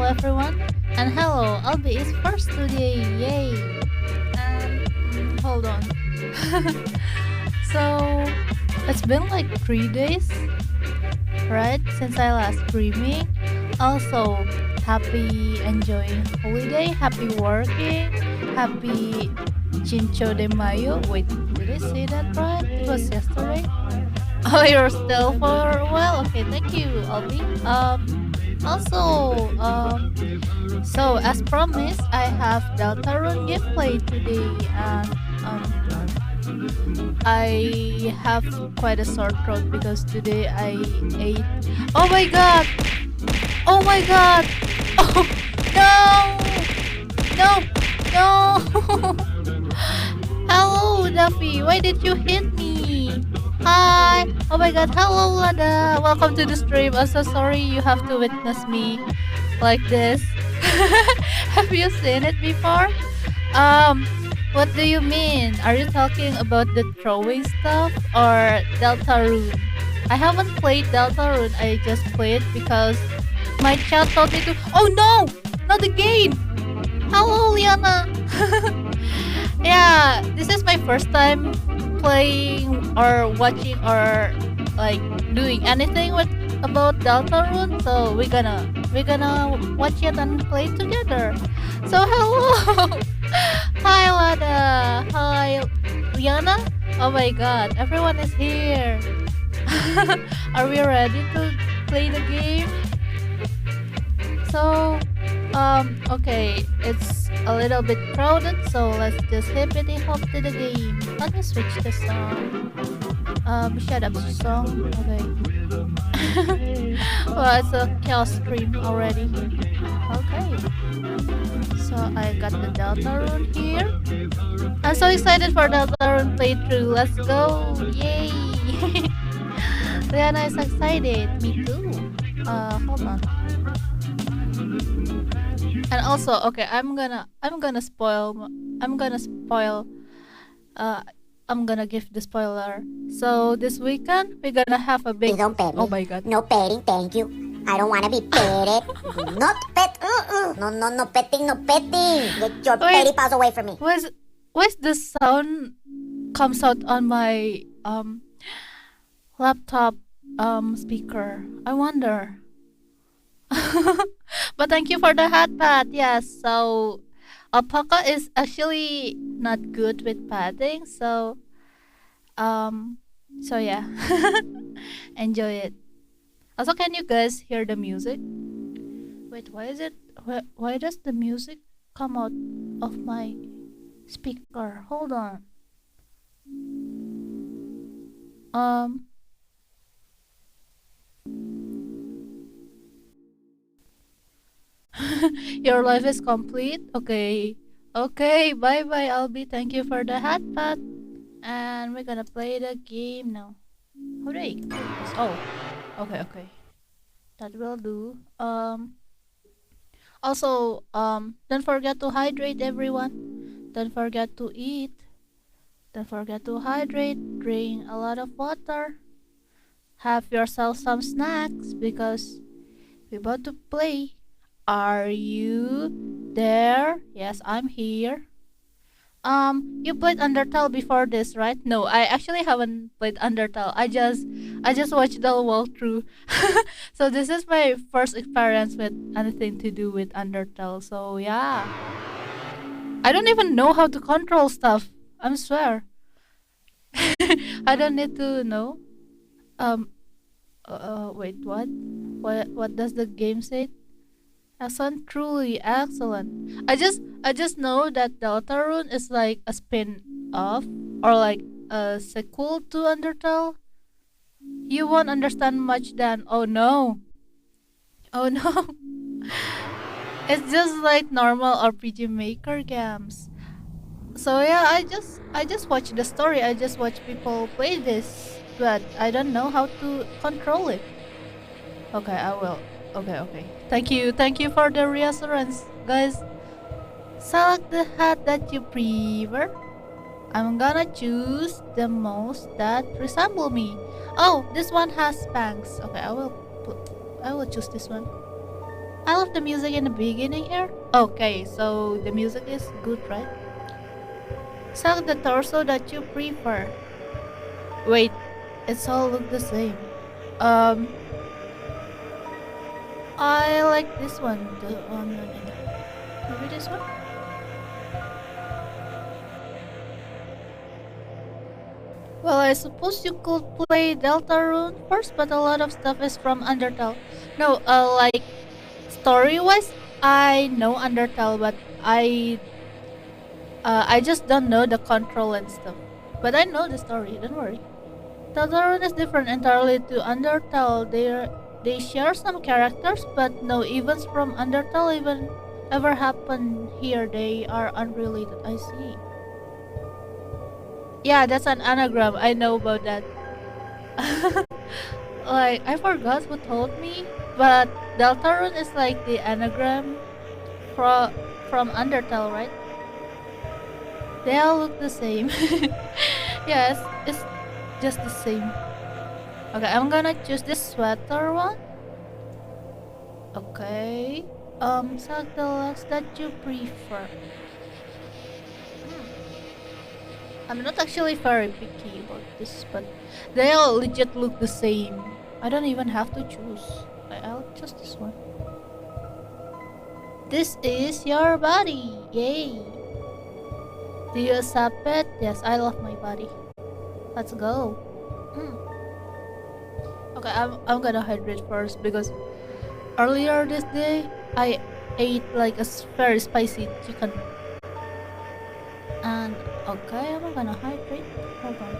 everyone, and hello, Albi is first today, yay! And hold on. So it's been like 3 days, right, since I last streaming. Also, happy enjoying holiday, happy working, happy Cinco de Mayo. Wait, did I say that right? It was yesterday. Oh, you're still for a while? Okay, thank you, Albi. Also, so as promised, I have Deltarune gameplay today, and I have quite a sore throat because today I ate. Oh my god! Oh my god! Oh no! No! No! Hello, Duffy. Why did you hit me? Hi! Oh my god, hello Lada! Welcome to the stream. I'm so sorry you have to witness me like this. Have you seen it before? What do you mean? Are you talking about the throwing stuff or Deltarune? I haven't played Deltarune, I just played because my chat told me to. Oh no! Not again! Hello Liana! Yeah, this is my first time playing or watching or like doing anything with about Deltarune, so we're gonna watch it and play together. So hello. Hi Lada. Hi Liana. Oh my god, everyone is here. Are we ready to play the game? So okay, it's a little bit crowded, so let's just hippity hop to the game. Let me switch the song. Shut up song. Okay. Well, it's a chaos stream already. Okay. So I got the Deltarune here. I'm so excited for Deltarune playthrough. Let's go! Yay! Liana is excited. Me too. Hold on. And also, okay, I'm gonna give the spoiler. So this weekend we're gonna have a big. Please don't pet me. Oh my god. No petting, thank you. I don't wanna be petted. Do not pet. No petting, no petting. Get your petty paws away from me. Where's the sound comes out on my laptop speaker? I wonder. But thank you for the hat pat. Yes, so alpaca is actually not good with padding, so yeah. Enjoy it. Also, can you guys hear the music? Wait, why does the music come out of my speaker? Hold on. Your life is complete? Okay. Okay, bye bye Albi. Thank you for the hat pat. And we're gonna play the game now. How do I play this? Oh. Okay. That will do. Also, don't forget to hydrate everyone. Don't forget to eat. Don't forget to hydrate. Drink a lot of water. Have yourself some snacks because we're about to play. Are you there? Yes, I'm here. You played Undertale before this, right? No, I actually haven't played Undertale. I just watched the walkthrough. So this is my first experience with anything to do with Undertale. So yeah. I don't even know how to control stuff. I swear. I don't need to know. Wait, what? What does the game say? Excellent, truly excellent. I just know that Deltarune is like a spin-off or like a sequel to Undertale. You won't understand much then. Oh no. It's just like normal RPG Maker games. So yeah, I just watch the story. I just watch people play this, but I don't know how to control it. Okay, I will. Okay. Thank you for the reassurance, guys. Select the hat that you prefer. I'm gonna choose the most that resemble me. Oh, this one has bangs. Okay, I will choose this one. I love the music in the beginning here. Okay, so the music is good, right? Select the torso that you prefer. Wait, it's all look the same. I like this one. Maybe this one? Well, I suppose you could play Deltarune first, but a lot of stuff is from Undertale. No, like story-wise, I know Undertale, but I just don't know the control and stuff. But I know the story. Don't worry. Deltarune is different entirely to Undertale. They share some characters, but no events from Undertale even ever happen here. They are unrelated. I see. Yeah, that's an anagram. I know about that. Like, I forgot who told me, but Deltarune is like the anagram from Undertale, right? They all look the same. Yes, it's just the same. Okay, I'm gonna choose this sweater one. Okay. Select the looks that you prefer. I'm not actually very picky about this, but they all legit look the same. I don't even have to choose. I'll choose this one. This is your body. Yay! Do you accept it? Yes, I love my body. Let's go. Okay, I'm gonna hydrate first because earlier this day I ate like a very spicy chicken. And okay, I'm gonna hydrate. Hold on.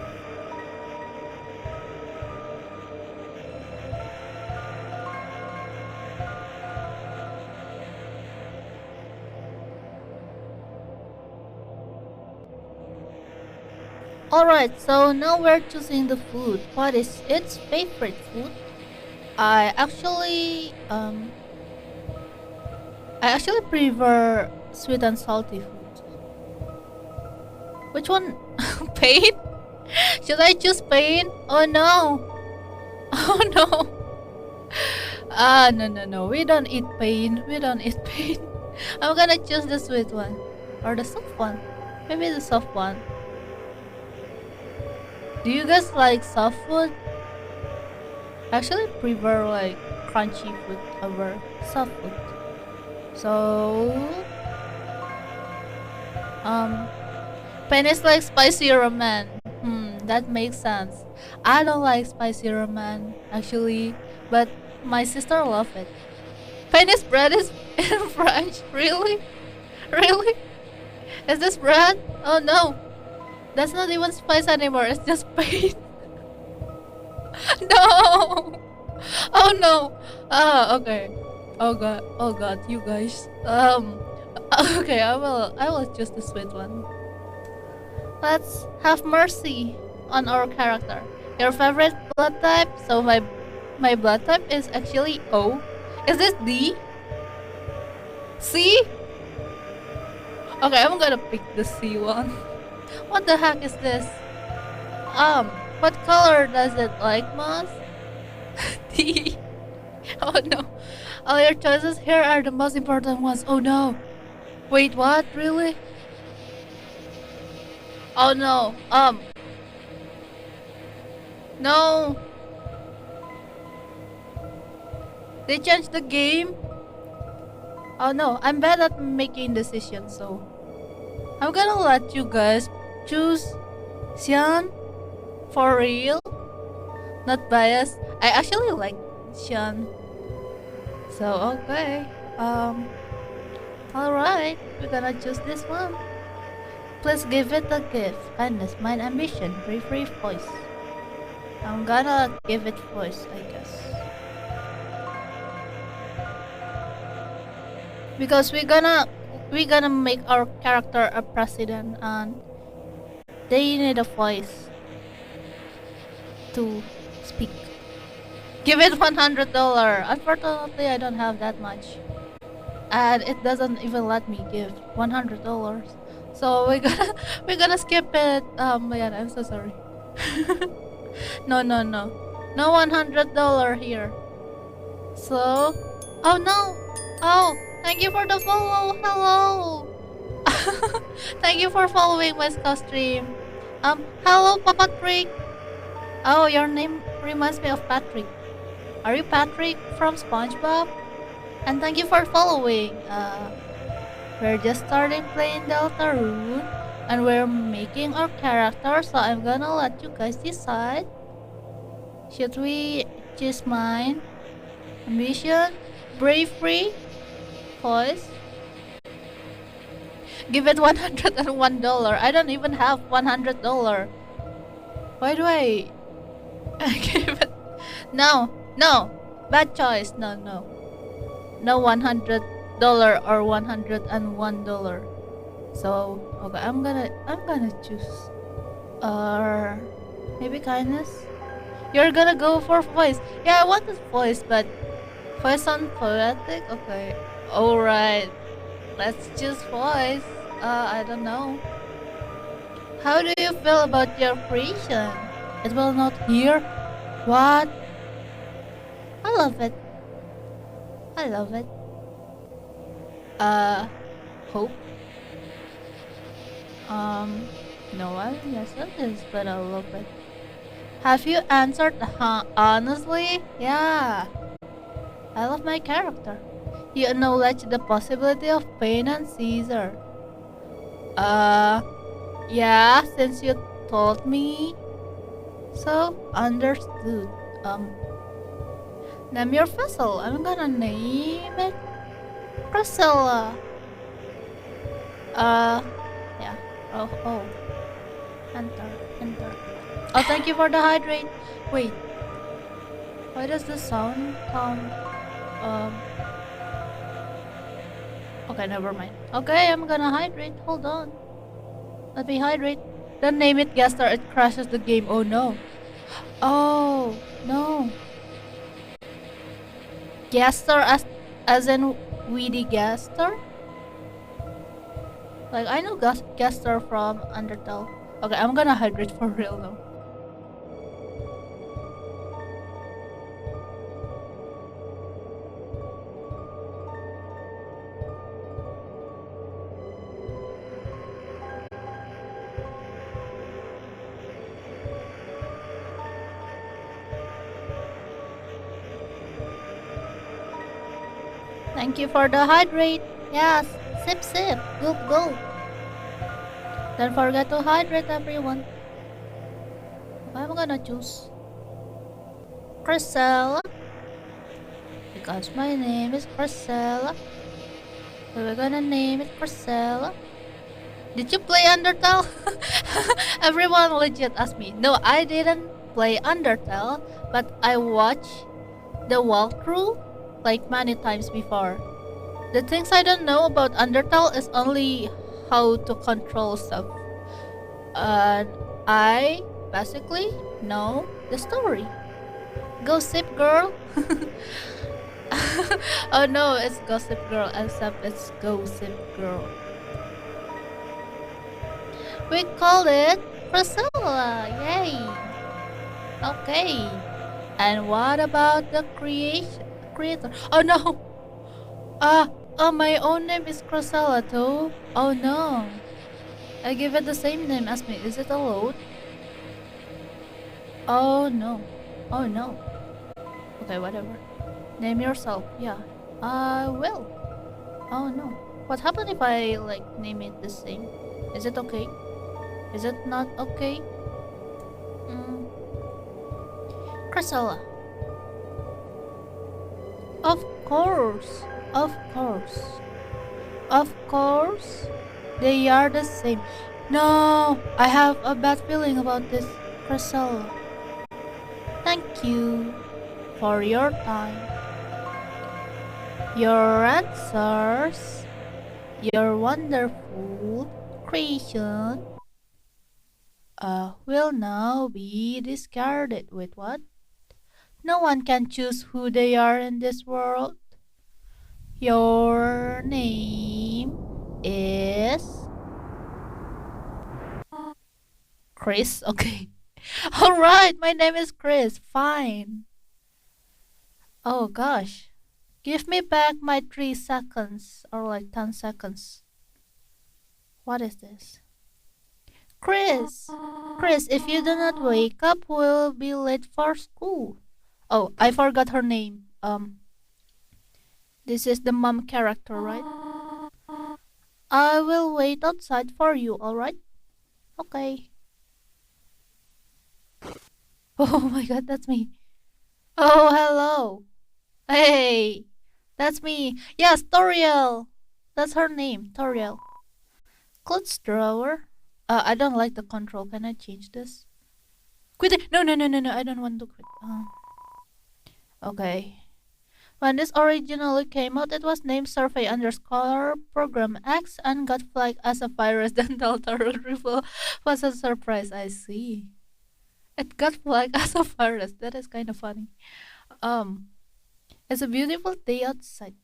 Alright, so now we're choosing the food. What is its favorite food? I actually prefer sweet and salty food. Which one? Pain? Should I choose pain? Oh no! Oh no! No. We don't eat pain. We don't eat pain. I'm gonna choose the sweet one. Or the soft one. Maybe the soft one. Do you guys like soft food? I actually prefer like crunchy food over soft food. So pain is like spicy ramen. That makes sense. I don't like spicy ramen actually, but my sister loves it. Penis bread is in French? Really? Really? Is this bread? Oh no! That's not even spice anymore, it's just pain. No! Oh no! Okay. Oh god, you guys. Okay, I will choose the sweet one. Let's have mercy on our character. Your favorite blood type? So my blood type is actually O. Is this D? C? Okay, I'm gonna pick the C one. What the heck is this? What color does it like most? D. Oh no. All your choices here are the most important ones. Oh no. Wait, what? Really? Oh no. No. They changed the game? Oh no, I'm bad at making decisions, so I'm gonna let you guys choose Xian for real. Not biased. I actually like Xian. So okay. Alright, we're gonna choose this one. Please give it a gift. Kindness, mind, ambition, bravery, voice. I'm gonna give it voice, I guess. Because we're gonna make our character a president and they need a voice to speak. Give it $100. Unfortunately, I don't have that much. And it doesn't even let me give $100. So we're gonna skip it. Yeah, I'm so sorry. No. No $100 here. So, oh no, Oh, thank you for the follow. Hello. Thank you for following West stream. Hello, Patrick. Oh, your name reminds me of Patrick. Are you Patrick from SpongeBob? And thank you for following. We're just starting playing Deltarune, and we're making our character, so I'm gonna let you guys decide. Should we choose mine? Ambition? Bravery? Voice? Give it $101. I don't even have $100. Why do I give it? No, no, bad choice. No, no $100 or $101. So okay, I'm gonna choose maybe kindness. You're gonna go for voice. Yeah, I wanted voice, but voice sound poetic. Okay, all right. Let's choose voice. I don't know. How do you feel about your creation? It will not hear. What? I love it. I love it. Hope. No, yes it is, but I love it. Have you answered honestly? Yeah. I love my character. You acknowledge the possibility of pain and seizure. Yeah, since you told me. So, understood. Name your vessel. I'm gonna name it Priscilla. Yeah. Oh. Enter. Oh, thank you for the hydrate. Wait. Why does the sound come? Okay, never mind. Okay, I'm gonna hydrate. Hold on. Let me hydrate. Don't name it Gaster. It crashes the game. Oh no. Oh no. Gaster as in weedy Gaster? Like I know Gaster from Undertale. Okay, I'm gonna hydrate for real now. Thank you for the hydrate. Yes, sip. Go. Don't forget to hydrate, everyone. I'm gonna choose Crisella because my name is Crisella. So we're gonna name it Crisella. Did you play Undertale? Everyone legit asked me. No, I didn't play Undertale, but I watched the walkthrough like many times before. The things I don't know about Undertale is only how to control stuff. And I basically know the story. Gossip Girl. Oh no, it's Gossip Girl, except it's Gossip Girl. We call it Priscilla. Yay. Okay. And what about the creator? Oh no. My own name is Priscilla too. Oh no. I give it the same name as me. Is it a load? Oh no. Okay, whatever. Name yourself. Yeah. I will. Oh no. What happened if I name it the same? Is it okay? Is it not okay? Priscilla. Of course. They are the same. No, I have a bad feeling about this, Priscilla. Thank you for your time. Your answers, your wonderful creation will now be discarded. With what? No one can choose who they are in this world. Your name is Kris. Okay. Alright, my name is Kris. Fine. Oh gosh. Give me back my 3 seconds or like 10 seconds. What is this? Kris! Kris, if you do not wake up, we'll be late for school. Oh, I forgot her name. This is the mom character, right? I will wait outside for you, alright? Okay. Oh my god, that's me. Oh, hello. Hey, that's me. Yes, Toriel. That's her name, Toriel. Clothes drawer. I don't like the control. Can I change this? Quit it. No, no, no, no, no. I don't want to quit. Okay. When this originally came out, it was named Survey underscore Program X and got flagged as a virus. Then Deltarune reveal was a surprise. I see. It got flagged as a virus. That is kind of funny. It's a beautiful day outside.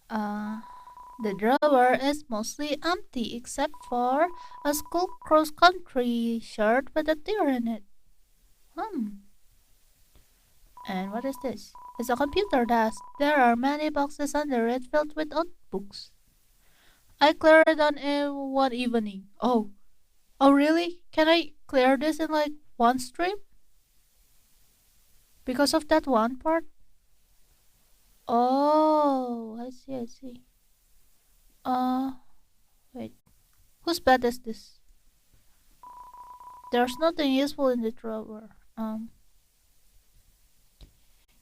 The drawer is mostly empty except for a school cross-country shirt with a tear in it. And what is this? It's a computer desk. There are many boxes under it filled with notebooks. I cleared it on one evening. Oh. Oh really? Can I clear this in like one stream? Because of that one part? Oh, I see, I see. Wait. Whose bed is this? There's nothing useful in the drawer.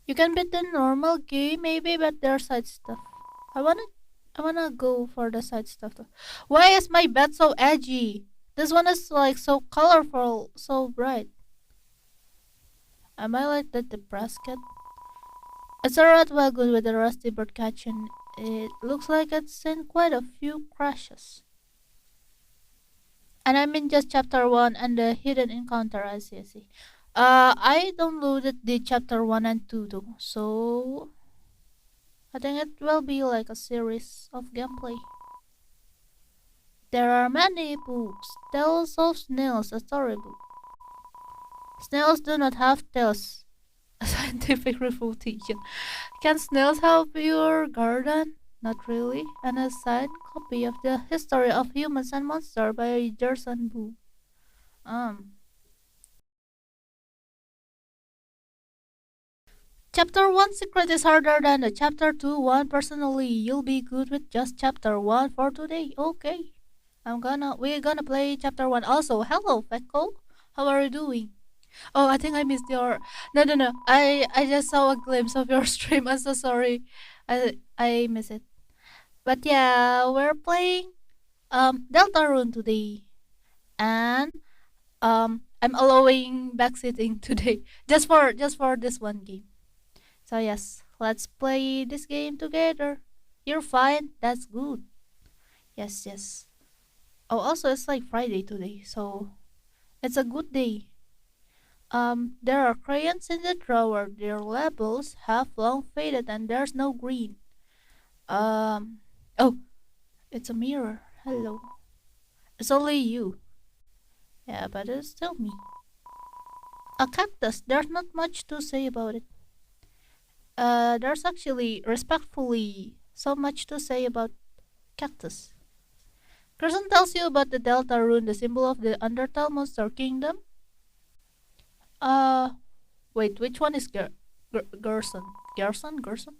You can beat the normal game maybe, but there's side stuff. I wanna go for the side stuff though. Why is my bed so edgy? This one is like so colorful, so bright. Am I like the depressed kid? It's a red wagon with a rusty bird catching. It looks like it's seen quite a few crashes. And I'm in just chapter 1 and the hidden encounter. I see, I see. I downloaded the chapter 1 and 2 though, so I think it will be like a series of gameplay. There are many books. Tales of Snails, a storybook. Snails do not have tails. A scientific refutation. Can snails help your garden? Not really. And a signed copy of the History of Humans and Monsters by Gerson Boo. Chapter 1 secret is harder than the chapter 2 one. Personally, you'll be good with just chapter 1 for today. Okay. We're gonna play chapter 1 also. Hello, Fekko. How are you doing? Oh, I think I missed your. No, no, no. I just saw a glimpse of your stream. I'm so sorry. I missed it. But yeah, we're playing Deltarune today, and I'm allowing backseating today just for this one game. So yes, let's play this game together. You're fine. That's good. Yes, yes. Oh, also it's like Friday today, so it's a good day. There are crayons in the drawer. Their labels have long faded and there's no green. Oh, it's a mirror. Hello. It's only you. Yeah, but it's still me. A cactus. There's not much to say about it. There's actually, respectfully, so much to say about cactus. Gerson tells you about the Deltarune, the symbol of the Undertale monster kingdom. Wait, which one is Gerson? Gerson? Gerson?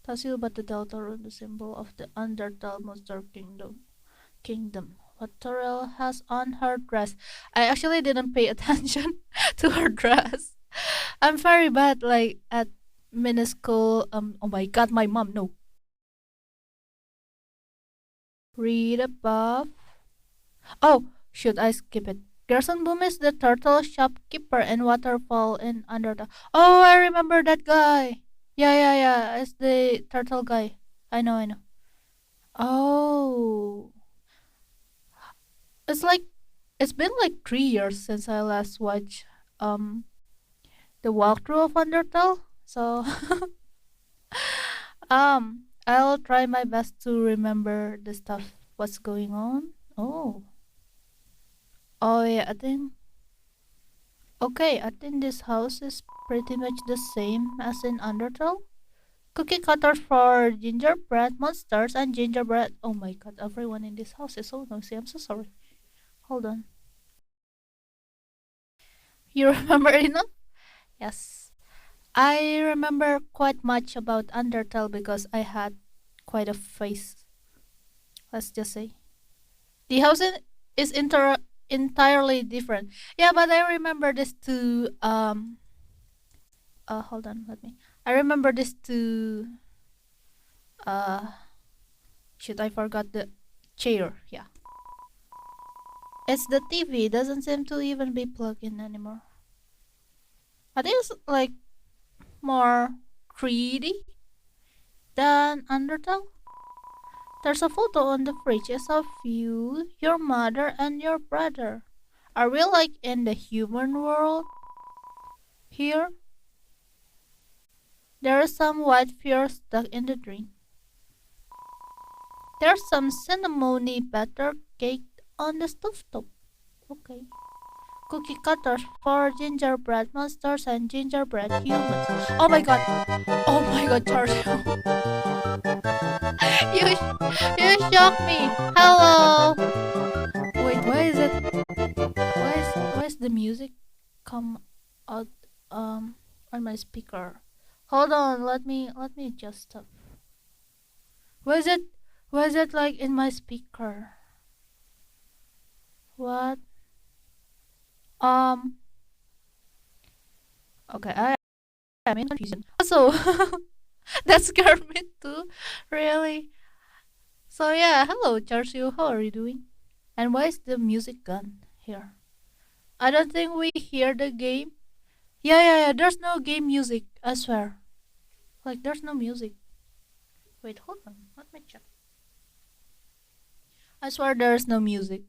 Tells you about the Deltarune, the symbol of the Undertale monster kingdom. What Torel has on her dress. I actually didn't pay attention to her dress. I'm very bad, like, at minuscule, oh my god, my mom, no. Read above. Oh, should I skip it? Gerson Boom is the turtle shopkeeper in Waterfall in Undertale. Oh, I remember that guy. Yeah. It's the turtle guy. I know. Oh. It's been like 3 years since I last watched the walkthrough of Undertale. So I'll try my best to remember the stuff what's going on. Oh. Oh yeah, I think okay, I think this house is pretty much the same as in Undertale. Cookie cutters for gingerbread monsters and gingerbread. Oh my god, everyone in this house is so noisy. I'm so sorry. Hold on. You remember enough? Yes. I remember quite much about Undertale because I had quite a face. Let's just say. The house is entirely different. Yeah, but I remember this too. Hold on, let me. I remember this too. Shit, I forgot the chair. Yeah. It's the TV. Doesn't seem to even be plugged in anymore. I think it's like more 3D than Undertale. There's a photo on the fridge. It's of you, your mother, and your brother. Are we like in the human world? Here? There is some white fur stuck in the drink. There's some cinnamony batter cake on the stovetop. Okay. Cookie cutters for gingerbread monsters and gingerbread humans. Oh my god! Oh my god, Charles! you shocked me! Hello! Wait, why is it? Why is the music come out on my speaker? Hold on, let me adjust stuff. Why is it like in my speaker? What? Okay, I'm in confusion. Also, that scared me too, really. So yeah, hello Charsiu, how are you doing? And why is the music gone here? I don't think we hear the game. Yeah, there's no game music, I swear. Like, there's no music. Wait, hold on, let me check. I swear there's no music.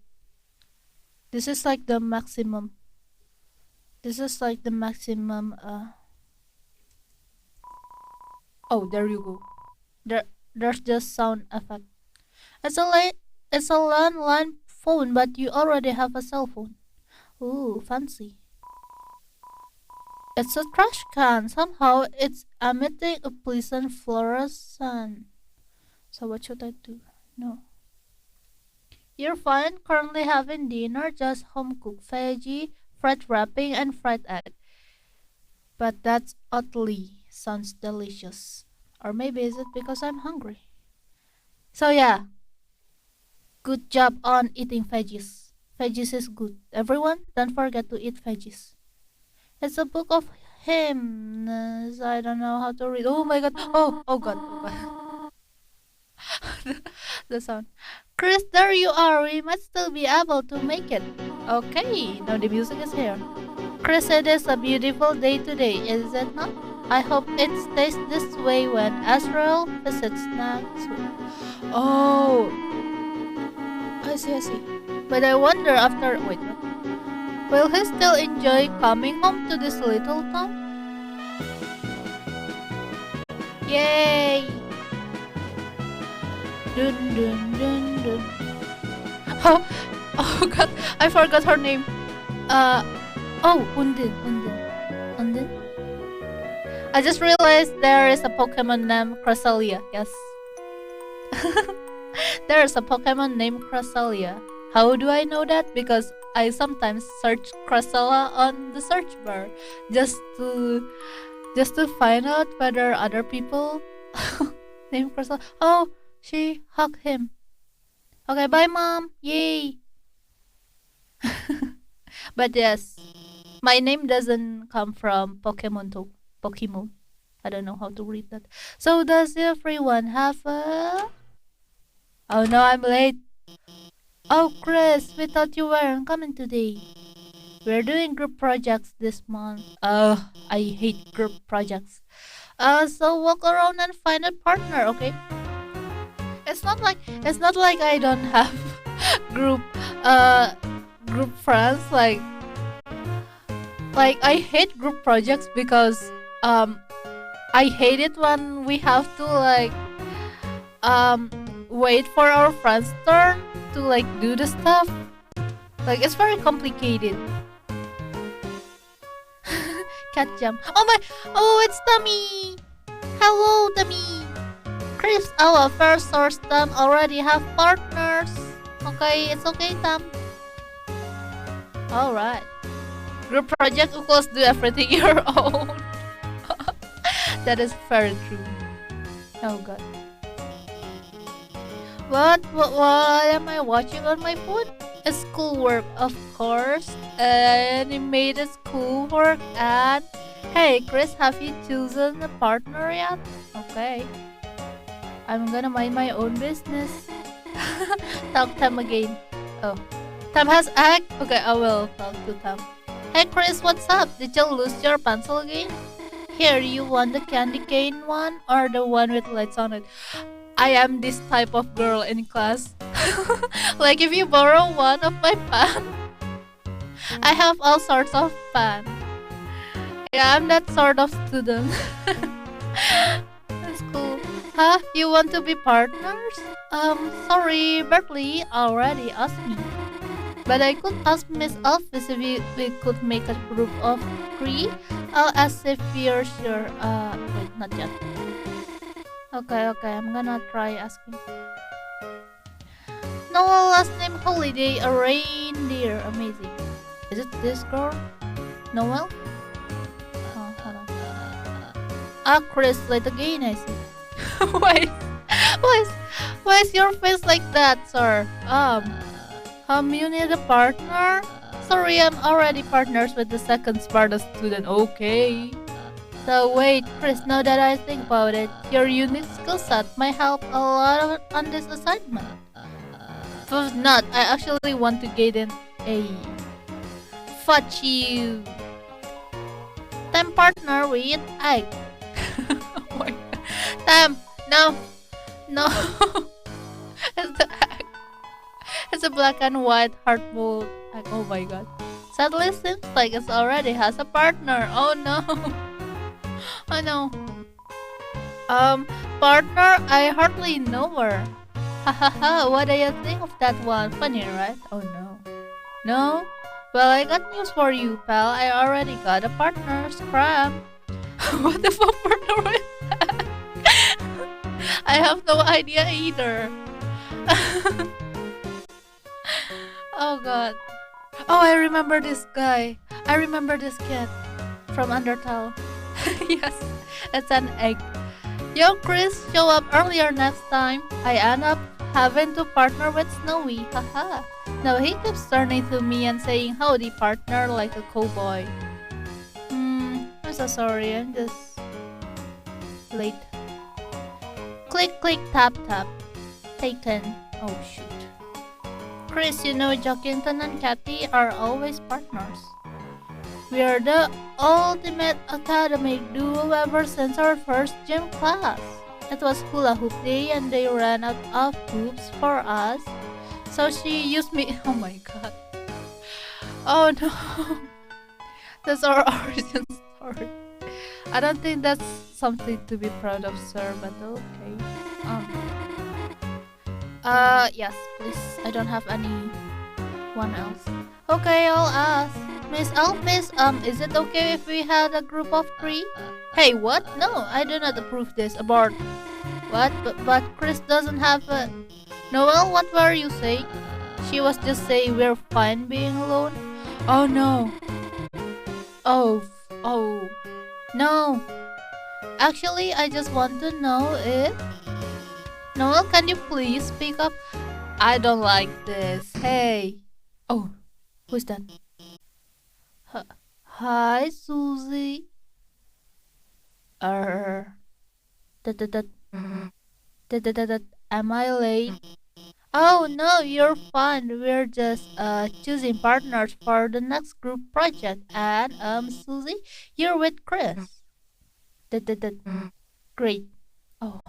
This is like the maximum. Oh, there you go. There's just sound effect. It's a landline phone, but you already have a cell phone. Ooh, fancy. It's a trash can. Somehow it's emitting a pleasant fluorescent. So what should I do? No. You're fine. Currently having dinner, just home cooked veggie, fried wrapping, and fried egg. But that's oddly sounds delicious. Or maybe is it because I'm hungry? So yeah. Good job on eating veggies. Veggies is good. Everyone, don't forget to eat veggies. It's a book of hymns. I don't know how to read. Oh my god. Oh god. The sound. Kris, there you are. We might still be able to make it. Okay, now the music is here. Kris said it's a beautiful day today, is it not? I hope it stays this way when Azrael visits next week. Oh, I see. But I wonder after... Wait, what? Will he still enjoy coming home to this little town? Yay! Dun dun dun dun. Oh god, I forgot her name. Undin. I just realized there is a Pokemon named Cresselia. Yes. There is a Pokemon named Cresselia. How do I know that? Because I sometimes search Cressella on the search bar just to find out whether other people name Cressella. Oh, she hugged him. Okay, bye mom. Yay. But yes, my name doesn't come from Pokemon to Pokemon. I don't know how to read that. So does everyone have a... Oh no, I'm late. Oh Kris, we thought you weren't coming today. We're doing group projects this month. Oh, I hate group projects. So walk around and find a partner, okay? It's not like I don't have group friends. Like I hate group projects because I hate it when we have to like wait for our friends' turn to like do the stuff. Like it's very complicated. Cat jump. Oh, it's Tommy. Hello, Demi. Kris, our first source Tam already have partners. Okay, it's okay, Tam. Alright. Group project equals do everything your own. That is very true. Oh god. What am I watching on my phone? It's schoolwork, of course. Animated schoolwork and... Hey, Kris, have you chosen a partner yet? Okay. I'm gonna mind my own business. Talk Tam again. Oh. Tam has egg? Okay, I will talk to Tam. Hey Kris, what's up? Did you lose your pencil again? Here, you want the candy cane one or the one with lights on it? I am this type of girl in class. Like if you borrow one of my pen, I have all sorts of pen. Yeah, I'm that sort of student. That's cool. Huh? You want to be partners? Sorry, Bertley already asked me. But I could ask Miss Alphys if we could make a group of 3. I'll ask if you're sure. Wait, not yet. Okay, I'm gonna try asking. Noel last name Holiday, a reindeer. Amazing. Is it this girl? Noel? Oh, hold on. Kris, late again, I see. Why is your face like that, sir? You need a partner? Sorry, I'm already partners with the second smartest student. Okay. So wait, Kris, now that I think about it, your unique skill set might help a lot on this assignment. If not, I actually want to get an A. Fudge you. Time partner with egg. Oh my god. Time, no. It's the egg. It's a black and white heart mold egg. Oh my god. Sadly, seems like it already has a partner. Oh no. Oh no. Partner, I hardly know her. Hahaha, what do you think of that one? Funny, right? Oh no. No? Well, I got news for you, pal. I already got a partner. Scram. What the fuck partner is that? I have no idea either. Oh god. Oh, I remember this guy. I remember this kid from Undertale. Yes, it's an egg. Yo, Kris, show up earlier next time. I end up having to partner with Snowy. Haha. Now he keeps turning to me and saying howdy partner like a cowboy. I'm so sorry, I'm just late. Click, click, tap, tap. Taken. Oh shoot. Kris, you know Jokinton and Cathy are always partners. We are the ultimate academic duo ever since our first gym class. It was hula hoop day and they ran out of hoops for us. So she used me. Oh my god. Oh no. That's our origin story. I don't think that's something to be proud of, sir, but okay. Yes, please. I don't have anyone else. Okay, I'll ask. Miss Alphys, is it okay if we had a group of 3? Hey, what? No, I do not approve this. Abort. What? But Kris doesn't have a... Noel, what were you saying? She was just saying we're fine being alone. Oh no. Oh. No. Actually, I just want to know if... Noel, can you please speak up? I don't like this. Hey. Oh, who's that? Hi, Susie. Am I late? Oh no, you're fine. We're just choosing partners for the next group project. And Susie, you're with Kris. Great. Oh.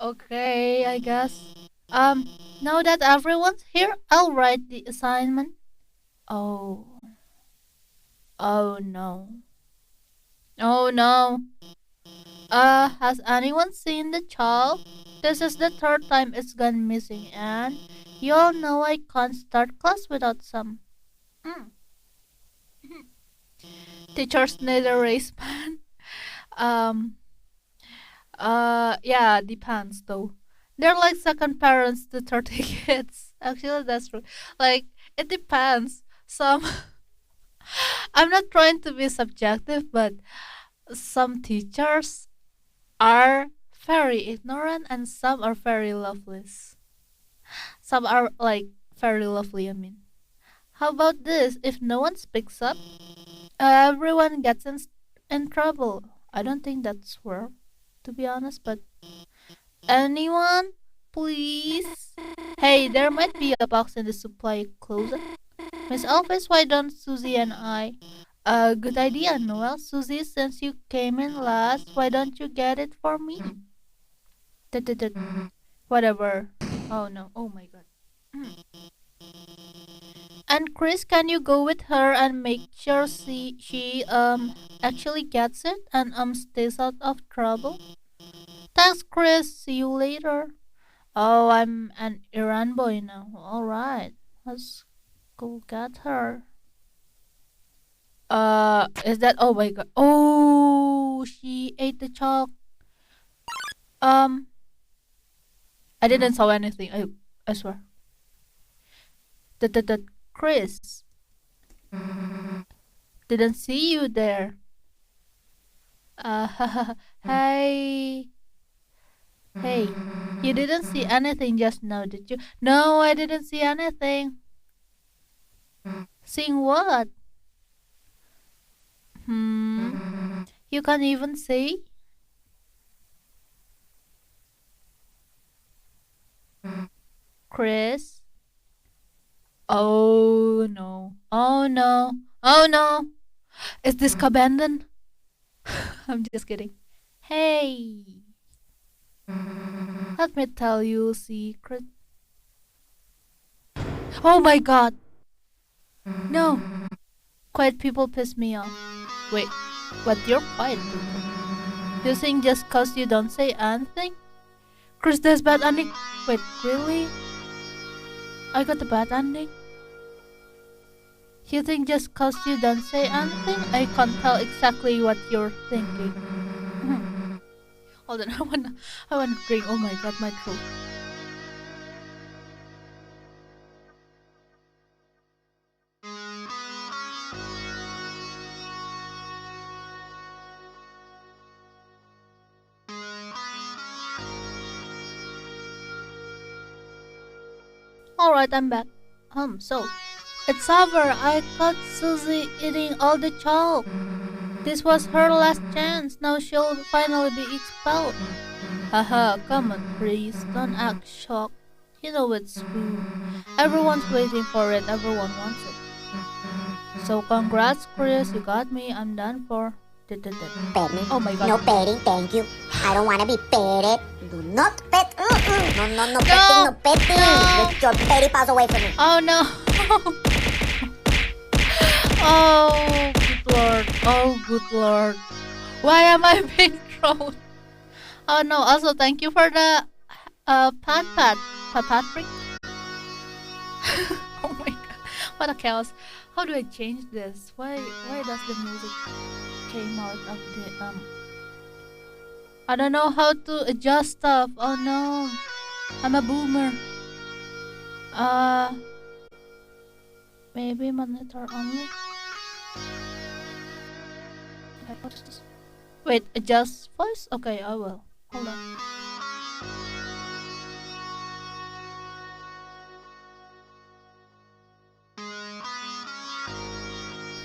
Okay, I guess. Now that everyone's here, I'll write the assignment. Oh no. Oh no. Has anyone seen the child? This is the 3rd time it's gone missing, and you all know I can't start class without some. Teachers need a race man. Yeah, depends though. They're like second parents to 30 kids. Actually, that's true. Like, it depends. Some, I'm not trying to be subjective, but some teachers are very ignorant and some are very loveless. Some are like very lovely, I mean. How about this? If no one speaks up, everyone gets in trouble. I don't think that's fair, to be honest, but anyone? Please? Hey, there might be a box in the supply closet. Miss Elvis, why don't Susie and I? Good idea, Noel. Susie, since you came in last, why don't you get it for me? Whatever. Oh no. Oh my god. And Kris, can you go with her and make sure she actually gets it and stays out of trouble? Thanks, Kris. See you later. Oh, I'm an Iran boy now. All right, let's go get her. Is that? Oh my god. Oh, she ate the chalk. I didn't saw anything. I swear. That Kris didn't see you there. Hey. Hey, you didn't see anything just now, did you? No, I didn't see anything. Seeing what? You can't even see? Kris? Oh no. Oh no. Oh no. Is this abandoned? I'm just kidding. Hey. Let me tell you a secret. Oh my god. No. Quiet people piss me off. Wait, but you're quiet people. You think just cause you don't say anything? Kris, there's bad ending. Wait, really? I got the bad ending? You think just cause you don't say anything? I can't tell exactly what you're thinking. Hold on, I wanna drink. Oh my god, my throat. Alright, I'm back. So it's over. I caught Susie eating all the chalk. This was her last chance. Now she'll finally be expelled. Haha, come on, Kris. Don't act shocked. You know it's true. Everyone's waiting for it. Everyone wants it. So congrats, Kris. You got me. I'm done for. Pet me. Oh my god. No petting, thank you. I don't wanna be petted. Do not pet. No petting, no petting. No. Get your petty paws away from me. Oh no. Oh, good lord. Oh, good lord. Why am I being thrown? Oh no. Also, thank you for the Patrick. Oh my god. What a chaos. How do I change this? Why does the music came out of the I don't know how to adjust stuff. Oh no. I'm a boomer. Maybe monitor only. Okay, what is this? Wait, adjust voice? Okay, I will. Hold on.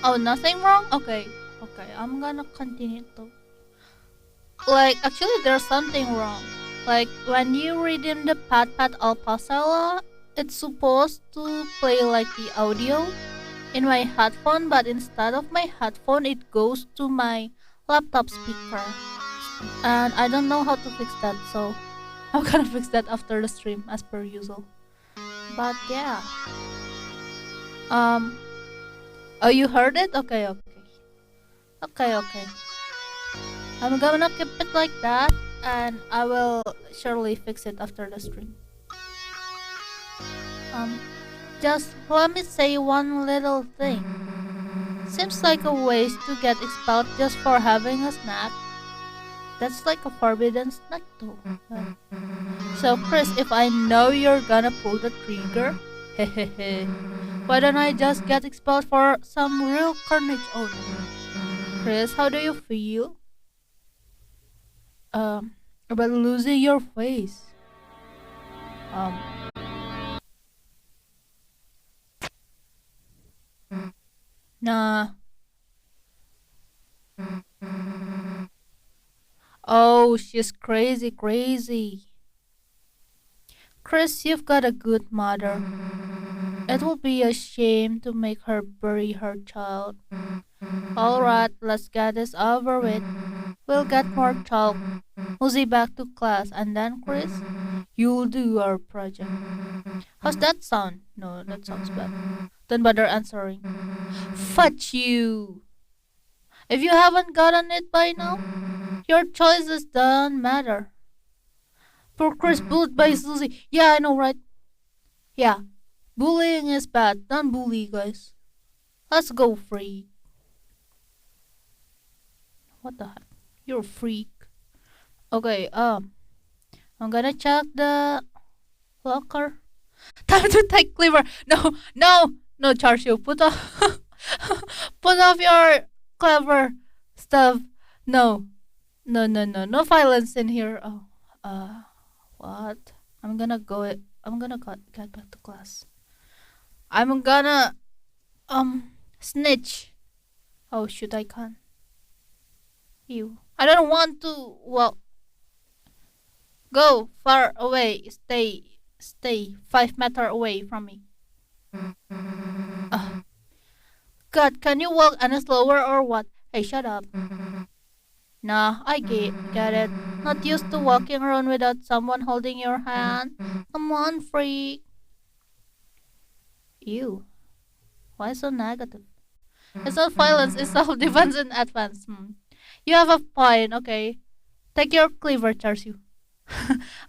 Oh, nothing wrong? Okay. Okay, I'm gonna continue to. Like, actually, there's something wrong. Like, when you redeem the Pat alpaca, it's supposed to play like the audio in my headphone, but instead of my headphone, it goes to my laptop speaker. And I don't know how to fix that, so I'm gonna fix that after the stream, as per usual. But yeah. Oh, you heard it? Okay. Okay. I'm gonna keep it like that, and I will surely fix it after the stream. Just let me say one little thing. Seems like a waste to get expelled just for having a snack. That's like a forbidden snack though. So Kris, if I know you're gonna pull the trigger, hehehe, why don't I just get expelled for some real carnage? Oh no. Kris, how do you feel? About losing your face. Nah. Oh, she's crazy. Kris, you've got a good mother. It will be a shame to make her bury her child. Alright, let's get this over with. We'll get more chalk. Susie back to class, and then Kris, you'll do our project. How's that sound? No, that sounds bad. Don't bother answering. Fudge you! If you haven't gotten it by now, your choices don't matter. Poor Kris bullied by Susie. Yeah, I know, right? Yeah. Bullying is bad. Don't bully, guys. Let's go, freak. What the heck? You're a freak. Okay, I'm gonna check the locker. Time to take cleaver. No, Char-Siu. Put off your clever stuff. No violence in here. Oh, what? I'm gonna get back to class. I'm gonna snitch. Oh shoot, I can't. You. I don't want to. Well, go far away. Stay 5 meters away from me. God, can you walk any slower or what? Hey, shut up. Nah, I get it. Not used to walking around without someone holding your hand. Come on, freak. Ew. Why so negative? It's not violence, it's self-defense in advance. You have a point, okay. Take your cleaver, Char-Siu.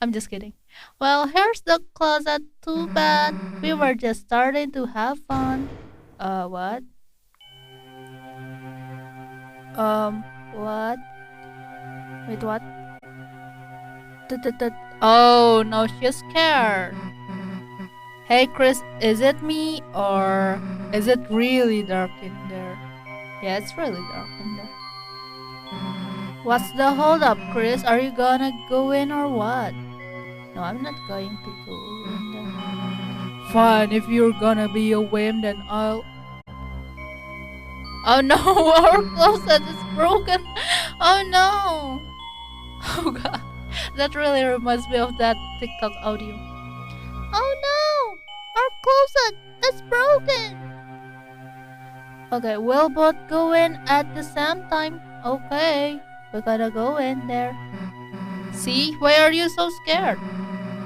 I'm just kidding. Well, here's the closet. Too bad. We were just starting to have fun. What? What? Wait, what? Oh, no, she's scared. Hey, Kris, is it me or is it really dark in there? Yeah, it's really dark in there. What's the hold up, Kris? Are you gonna go in or what? No, I'm not going to go in there. Fine, if you're gonna be a whim, then I'll... Oh no, our closet is broken. Oh no. Oh god, that really reminds me of that TikTok audio. Oh no, our closet is broken. Okay, we'll both go in at the same time. Okay, we gotta go in there. See, why are you so scared?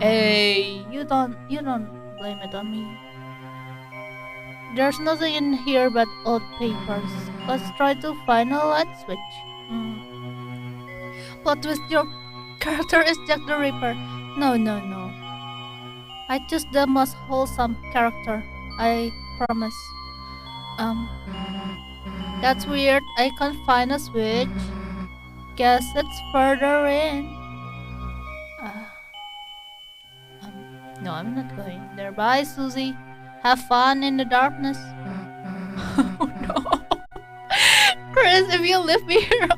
Hey, you don't blame it on me. There's nothing in here but old papers. Let's try to find a light switch. Plot twist, your character is Jack the Ripper. No. I choose the most wholesome character. I promise. That's weird. I can't find a switch. Guess it's further in. No, I'm not going there. Bye, Susie. Have fun in the darkness. Oh no. Kris, if you leave me here.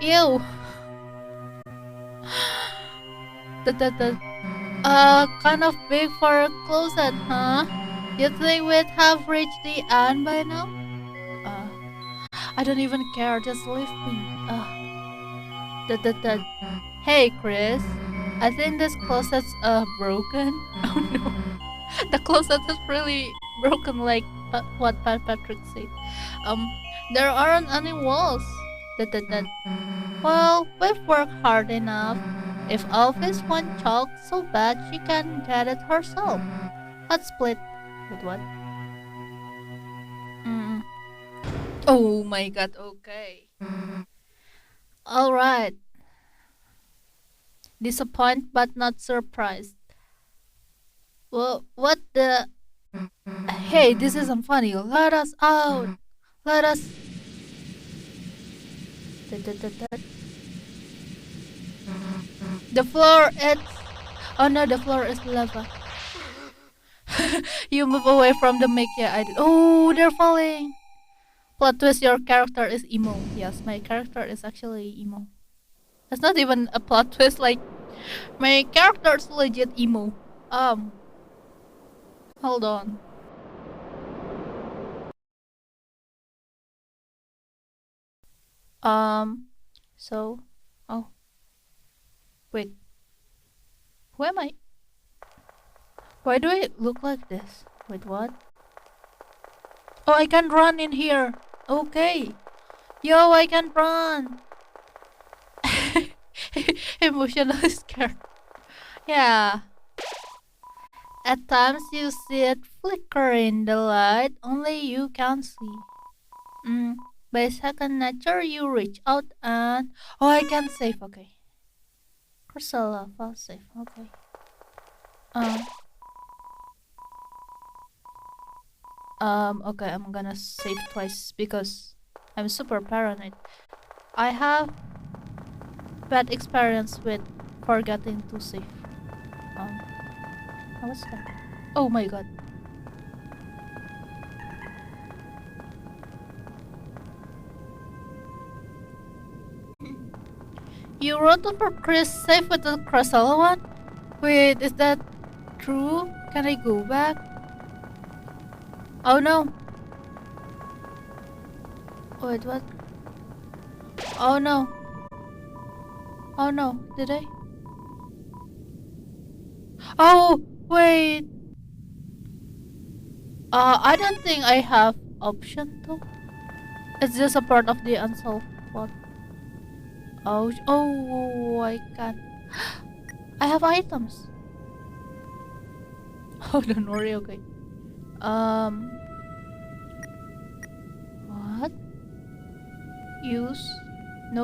Ew. Kind of big for a closet, huh? You think we'd have reached the end by now? I don't even care, just leave me. Hey, Kris. I think this closet's broken. Oh no. The closet is really broken, like what Patrick said. There aren't any walls. Well, we've worked hard enough. If Alphys wants Chalk so bad, she can get it herself. Let's split. With what? Oh my god, okay. Alright. Disappointed but not surprised. Well, what the... Hey, this isn't funny. Let us out. Let us... The floor is... Oh no, the floor is lava. You move away from the mic. Yeah, I did. Oh, they're falling. Plot twist, your character is emo. Yes, my character is actually emo. That's not even a plot twist, like, my character is legit emo. Hold on. So, oh, wait. Who am I? Why do I look like this? Wait, what? Oh, I can run in here. Okay. Yo, I can run. Emotionally scared. Yeah. At times you see it flicker in the light, only you can see. By second nature, you reach out and... Oh, I can save, okay. Crystal file save, okay. Okay, I'm gonna save twice because I'm super paranoid. I have bad experience with forgetting to save. What's that? Oh my god. You wrote for Kris save with the crystal one? Wait, is that true? Can I go back? Oh no. Wait, what? Oh no. Oh no, did I? Oh, wait. I don't think I have option to. It's just a part of the unsolved plot. Oh, I can't. I have items. Oh, don't worry, okay. What? Use? No.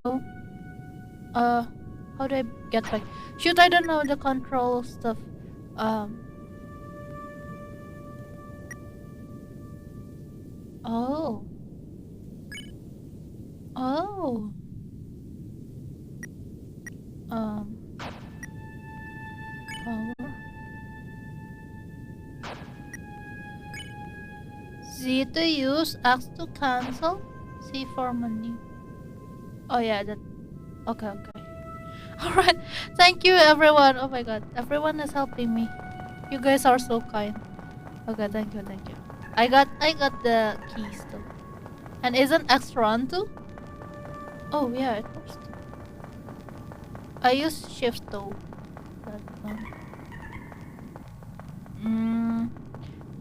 How do I get back? Shoot, I don't know the control stuff. Oh. Oh. Power. Z to use, X to cancel, C for menu. Oh yeah, that. Okay. Alright, thank you everyone. Oh my god, everyone is helping me. You guys are so kind. Okay, thank you. I got the keys though. And isn't X run too? Oh yeah, it works too. I use shift though.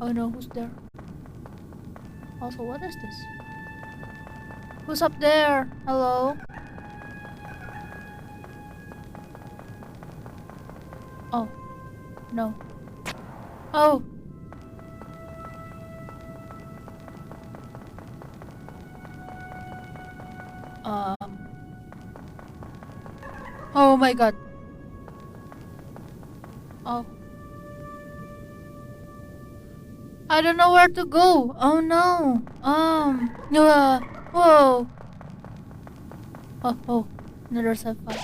Oh no, who's there? Also, what is this? Who's up there? Hello? Oh. No. Oh. Oh my god. Oh. I don't know where to go. Oh no. Whoa. Oh. Another sapphire.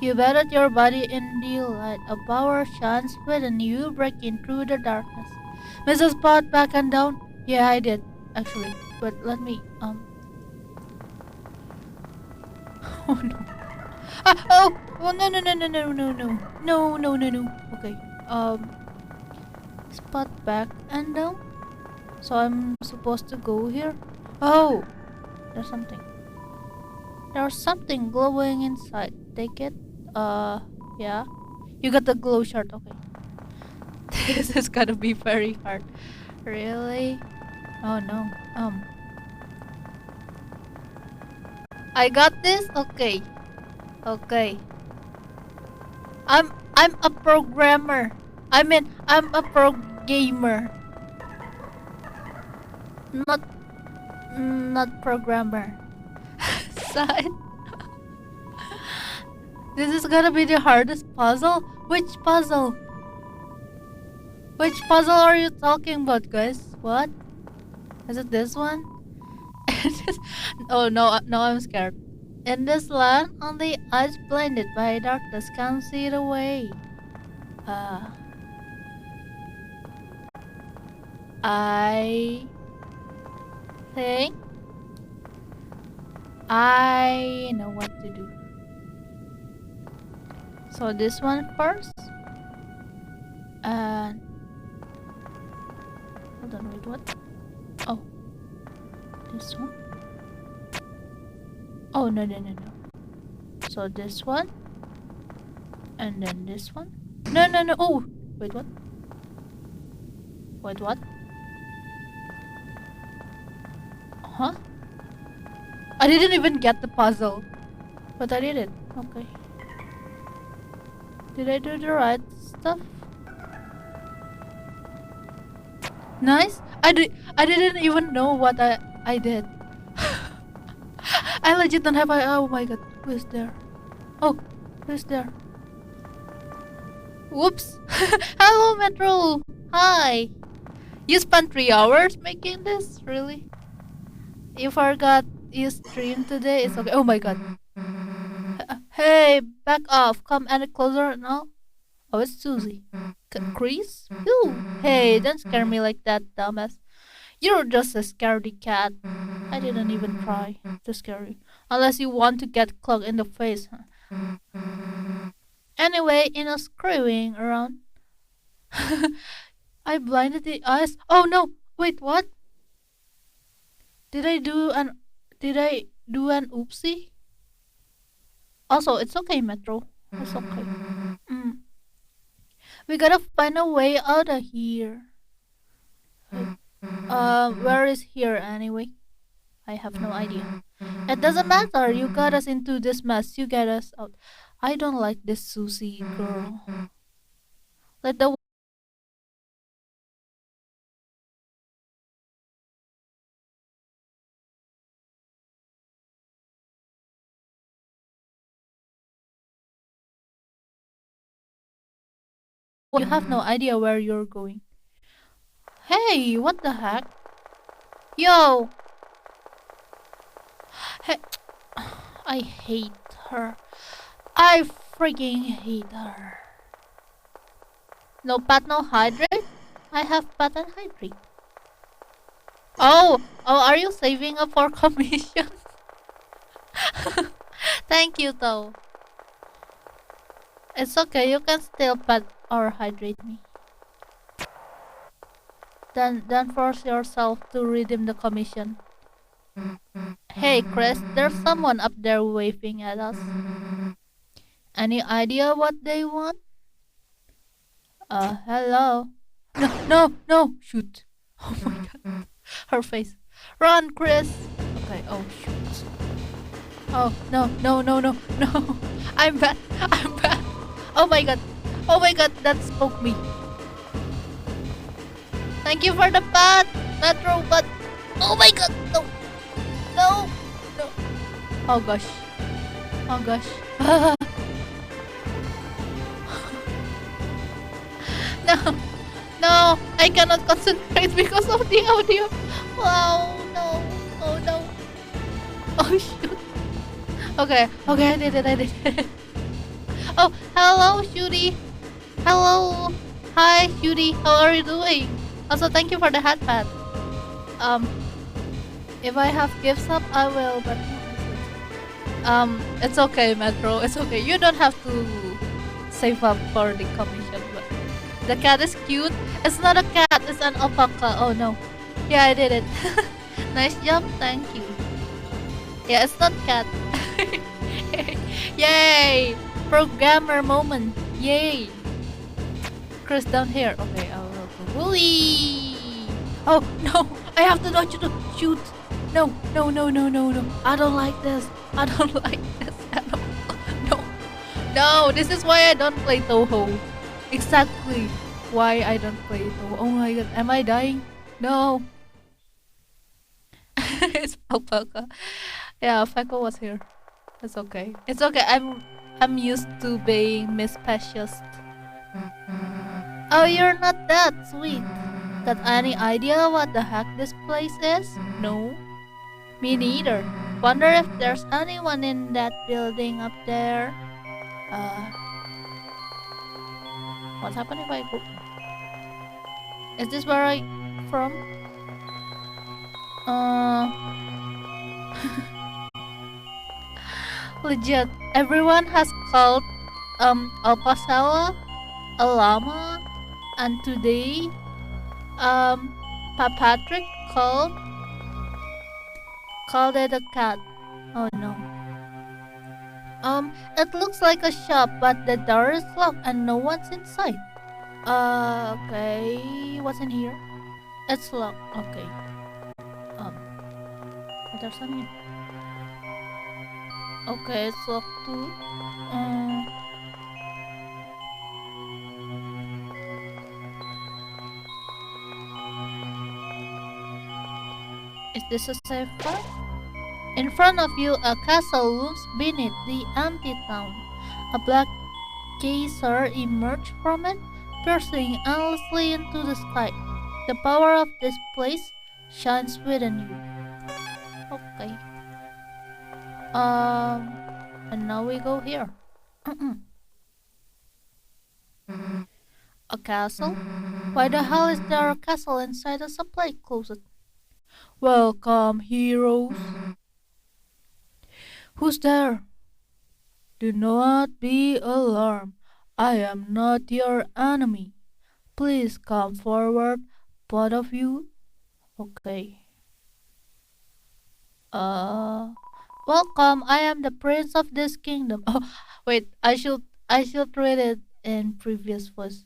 You batted your body in the light. A power shines within you, breaking through the darkness. Mrs. Spot back and down? Yeah, I did, actually. But let me, Oh no. Oh, no. Okay, Spot back and down? So I'm supposed to go here? Oh! There's something. There's something glowing inside. Take it. Yeah. You got the glow shard, okay. This is gonna be very hard. Really? Oh no. I got this? Okay. I'm a programmer. I mean, I'm a pro gamer. Not programmer. Side. This is gonna be the hardest puzzle? Which puzzle? Which puzzle are you talking about, guys? What? Is it this one? Oh no, I'm scared. In this land, only eyes blinded by darkness can see the way. I think I know what to do. So this one first. And hold on, wait, what? Oh, this one. Oh, no. So this one. And then this one. No. Oh, wait, what? Wait, what? Huh? I didn't even get the puzzle. But I did it. Okay. Did I do the right stuff? Nice. I didn't even know what I did. I legit don't have oh my god, who's there? Oh, who's there? Whoops. Hello Metro. Hi. You spent 3 hours making this? Really? You forgot you streamed today? It's okay. Oh my god. Hey, back off. Come any closer now. Oh, it's Susie. Kris? Who? Hey, don't scare me like that, dumbass. You're just a scaredy cat. I didn't even try to scare you. Unless you want to get Cloak in the face. Anyway, screwing around. I blinded the eyes. Oh no! Wait, what? Did I do an oopsie? Also, it's okay, Metro. It's okay. We gotta find a way out of here. Where is here anyway? I have no idea. It doesn't matter. You got us into this mess. You get us out. I don't like this Susie girl. Let the you have no idea where you're going. Hey, what the heck? Yo! Hey, I hate her. I freaking hate her. No pat, no hydrate? I have pat and hydrate. Oh, are you saving up for commission? Thank you though. It's okay, you can still pat or hydrate me. Then force yourself to redeem the commission. Hey Kris, there's someone up there waving at us. Any idea what they want? Hello. No, shoot. Oh my god. Her face. Run, Kris. Okay, oh shoot. Oh, no. I'm bad. Oh my god, that spoke me. Thank you for the pat, Metro, but oh my god, no. Oh gosh. No, I cannot concentrate because of the audio. Wow, no. Oh no. Oh shoot. Okay, I did it. Oh, hello, Shuri. Hello. Hi, Shuri. How are you doing? Also, thank you for the hat pad. If I have gifts up, I will, but it's okay, Metro. It's okay. You don't have to save up for the commission, but the cat is cute. It's not a cat, it's an alpaca. Oh no. Yeah, I did it. Nice job, thank you. Yeah, it's not cat. Yay! Programmer moment. Yay! Kris down here. Okay, I will go. Whee! Oh no! I have to dodge to shoot. No. I don't like this. at all. No, this is why I don't play Toho. Exactly why I don't play Toho. Oh my god, am I dying? No. It's alpaca. Yeah, Feko was here. It's okay. It's okay. I'm used to being misspecious. Oh, you're not that sweet. Got any idea what the heck this place is? No. Me neither. Wonder if there's anyone in that building up there. What's happening if I go? Is this where I from? Legit. Everyone has called alpaca a llama, and today Patrick called it a cat. Oh no. It looks like a shop, but the door is locked and no one's inside. Okay. What's in here? It's locked. Okay. There's something. Okay, it's locked too. Is this a safe part? In front of you, a castle looms beneath the empty town. A black geyser emerged from it, piercing endlessly into the sky. The power of this place shines within you. Okay. And now we go here. A castle? Why the hell is there a castle inside a supply closet? Welcome, heroes. Who's there? Do not be alarmed. I am not your enemy. Please come forward, both of you. Okay. Welcome. I am the prince of this kingdom. Oh, wait. I should read it in previous voice.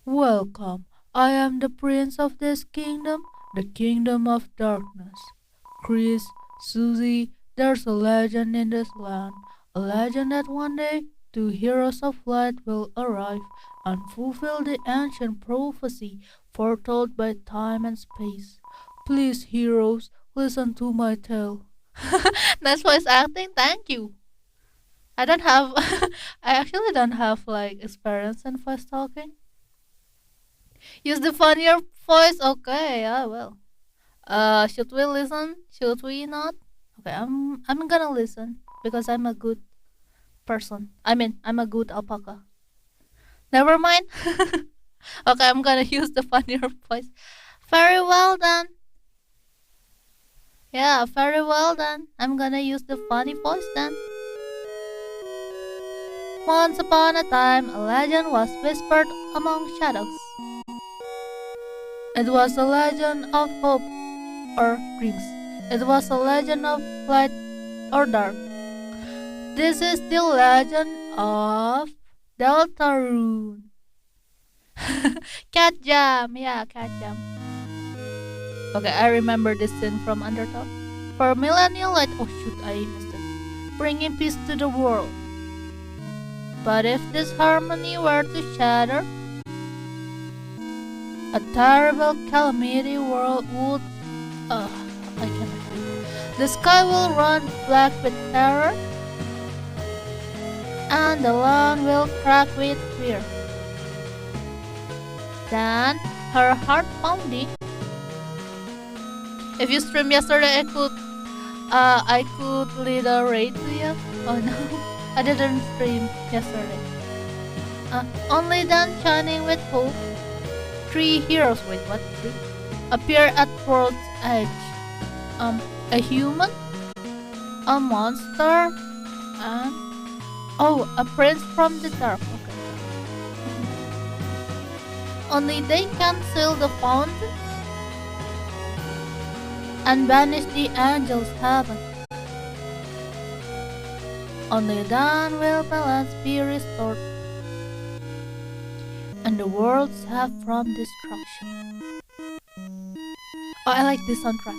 Welcome. I am the prince of this kingdom, the kingdom of darkness. Kris, Susie, there's a legend in this land. A legend that one day 2 heroes of light will arrive and fulfill the ancient prophecy foretold by time and space. Please, heroes, listen to my tale. Nice voice acting, thank you. I don't have I actually don't have like experience in voice talking. Use the funnier voice, okay, I will. Should we listen? Should we not? Okay, I'm gonna listen because I'm a good person. I mean, I'm a good alpaca. Never mind. Okay, I'm gonna use the funnier voice. Very well done. Yeah, very well done. I'm gonna use the funny voice then. Once upon a time, a legend was whispered among shadows. It was a legend of hope or dreams. It was a legend of light or dark. This is the legend of Deltarune. Cat Jam, yeah, Cat Jam. Okay, I remember this scene from Undertale. For millennial light, oh shoot, I missed it. Bringing peace to the world. But if this harmony were to shatter, a terrible calamity world would. I cannot read. The sky will run black with terror, and the land will crack with fear. Then, her heart pounding. If you stream yesterday, I could lead a raid to you. Oh no, I didn't stream yesterday. Only then, shining with hope, 3 heroes. Wait, what? 3? Appear at world's edge. A human, a monster, and a prince from the dark. Okay. Only they can seal the fountain and banish the angels' heaven. Only then will balance be restored, and the world saved from destruction. Oh, I like this soundtrack.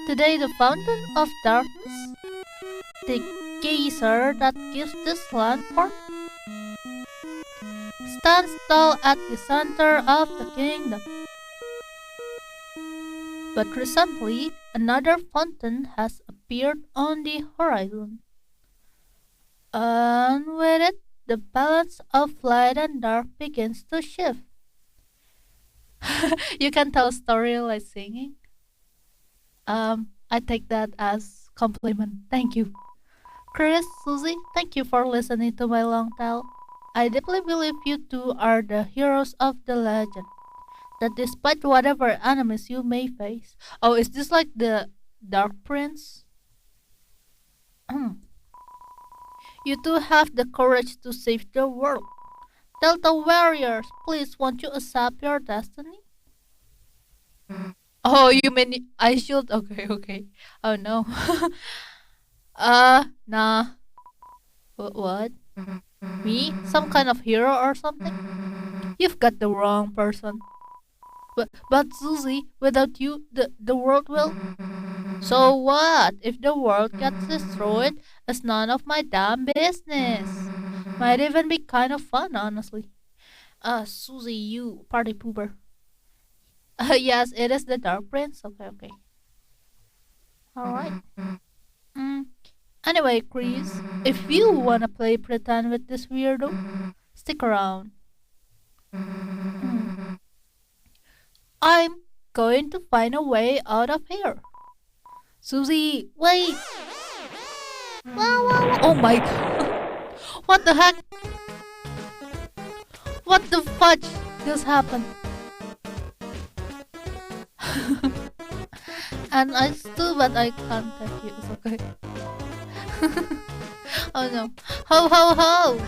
Today, the fountain of darkness, the geyser that gives this land form, stands tall at the center of the kingdom. But recently, another fountain has appeared on the horizon. And with it, the balance of light and dark begins to shift. You can tell a story like singing. I take that as compliment. Thank you. Kris, Susie, thank you for listening to my long tale. I deeply believe you two are the heroes of the legend. That despite whatever enemies you may face. Oh, is this like the Dark Prince? You two have the courage to save the world. Delta warriors, please won't you accept your destiny? Oh, you mean I should? Okay. Oh no. Nah. What? Me? Some kind of hero or something? You've got the wrong person. But Susie, without you, the world will. So what? If the world gets destroyed, it's none of my damn business. Might even be kind of fun, honestly. Susie, you party pooper. Yes, it is the Dark Prince. Okay. Alright. Anyway, Kris, if you wanna play pretend with this weirdo, stick around. I'm going to find a way out of here. Susie, wait! Wow. Oh my god! What the heck? What the fudge just happened? And I still, but I can't take you. It's okay. Oh no. Ho!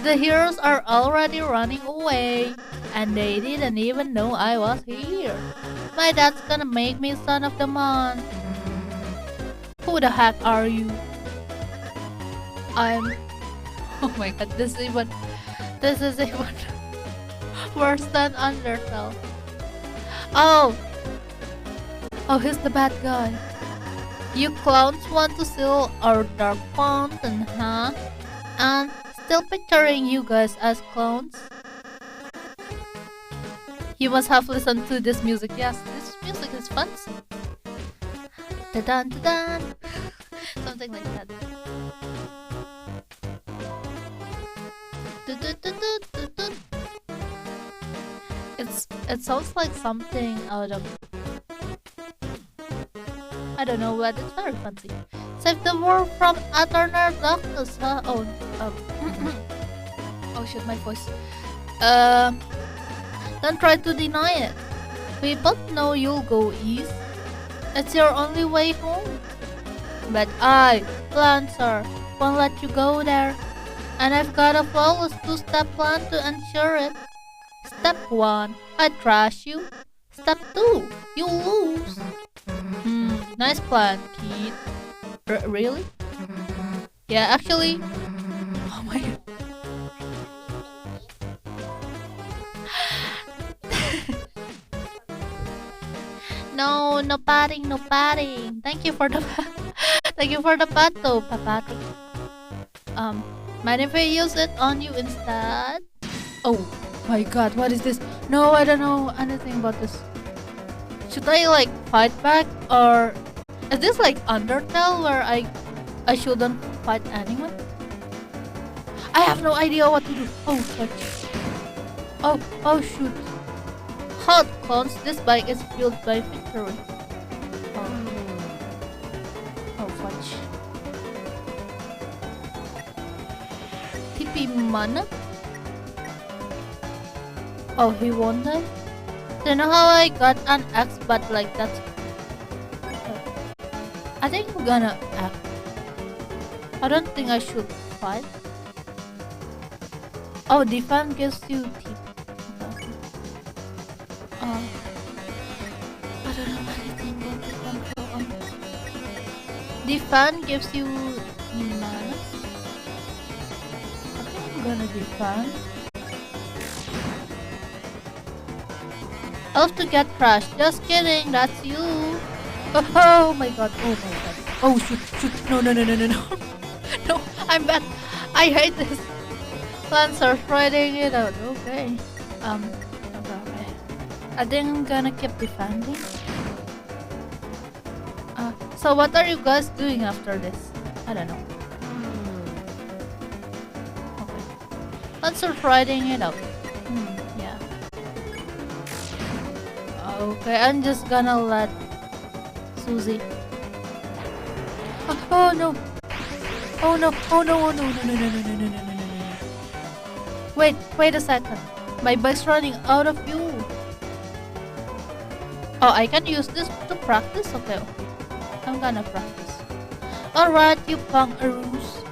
The heroes are already running away. And they didn't even know I was here. My dad's gonna make me son of the month. Who the heck are you? Oh my god, this is even worse than Undertale. Oh, he's the bad guy. You clowns want to steal our dark fountain, huh? And still picturing you guys as clowns? You must have listened to this music. Yes, this music is fancy. Da-dun. Something like that. It sounds like something out of, I don't know, but it's very fancy. Save the world from eternal darkness, huh? Oh shit, my voice. Don't try to deny it. We both know you'll go east. It's your only way home. But I, Lancer, won't let you go there. And I've got a flawless two-step plan to ensure it. Step 1, I trash you. Step 2, you lose. Nice plan, kid. Really? Yeah, actually... Oh my god. No padding. Thank you for the pato, papati. Mind if I use it on you instead? Oh my god, what is this? No, I don't know anything about this. Should I like fight back, or is this like Undertale where I shouldn't fight anyone? I have no idea what to do. Oh fuck. Oh shoot. Halt, clones, this bike is fueled by victory. Oh fudge. TP mana? Oh, he won't die? Don't know how I got an X, but like that's... I think I'm gonna act. I don't think I should fight. Oh, defense gives you TP. I don't know anything about the control. Defend gives you mana. I think I'm gonna defend. Elf to get crushed. Just kidding, that's you. Oh my god. Oh shoot. No. No, I'm bad. I hate this. Lancer spreading it out. Okay. I think I'm gonna keep defending. So what are you guys doing after this? I don't know. Okay. Let's start writing it out. Yeah. Okay, I'm just gonna let Susie. Oh no! Oh no! Oh no! Oh no! No! No! No! No! No! No! No! No! No! Wait a second. My bike's running out of fuel. Oh, I can use this to practice? Okay. I'm gonna practice. Alright, you punkaroos.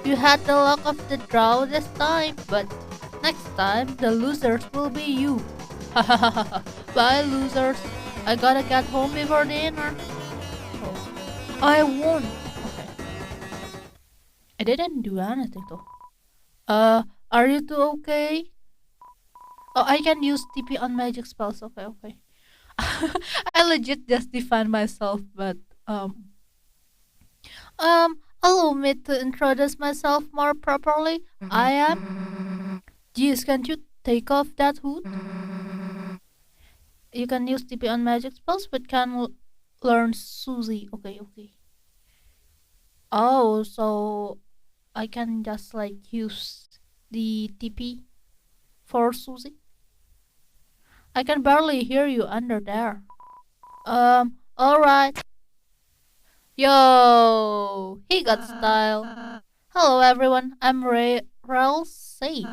You had the luck of the draw this time, but next time the losers will be you. Bye, losers. I gotta get home before dinner. Oh, I won. Okay. I didn't do anything though. Are you two okay? Oh, I can use TP on magic spells. Okay. I legit just defend myself, but allow me to introduce myself more properly. I am. Jeez, can't you take off that hood? You can use TP on magic spells, but can learn Susie. Okay. Oh, so I can just like use the TP for Susie. I can barely hear you under there. Alright. Yo, he got style. Hello everyone, I'm Ralsei.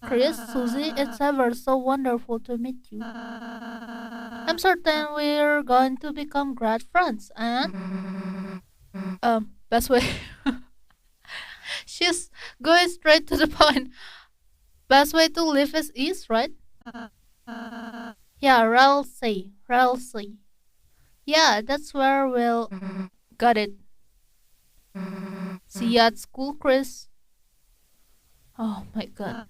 Kris, Susie, it's ever so wonderful to meet you. I'm certain we're going to become great friends, and best way. She's going straight to the point. Best way to live is ease, right? Yeah, Ralsei. Yeah, that's where we'll got it. See you at school, Kris. Oh my god.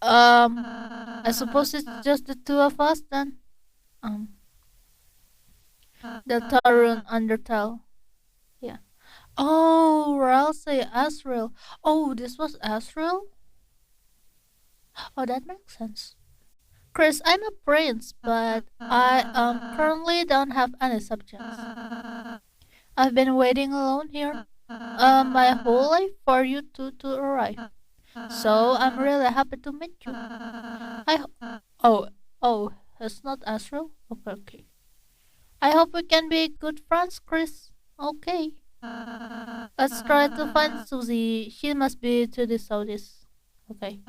I suppose it's just the two of us then. Deltarune Undertale. Yeah. Oh, Ralsei, Asriel. Oh, this was Asriel? Oh, that makes sense. Kris, I'm a prince, but I currently don't have any subjects. I've been waiting alone here my whole life for you two to arrive. So I'm really happy to meet you. Oh, it's not Asriel? Okay. I hope we can be good friends, Kris. Okay. Let's try to find Susie. She must be to the southeast. Okay.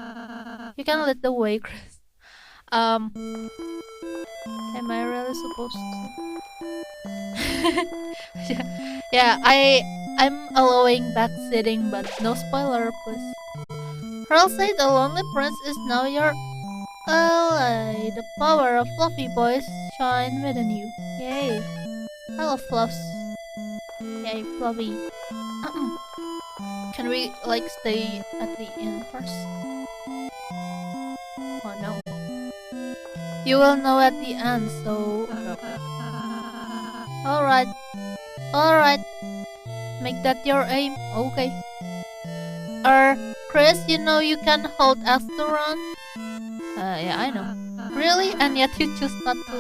You can lead the way, Kris. Am I really supposed to? Yeah, I'm allowing backseating, but no spoiler, please. Ralsei, the Lonely Prince, is now your ally. The power of fluffy boys shine within you. Yay! Hello, Fluffs. Yay, Fluffy. Can we like stay at the inn first? Oh no. You will know at the end, so... Alright. Make that your aim. Okay. Kris, you know you can hold X to run? Yeah, I know. Really? And yet you choose not to?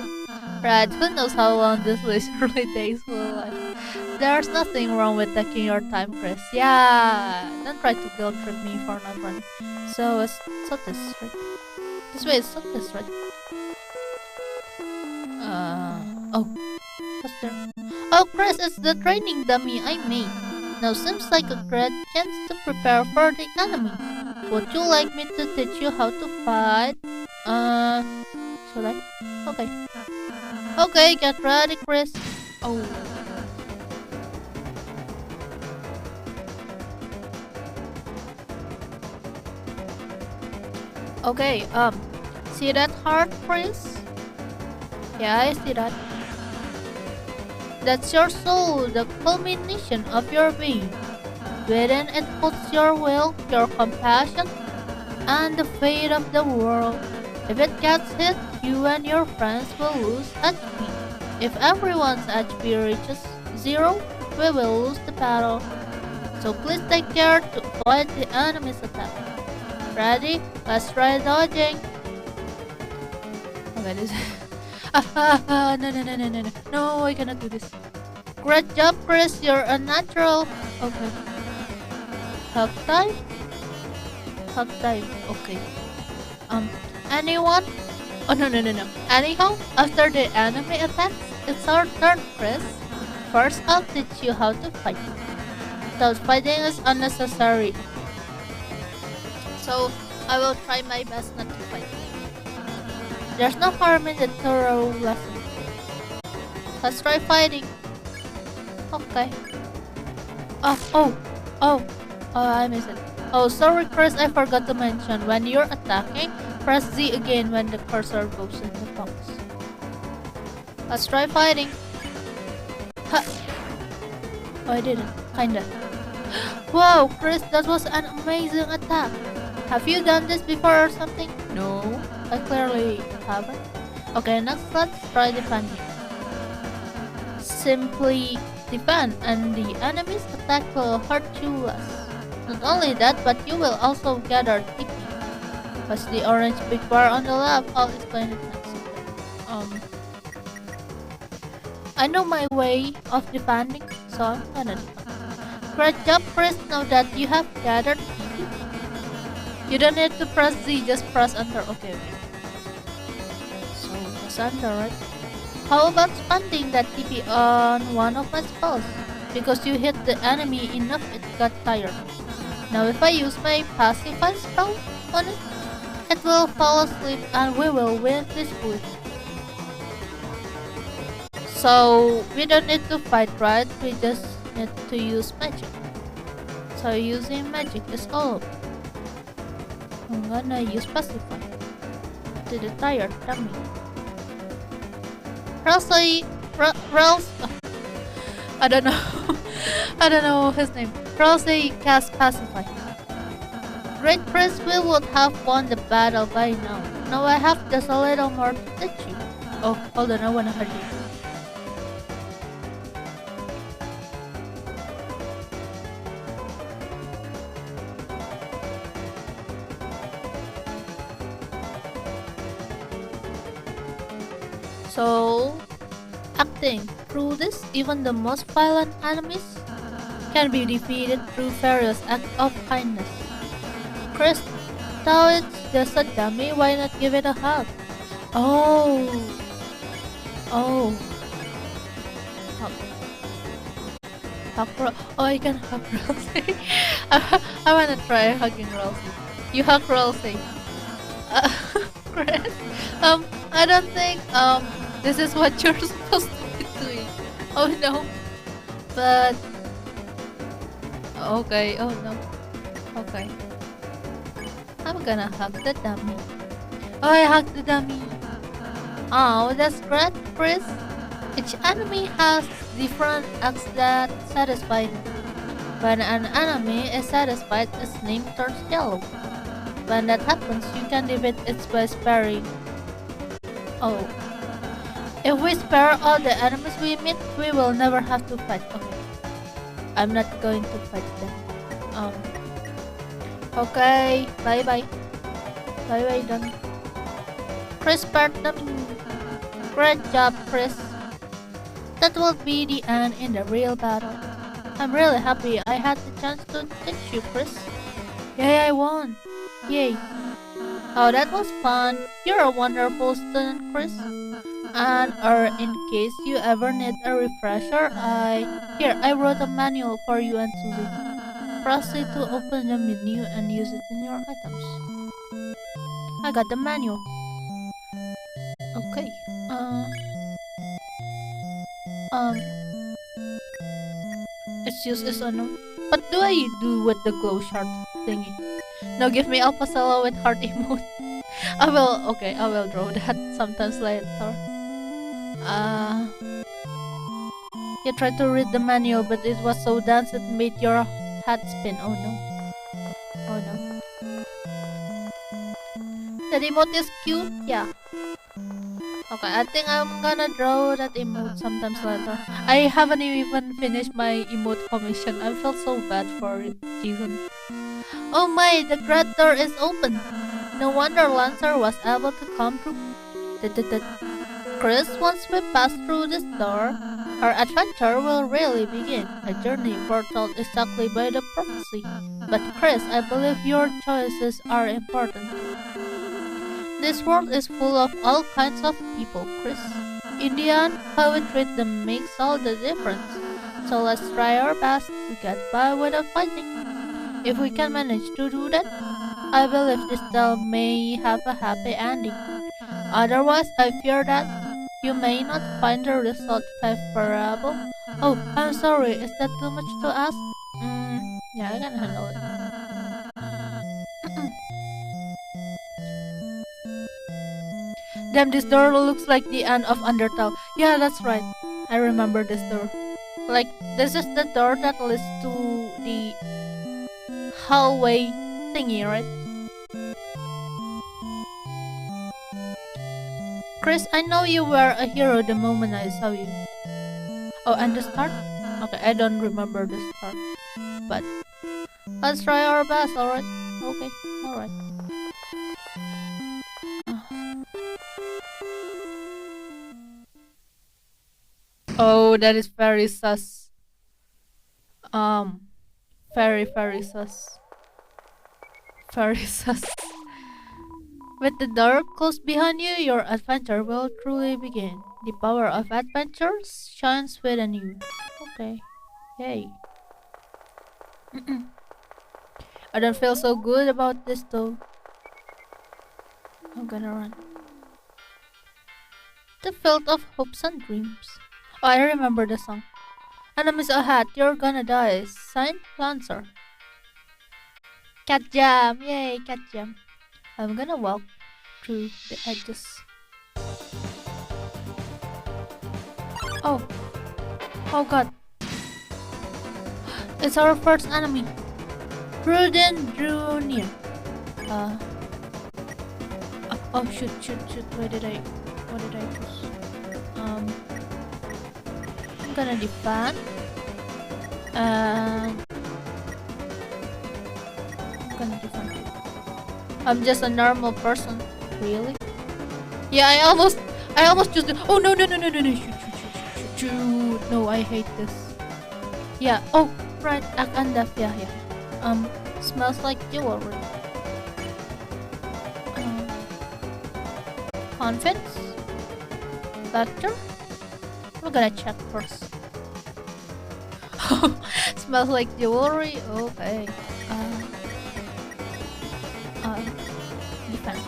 Right, who knows how long this leisurely days will last. There's nothing wrong with taking your time, Kris. Yeah, don't try to guilt trip me for not running. So, it's this, right? This way is this, right? What's there? Oh, Kris, it's the training dummy I made. Now seems like a great chance to prepare for the enemy. Would you like me to teach you how to fight? Should I? Okay. Okay, get ready, Kris. Oh. Okay, see that heart, Kris? Yeah, I see that. That's your soul, the culmination of your being. Within it puts your will, your compassion, and the fate of the world. If it gets hit, you and your friends will lose HP. If everyone's HP reaches 0, we will lose the battle. So please take care to avoid the enemy's attack. Ready? Let's try dodging. Okay, this... No. No, I cannot do this. Great job, Kris. You're a natural. Okay. Hug time? Hug time. Okay. Anyone? Oh, no. Anyhow, after the enemy attacks, it's our turn, Kris. First, I'll teach you how to fight. Without fighting is unnecessary. So, I will try my best not to fight. There's no harm in the thorough lesson. Let's try fighting. Okay. Oh, I missed it. Oh, sorry Kris, I forgot to mention, when you're attacking, press Z again when the cursor goes in the box. Let's try fighting. Ha! Oh, I didn't. Kinda. Wow, Kris, that was an amazing attack. Have you done this before or something? No, I clearly haven't. Okay, next let's try defending. Simply defend and the enemy's attack will hurt you less. Not only that, but you will also gather TP. What's the orange big bar on the left? I'll explain it next. I know my way of defending, so I'm gonna defend. Great job, Kris. Now that you have gathered TP, you don't need to press Z, just press enter. Okay. So press enter, right? How about spending that TP on one of my spells? Because you hit the enemy enough, it got tired. Now if I use my pacify spell on it, it will fall asleep and we will win this fight. So we don't need to fight, right? We just need to use magic. So using magic is all. I'm gonna use pacify to the tired dummy. I don't know. I don't know his name. Ralsei cast pacify. Great, Kris, we would have won the battle by now. Now I have just a little more to teach you. Oh, hold on, I wanna hurt you. So, acting through this, even the most violent enemies can be defeated through various acts of kindness. Kris, though it's just a dummy, why not give it a hug? Oh, I can hug Ralsei. I wanna try hugging Ralsei. You hug Ralsei. Kris, I don't think this is what you're supposed to be doing. Oh no. But okay, oh no. Okay. I'm gonna hug the dummy. Oh, I hugged the dummy. Oh, that's great, Kris. Each enemy has different acts that satisfy them. When an enemy is satisfied, its name turns yellow. When that happens, you can defeat it by sparing. Oh. If we spare all the enemies we meet, we will never have to fight. Okay. I'm not going to fight them. Okay. Bye bye. Bye bye, dummy. Kris spared them. Great job, Kris. That will be the end in the real battle. I'm really happy I had the chance to teach you, Kris. Yay, I won. Yay. Oh, that was fun. You're a wonderful student, Kris. And in case you ever need a refresher, I wrote a manual for you and Susie. Proceed to open the menu and use it in your items. I got the manual. Okay. Its use is unknown. What do I do with the glow shard thingy? Now give me alpaca with heart emote. I will draw that sometimes later. You tried to read the manual, but it was so dense it made your head spin. Oh no. Oh no. That emote is cute, yeah. Okay, I think I'm gonna draw that emote sometimes later. I haven't even finished my emote commission. I felt so bad for it, Jason. Oh my, the great door is open. No wonder Lancer was able to come through. Kris, once we pass through this door, our adventure will really begin. A journey foretold exactly by the prophecy. But Kris, I believe your choices are important. This world is full of all kinds of people, Kris. In the end, how we treat them makes all the difference. So let's try our best to get by without fighting. If we can manage to do that, I believe this tale may have a happy ending. Otherwise, I fear that you may not find the result favorable. Oh, I'm sorry, is that too much to ask? Yeah, I can handle it. Damn, this door looks like the end of Undertale. Yeah, that's right. I remember this door. Like, this is the door that leads to the hallway thingy, right? Kris, I know you were a hero the moment I saw you. Oh, and the start? Okay, I don't remember the start. But let's try our best, alright? Okay, alright. Oh, that is very sus. Very sus. Very sus. With the door closed behind you, your adventure will truly begin. The power of adventure shines within you. Okay. Yay. I don't feel so good about this though. I'm gonna run. The field of hopes and dreams. Oh, I remember the song. Enemies ahead, you're gonna die. Signed, Lancer. Cat jam! Yay, cat jam. I'm gonna walk through the edges. Oh. Oh god. It's our first enemy. Prudent drew near. Oh shoot. What did I choose? I'm gonna defend. I'm gonna defend. I'm just a normal person, really. Yeah, I almost just. Oh no! Shoot! No, I hate this. Yeah. Oh, right. Akandaf. Yeah. Smells like jewelry. Confidence? Doctor? We're gonna check first. Smells like jewelry? Okay. Defense.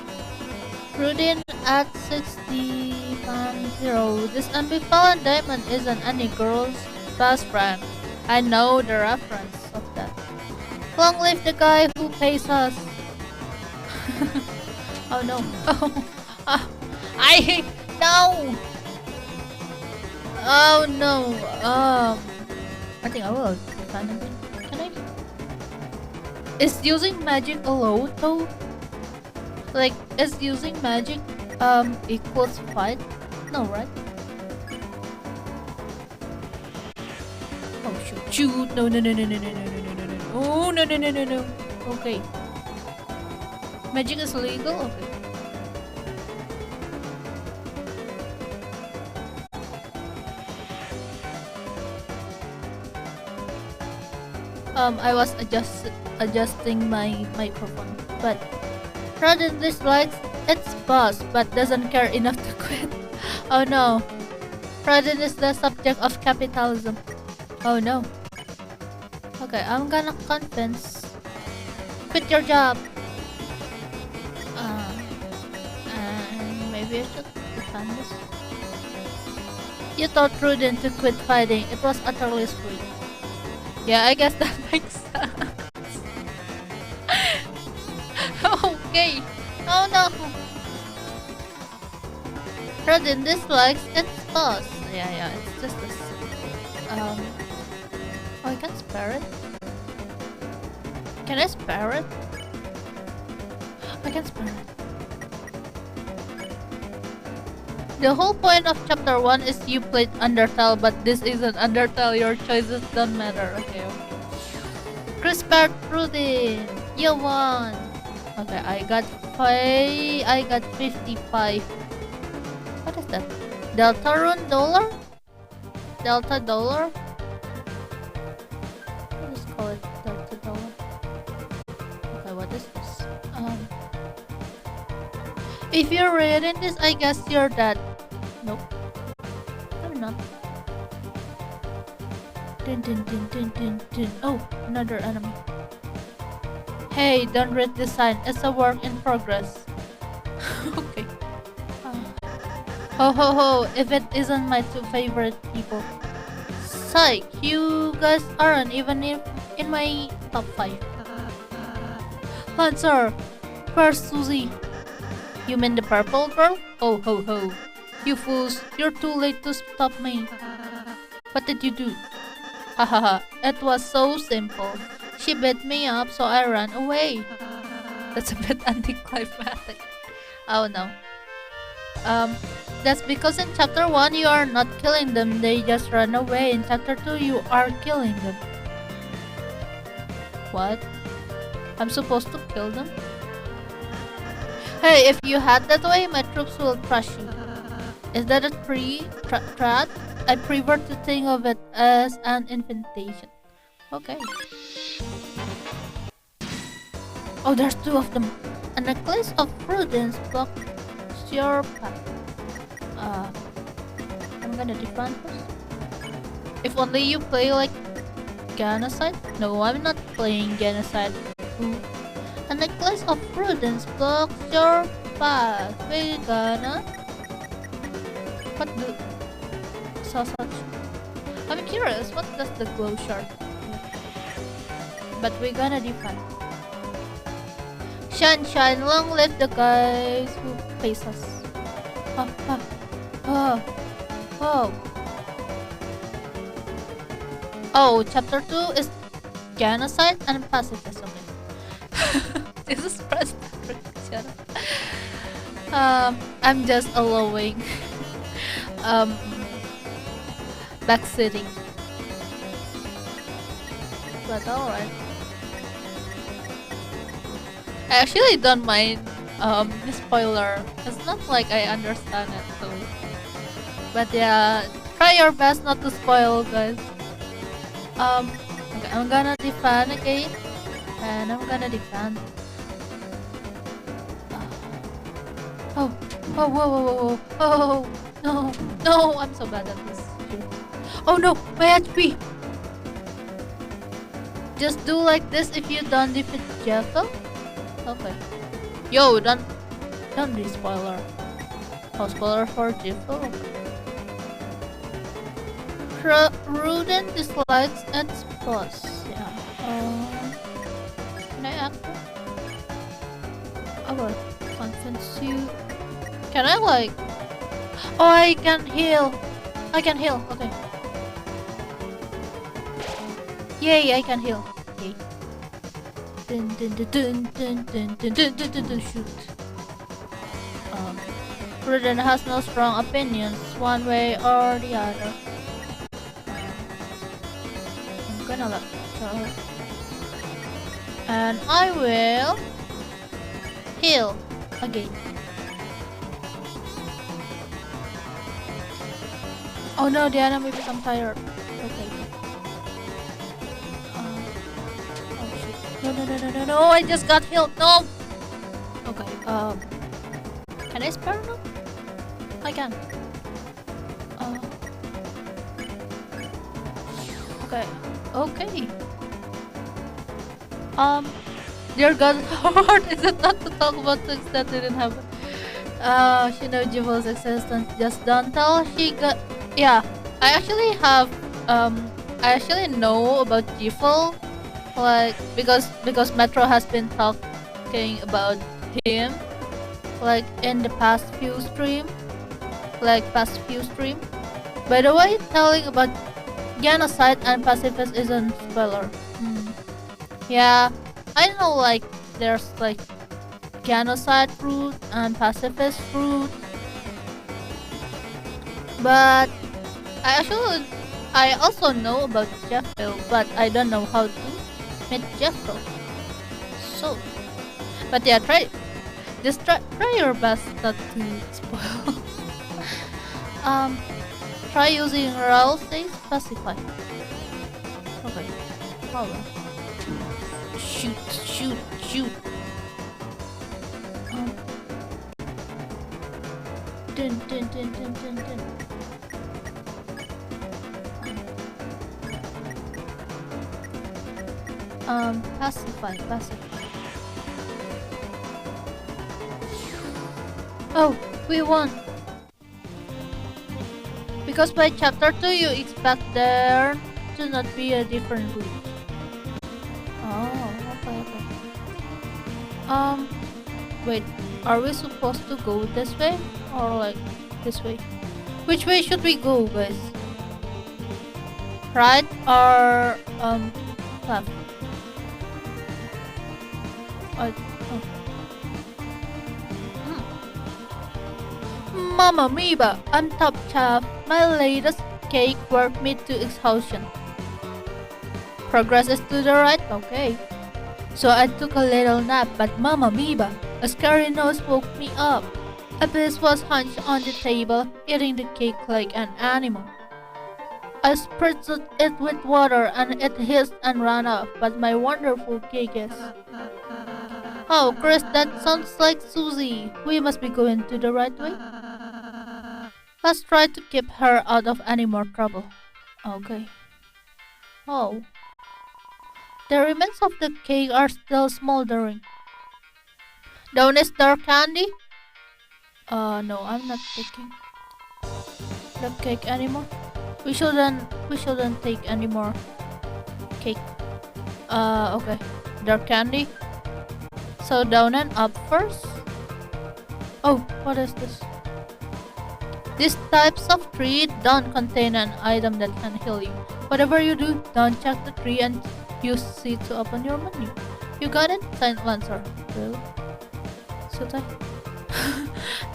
Prudent at 60.0. This ambivalent diamond isn't any girl's best friend. I know the reference of that. Long live the guy who pays us. Oh no. No. Oh no. I think I will defend him. Can I? Is using magic allowed though? Like, is using magic equals fight? No, right? Oh shoot! No! Oh no! Okay. Magic is legal. Okay. I was adjusting my microphone, but Rodin dislikes its boss, but doesn't care enough to quit. Oh no. Rodin is the subject of capitalism. Oh no. Okay, I'm gonna convince. Quit your job. And maybe I should defend this. You told Rodin to quit fighting. It was utterly sweet. Yeah, I guess that makes sense. Okay. Oh no. Rodin dislikes its boss. Yeah, it's just this. Oh, I can spare it. Can I spare it? I can spare it. The whole point of chapter 1 is you played Undertale, but this isn't Undertale. Your choices don't matter. Okay. Kris spared Rodin. You won. Okay, I got 55. What is that? Deltarune dollar? Delta dollar? Let's call it Delta dollar. Okay, what is this? If you're reading this, I guess you're dead. Nope. not. Dun, dun, dun, dun, dun, dun. Oh, another enemy. Hey, don't read this sign. It's a work in progress. Okay. Ho ho ho, if it isn't my two favorite people. Psych, you guys aren't even in my top 5. Lancer, first Susie. You mean the purple girl? Oh ho ho. You fools, you're too late to stop me. What did you do? Hahaha, it was so simple. She beat me up, so I ran away. That's a bit anticlimactic. Oh no. That's because in chapter 1 you are not killing them, they just run away. In chapter 2 you are killing them. What? I'm supposed to kill them? Hey, if you head that way, my troops will crush you. Is that a threat? I prefer to think of it as an invitation. Okay. Oh, there's 2 of them. A necklace of prudence blocks your path. I'm gonna defend first. If only you play like genocide? No, I'm not playing genocide. Ooh. A necklace of prudence blocks your path. We gonna... What do... Sausage? I'm curious, what does the glow shard do? But we're gonna defend. Shine, shine, long live the guys who face us. Oh, chapter 2 is genocide and pacifism. This is frustration. I'm just allowing backseating. But alright. I actually don't mind the spoiler. It's not like I understand it fully. But yeah, try your best not to spoil, guys. Okay, I'm gonna defend again. And I'm gonna defend. Oh, whoa, whoa, whoa, whoa, whoa. Oh, no, no, I'm so bad at this. Oh no, my HP! Just do like this if you don't defeat Jekyll. Okay. Yo, don't be spoiler. Oh, spoiler for Jekyll. Rudent dislikes its boss. Yeah. Can I act? I will convince you. Can I like? Oh, I can heal. I can heal. Okay. Yay! I can heal. Yay. Dun dun dun dun dun dun dun dun dun dun dun. Shoot. Rudent has no strong opinions, one way or the other. I'm gonna let go. And I will heal again. Oh no, the enemy become tired. Okay. Oh shit. No, I just got healed. No! Okay, can I spare now? I can. Okay. Okay. Dear God, how hard is it not to talk about things that didn't happen? She knows Jivel's existence. Just don't tell she got... Yeah, I actually have... I actually know about Jivel. Like, because Metro has been talking about him. Like, in the past few streams. By the way, telling about genocide and pacifist isn't spoiler. Yeah, I know like there's like genocide fruit and pacifist fruit, but I also know about Jekyll, but I don't know how to meet Jekyll. So, but yeah, try your best not to spoil. Try using Raul says pacify. Okay, hold on. Shoot. Dun. Pacify. Oh, we won. Because by chapter 2 you expect there to not be a different route. Oh, okay. Wait, are we supposed to go this way? Or like this way? Which way should we go, guys? Right or left? Mama Mia, I'm top chef. My latest cake worked me to exhaustion. Progress is to the right, okay. So I took a little nap, but Mama Mia, a scary nose woke me up. Abyss was hunched on the table, eating the cake like an animal. I spritted it with water and it hissed and ran off, but my wonderful cake is... Oh, Kris, that sounds like Susie. We must be going to the right way. Let's try to keep her out of any more trouble. Okay. Oh. The remains of the cake are still smoldering. Down is dark candy? No, I'm not taking the cake anymore. We shouldn't take any more cake. Okay. Dark candy. So down and up first. Oh, what is this? These types of tree don't contain an item that can heal you. Whatever you do, don't check the tree and use C to open your menu. You got it? Saint Lancer. Really? Should I?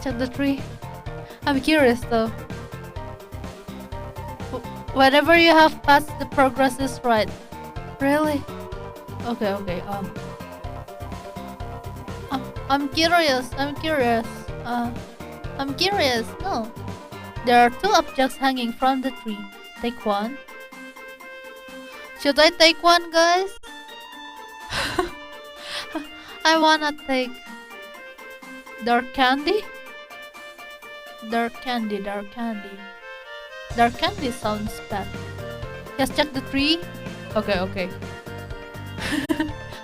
Check the tree. I'm curious though. Whatever you have passed, the progress is right. Really? Okay. I'm curious. No. There are 2 objects hanging from the tree. Take one. Should I take one, guys? I wanna take dark candy. Dark candy sounds bad. Just check the tree. Okay.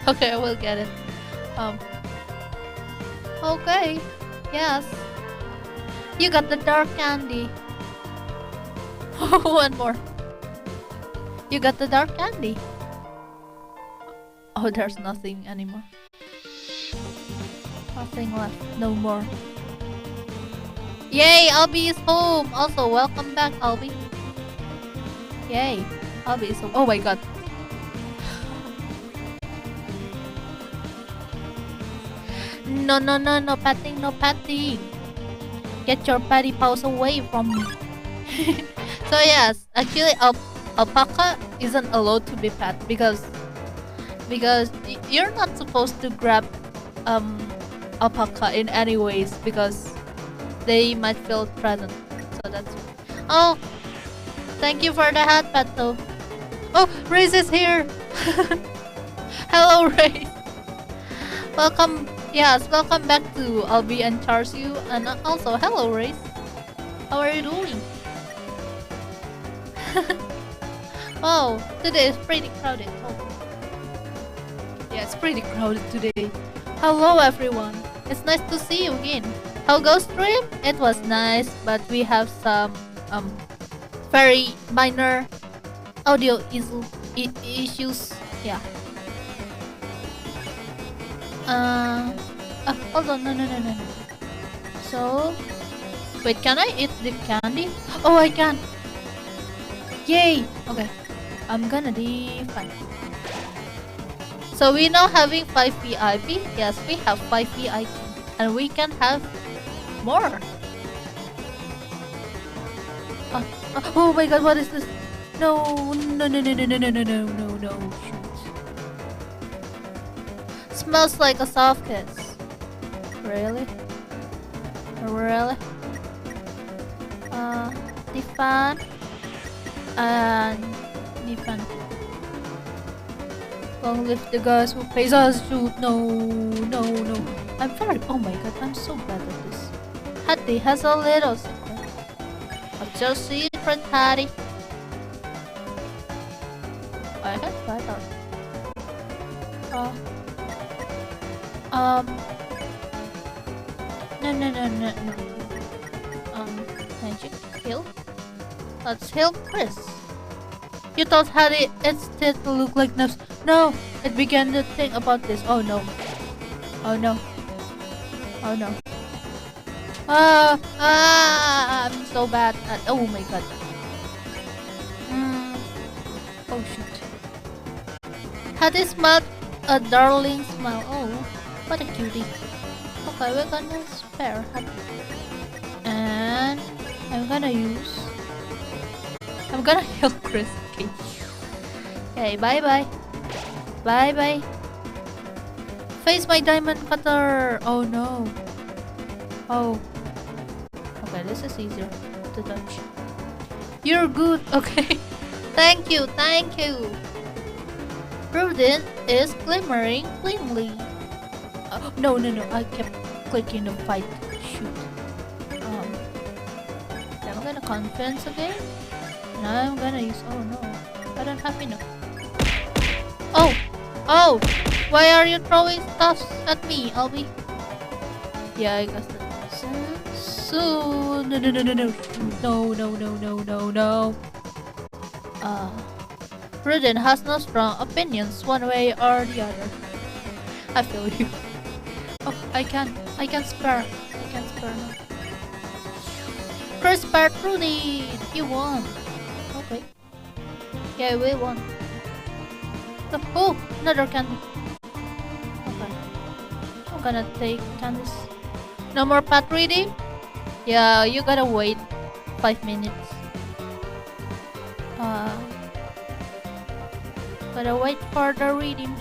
Okay, I will get it. Okay. Yes. You got the dark candy. One more. You got the dark candy. Oh, there's nothing anymore. Nothing left. No more. Yay, Albie is home. Also, welcome back, Albie. Yay, Albie is home. Oh my god. No, patting. Get your patty paws away from me. So yes, actually alpaca isn't allowed to be pet because you're not supposed to grab alpaca in any ways because they might feel threatened. So that's... Oh, thank you for the hat, Pato. Oh, Race is here. Hello, Race. Welcome. Yes, welcome back to Albie and Charsu, and also hello, Race. How are you doing? Oh, today is pretty crowded. Oh. Yeah, it's pretty crowded today. Hello, everyone. It's nice to see you again. How goes stream? It was nice, but we have some very minor audio issues. Yeah. Hold on, no. So, wait, can I eat the candy? Oh, I can. Yay! Okay, I'm gonna be fine. So we now having 5 VIP. Yes, we have 5 VIP, and we can have more. Oh my god, what is this? No, shoot. Smells like a soft kiss. Really? The fan and the fan. Long live the guys who pays us. Shoot, no. I'm very... Oh my god, I'm so bad at this. Hattie has a little secret. What's your secret, Hattie? I have better. No, no, no, no, no. Magic heal. Let's heal Kris. You thought had it still look like nose. No, it began to think about this. Oh no. Oh no. Oh no. I'm so bad at. Oh my god. Oh shoot. Had it smelled a darling smile. Oh, what a cutie. Okay, we're gonna spare her. And I'm gonna heal Kris. Okay. Okay, bye bye. Bye bye. Face my diamond cutter. Oh no. Oh. Okay, this is easier to touch. You're good. Okay. Thank you. Thank you. Prudent is glimmering cleanly. No, no, no. I kept clicking the fight. Shoot. I'm gonna confidence again. Now I'm gonna use. Oh no. I don't have enough. Oh! Oh! Why are you throwing stuff at me, Albie? Yeah, I guess that. So no, no, no, no, no, no, no, no, no, no, no. Prudent has no strong opinions one way or the other. I feel you. Oh, I can spare. I can spare now. Kris spared Prudent. You won. Okay. Yeah, we won. Oh, another candy. Okay. I'm gonna take candies. No more path reading? Yeah, you gotta wait 5 minutes. Gotta wait for the readings.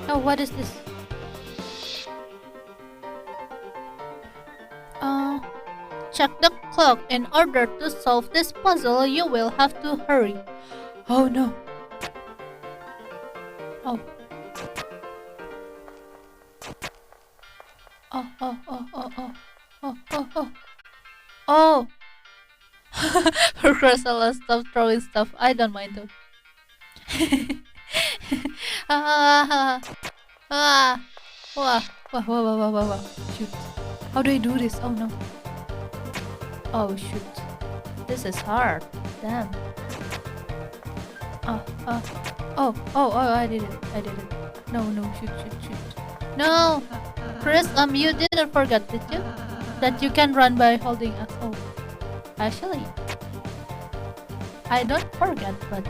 Oh, what is this? Check the clock. In order to solve this puzzle, you will have to hurry. Oh no. Oh. Oh, oh, oh, oh, oh. Oh, oh, oh. Oh! Crystal, stop throwing stuff. I don't mind though. Ah! Ah! Wow! Wow! Wow! Wow! Wow! Wow! Shoot! How do I do this? Oh no! Oh shoot! This is hard. Damn! Oh! Oh! Oh! Oh! Oh! I did it! I did it! No! No! Shoot! Shoot! Shoot! No! Kris, you didn't forget, did you? That you can run by holding X. Oh, actually, I don't forget, but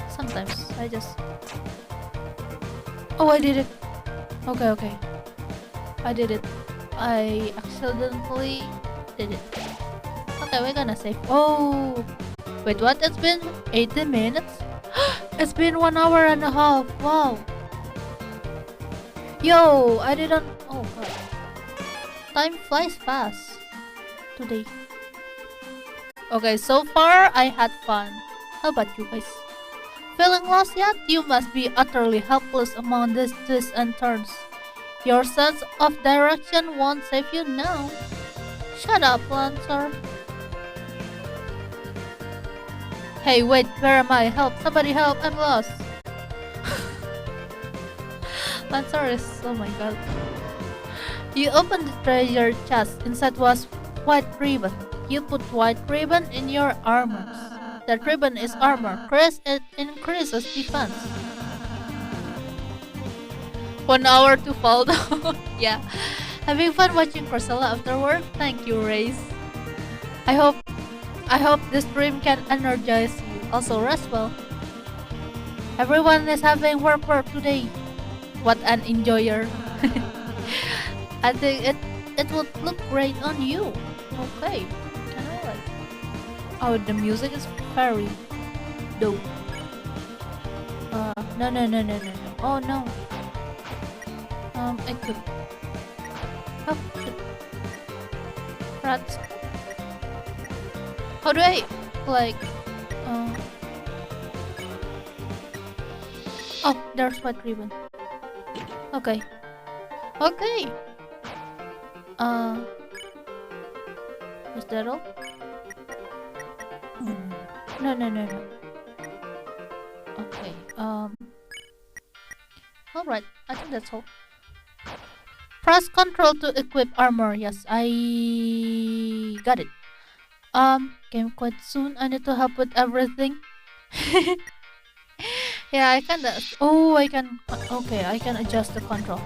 sometimes I just. Oh, I did it. Okay, okay, I did it. I accidentally did it. Okay, we're gonna save. Oh, wait, what? It's been 80 minutes. It's been 1.5 hours. Wow. Yo, I didn't. Oh god. Time flies fast today. Okay, so far I had fun. How about you guys? Feeling lost yet? You must be utterly helpless among these twists and turns. Your sense of direction won't save you now. Shut up, Lancer. Hey, wait, where am I? Help, somebody help, I'm lost. Lancer is, oh my god. You opened the treasure chest. Inside was white ribbon. You put white ribbon in your armors. That ribbon is armor. Kris, it increases defense. 1 hour to fall down. Yeah. Having fun watching Cressella afterward? Thank you, Race. I hope this stream can energize you. Also rest well. Everyone is having work today. What an enjoyer. I think it would look great on you. Okay. Can I like? Oh, the music is very dope. No, no, no, no, no, no. Oh no. I could. Oh shit. Rats. How do I like? Oh, there's white ribbon. Okay. Okay. Is that all? No, no, no, no. Okay. Alright. I think that's all. Press Ctrl to equip armor. Yes, I got it. Came quite soon. I need to help with everything. Yeah, I can. Oh, I can. Okay, I can adjust the control.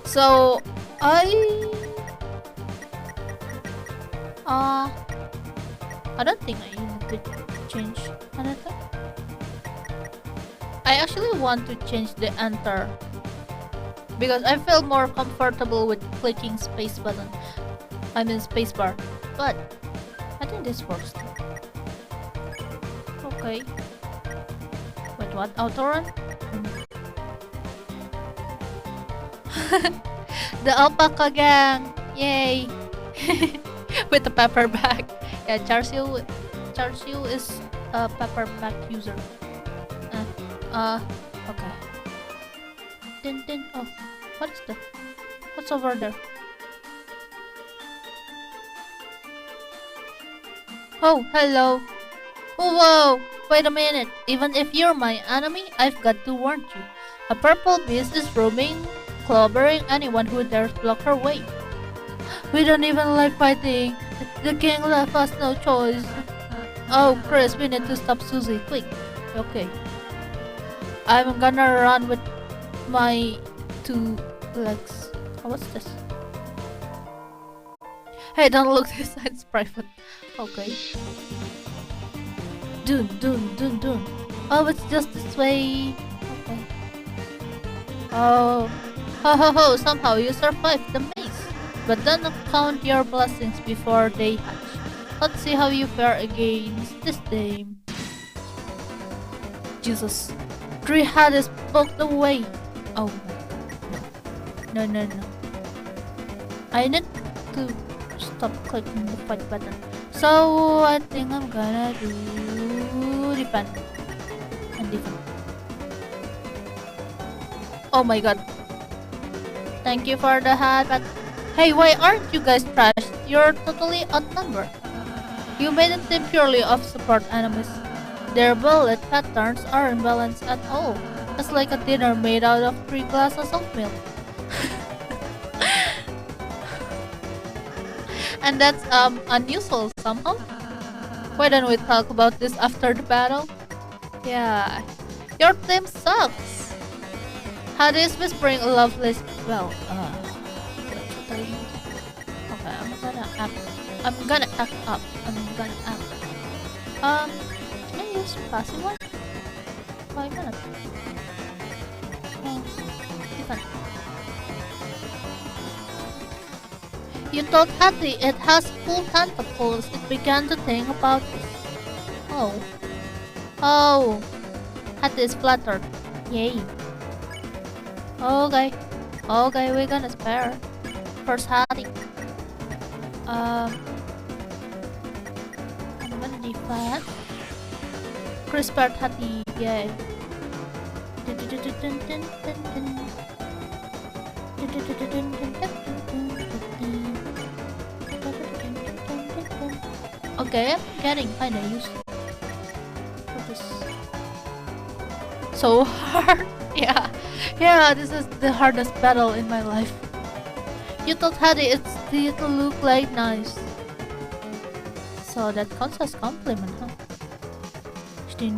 So I don't think I need to change anything. I actually want to change the enter because I feel more comfortable with clicking space button. I mean spacebar. But I think this works too. Okay. Wait, what? Autorun? The alpaca gang! Yay! With the pepper bag. Yeah, Charsiu is a pepper bag user. Okay. Oh, what is that? What's over there? Oh, hello. Oh, whoa! Wait a minute. Even if you're my enemy, I've got to warn you. A purple beast is roaming, clobbering anyone who dares block her way. We don't even like fighting. The king left us no choice. Oh, Kris, we need to stop Susie. Quick. Okay. I'm gonna run with my 2 legs. Oh, what's this? Hey, don't look this side, it's private. Okay. Dun. Oh, it's just this way. Okay. Oh. Ho, somehow you survived the maze. But don't count your blessings before they hatch. Let's see how you fare against this dame. Jesus. 3 Hades blocked the way. Oh my god. No. I need to stop clicking the fight button. So I think I'm gonna do defend. And defend. Oh my god. Thank you for the hat, but hey, why aren't you guys trashed? You're totally outnumbered. You made a team purely of support enemies. Their bullet patterns aren't balanced at all. It's like a dinner made out of 3 glasses of milk. And that's unusual somehow. Why don't we talk about this after the battle? Yeah. Your team sucks. Hades whispering a lovely spell. Okay, I'm gonna act up. Can I use passive one? Why not? Different. You told Hattie it has full tentacles. It began to think about this. Oh. Hattie is flattered. Yay. Okay, we're gonna spare. First Hattie. I'm gonna defend. Kris spared Hattie. Yay. Okay, I'm getting kinda used to this. So hard. Yeah, this is the hardest battle in my life. You told Hattie it'll look like nice. So that counts as compliment, huh? Okay,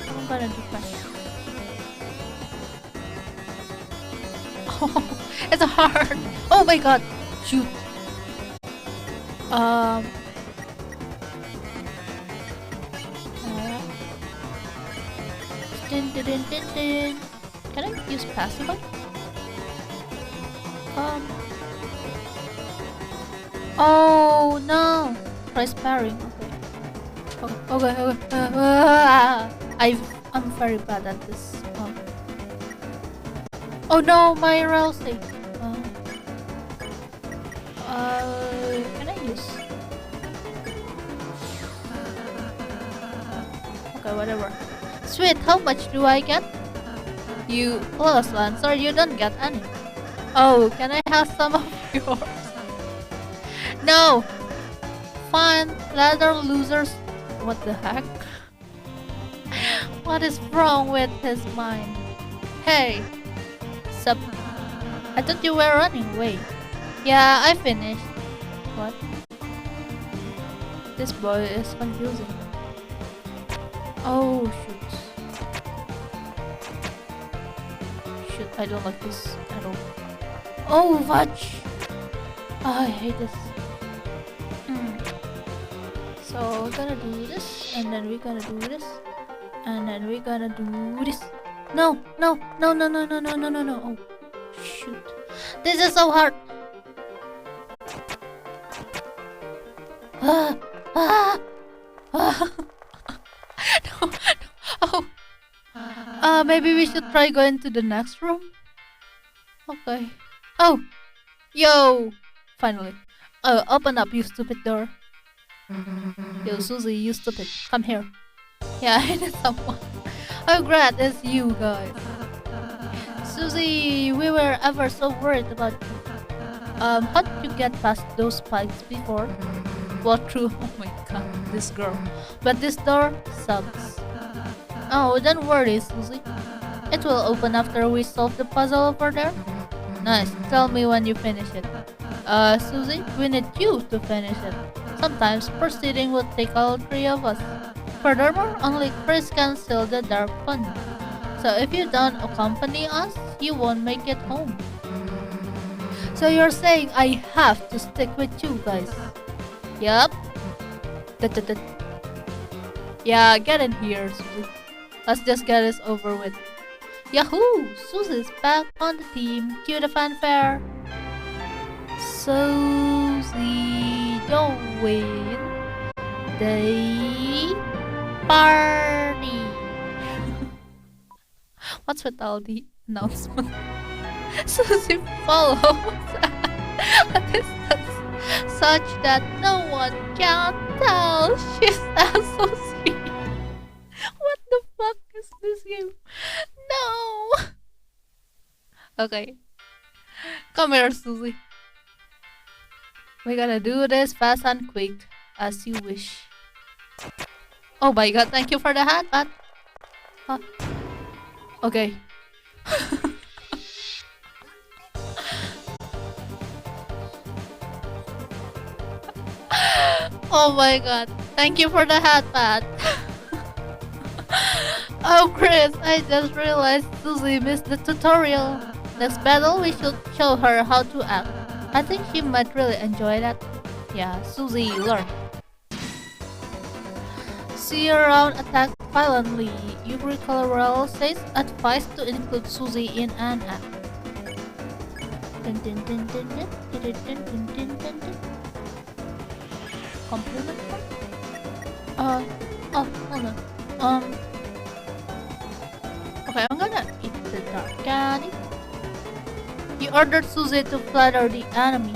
I'm gonna defend. Oh, it's hard. Oh my god, shoot. Can I use passive one? Oh no! Try sparring. Okay. I'm very bad at this. Oh no, my Rousey. Can I use? Okay, whatever. Sweet, how much do I get? You plus Lancer, you don't get any. Oh, can I have some of yours? No! Fine, leather losers What the heck? What is wrong with his mind? Hey! Sup? I thought you were running away. Yeah, I finished. What? This boy is confusing. Oh, shoot. Shoot, I don't like this at all. Oh, fudge! Oh, I hate this. So we're gonna do this, and then we're gonna do this, and then we're gonna do this. No, no, no, no, no, no, no, no, no, no. Oh, shoot. This is so hard. Ah, ah, ah. No, no. Oh. Maybe we should try going to the next room. Okay. Oh, yo. Finally. Open up, you stupid door. Yo, Susie, you stupid. Come here. Yeah, I need someone. Oh, great, it's you guys. Susie, we were ever so worried about you. How did you get past those spikes before? What true? Oh my god, this girl. But this door sucks. Oh, don't worry, Susie. It will open after we solve the puzzle over there. Nice, tell me when you finish it. Susie, we need you to finish it. Sometimes proceeding will take all three of us. Furthermore, only Kris can seal the dark tunnel. So if you don't accompany us, you won't make it home. So you're saying I have to stick with you guys? Yup. Yeah, get in here, Susie. Let's just get this over with. Yahoo! Susie's back on the team. Cue the fanfare. Susie join the party. What's with all the announcement? Susie follows a distance such that no one can tell she's associated. What the fuck is this game? No! Okay. Come here, Susie. We're gonna do this fast and quick, as you wish. Oh my god, thank you for the hat, Pat. Huh. Okay. Oh my god, thank you for the hat, Pat. Oh, Kris, I just realized Susie missed the tutorial. Next battle, we should show her how to act. I think she might really enjoy that. Yeah, Susie, learn. See around, attack violently. Colorel says advice to include Susie in an act. Compliment? Oh, hold on. Okay, I'm gonna eat the dark candy. You ordered Susie to flatter the enemy.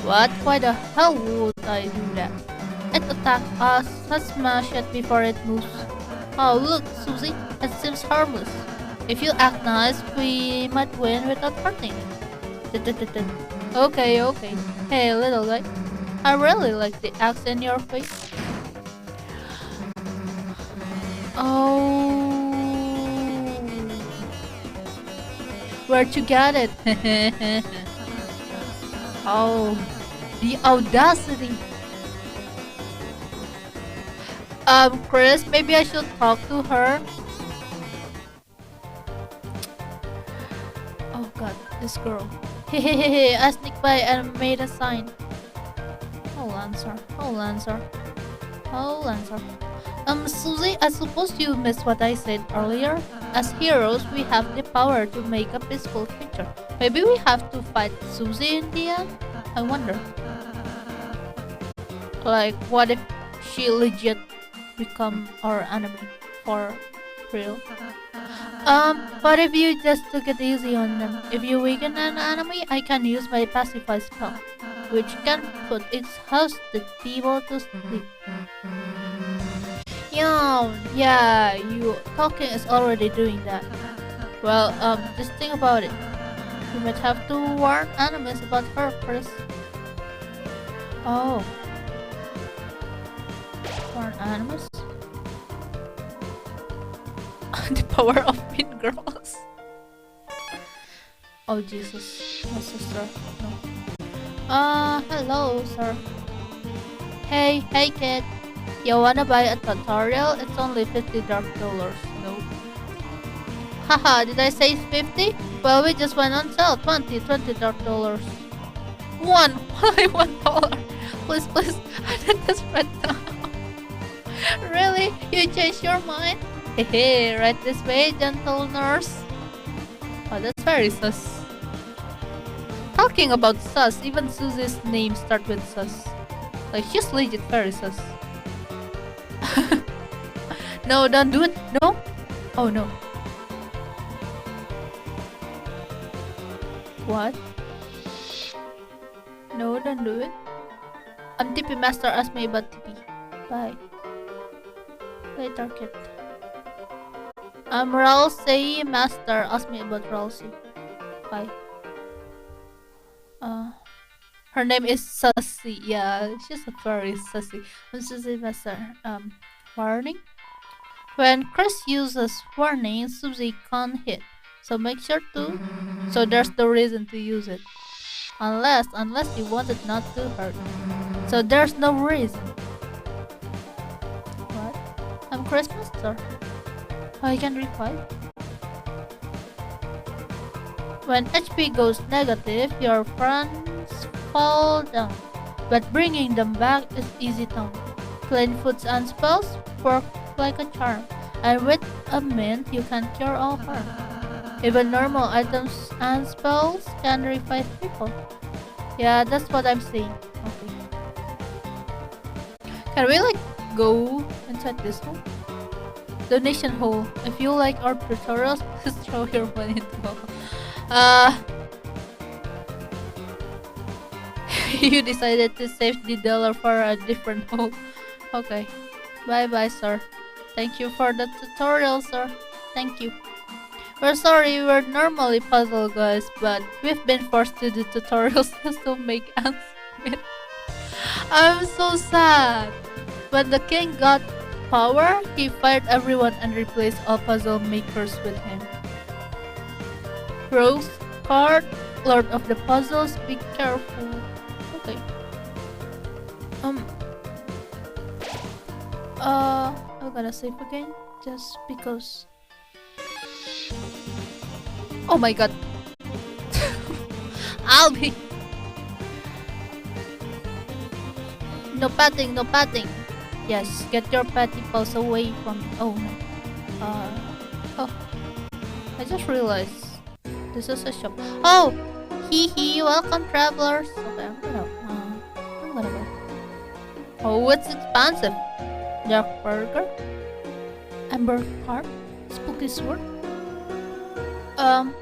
What? Why the hell would I do that? It attacked us. Let's smash it before it moves. Oh, look, Susie. It seems harmless. If you act nice, we might win without hurting it. Okay. Hey, little guy. I really like the axe in your face. Oh. Where'd you get it? Oh, the audacity. Kris, maybe I should talk to her. Oh god, this girl. Hehehe, I sneaked by and made a sign. Oh, Lancer. Susie, I suppose you missed what I said earlier. As heroes, we have the power to make a peaceful future. Maybe we have to fight Susie in the end? I wonder. Like, what if she legit become our enemy for real? But if you just took it easy on them. If you weaken an enemy, I can use my pacify spell, which can put its hosted people to sleep. Yeah, you talking is already doing that. Well, just think about it. You might have to warn enemies about her, Kris. Oh. Smart animals. The power of mean girls. Oh Jesus, my sister. No. Hello, sir. Hey kid. You wanna buy a tutorial? It's only $50. No. Haha, did I say 50? Well, we just went on sale. $20 $20. Why $1? Please, I need this right now. Really? You changed your mind? Hehe, right this way, gentle nurse. Oh, that's very sus. Talking about sus, even Susie's name starts with sus. Like, she's legit very sus. No, don't do it. No? Oh no. What? No, don't do it. TP Master asked me about TP. Bye. Later, kid. Ralsei Master asked me about Ralsei. Bye. Her name is Susie. Yeah, she's a very Susie. Susie Master. Warning. When Kris uses warning, Susie can't hit. So make sure to. So there's the reason to use it. Unless you want it not to hurt. So there's no reason. What? I'm Kris Master. I can revive. When HP goes negative, your friends fall down. But bringing them back is easy done. Plain foods and spells work like a charm. And with a mint, you can cure all harm. Even normal items and spells can revive people. Yeah, that's what I'm saying. Okay. Can we like go inside this hole? Donation hole. If you like our tutorials, please throw your money into the hole. You decided to save the dollar for a different hole. Okay. Bye, sir. Thank you for the tutorial, sir. Thank you. We're sorry, we're normally puzzle guys, but we've been forced to do tutorials just to make ends meet. I'm so sad. When the king got power, he fired everyone and replaced all puzzle makers with him. Rose card, Lord of the Puzzles, be careful. Okay. I'm gonna save again, just because. Oh my god. I'll be. No patting, no patting. Yes, get your petty paws away from me. Oh no. Oh. I just realized this is a shop. Oh! Hee, welcome travelers. Okay, I'm gonna go. Oh, it's expensive. Dark burger. Amber carp. Spooky sword. I'm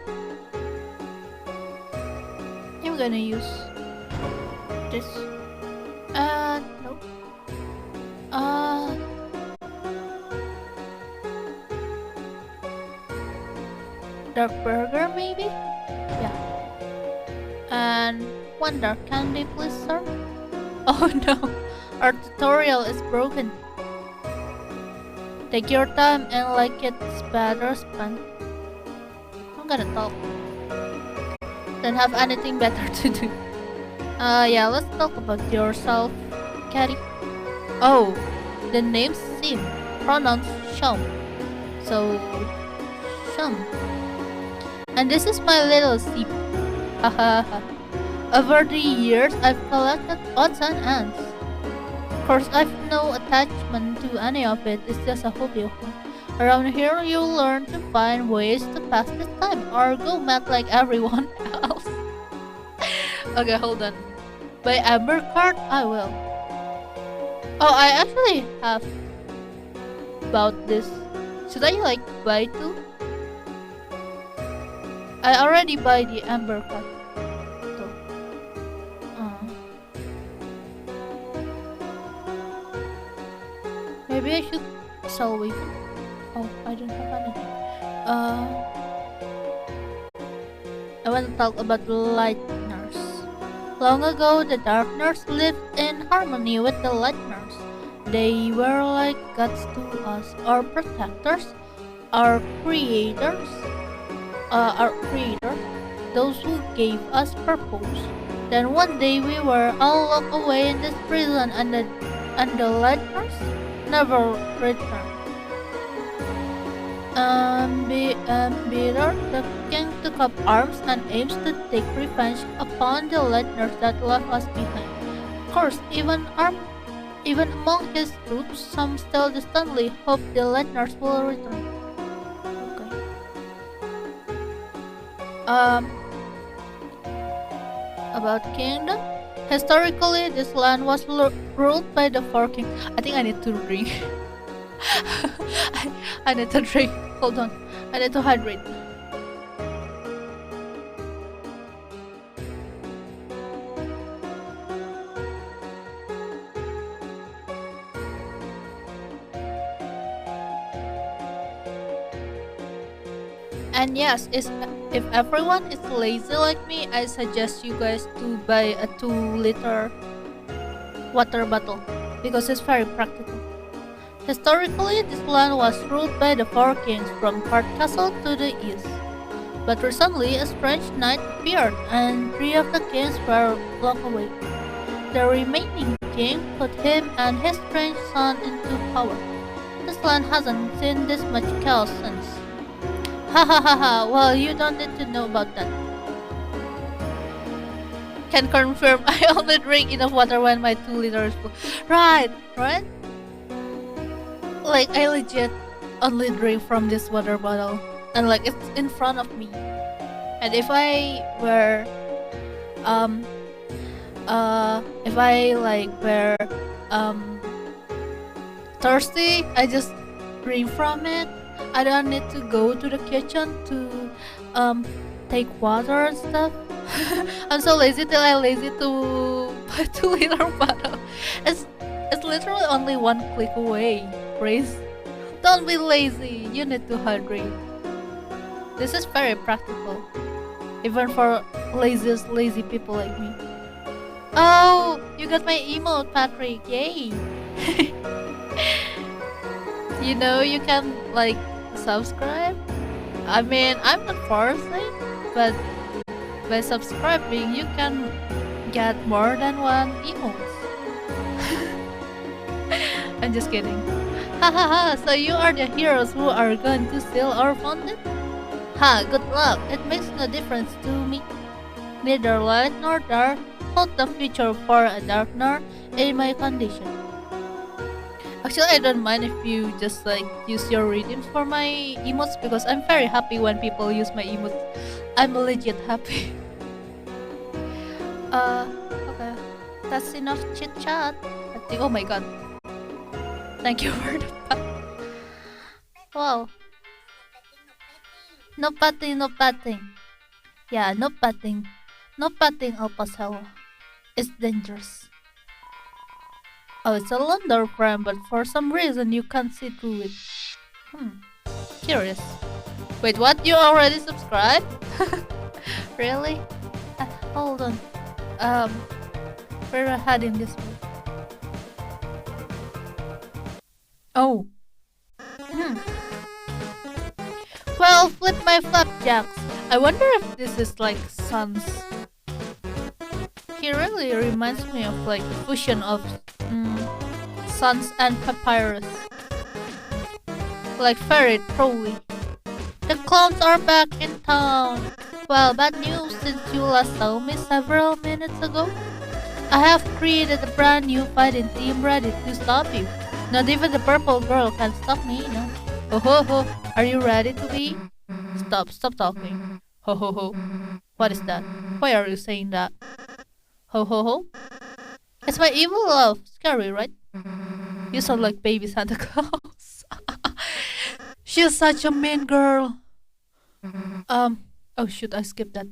gonna use this. No. Dark burger, maybe? Yeah. And one dark candy, please, sir. Oh no, our tutorial is broken. Take your time and like it's better spent. I'm gonna talk. Don't have anything better to do. Yeah, let's talk about yourself, Catty. Oh, the name's Sim, pronounced Shum. So, Shum. And this is my little Sip. Hahaha. Over the years, I've collected odds and ends. Of course, I've no attachment to any of it. It's just a hobby of mine. Around here, you'll learn to find ways to pass the time or go mad like everyone else. Okay, hold on. By Amber card, I will. Oh, I actually have about this. Should I like buy two? I already buy the Amber card. Maybe I should sell weapon. Oh, I don't have anything. I want to talk about the light nurse. Long ago, the dark nurse lived in harmony with the light nurse. They were like gods to us, our protectors, our creators, those who gave us purpose. Then one day we were all locked away in this prison, and the lightners never returned. Bitter, the king took up arms and aims to take revenge upon the lightners that left us behind. Of course, even among his troops, some still distantly hope the lightners will return. Okay. About kingdom. Historically, this land was ruled by the four kings. I think I need to drink. I need to drink. Hold on. I need to hydrate. And yes, if everyone is lazy like me, I suggest you guys to buy a 2-liter water bottle because it's very practical. Historically, this land was ruled by the four kings from Card Castle to the east. But recently, a strange knight appeared, and 3 of the kings were locked away. The remaining king put him and his strange son into power. This land hasn't seen this much chaos since. Ha ha ha ha, well, you don't need to know about that. Can confirm I only drink enough water when my 2 liters full. Right? Like, I legit only drink from this water bottle, and like it's in front of me. And if I were thirsty, I just drink from it. I don't need to go to the kitchen to take water and stuff. I'm so lazy till I lazy to buy 2-liter bottle. It's literally only 1 click away. Kris, don't be lazy. You need to hydrate. This is very practical, even for lazy people like me. Oh, you got my emote, Patrick! Yay! You know, you can like subscribe. I mean, I'm not forcing, but by subscribing, you can get more than 1 emote. I'm just kidding. Hahaha, so you are the heroes who are going to steal our fountain? Ha, good luck. It makes no difference to me. Neither light nor dark hold the future for a darkener in my condition. Actually, I don't mind if you just like use your redeems for my emotes because I'm very happy when people use my emotes. I'm legit happy. Okay. That's enough chit chat. I think, oh my god. Thank you for the pat. Wow. No patting. Yeah, no patting. No patting, alpaca. It's dangerous. Oh, it's a London frame, but for some reason you can't see through it. Curious. Wait, what? You already subscribed? Really? Hold on. We're heading this way. Oh. Well, flip my flapjacks. I wonder if this is like Sans. He really reminds me of like a fusion of Sans and Papyrus. Like very truly. The clowns are back in town. Well, bad news since you last saw me several minutes ago. I have created a brand new fighting team ready to stop you. Not even the purple girl can stop me, you know. Ho ho ho, are you ready to be? Stop talking. Ho ho ho. What is that? Why are you saying that? Ho ho ho. It's my evil love. Scary, right? You sound like baby Santa Claus. She's such a mean girl. Oh shoot, I skipped that.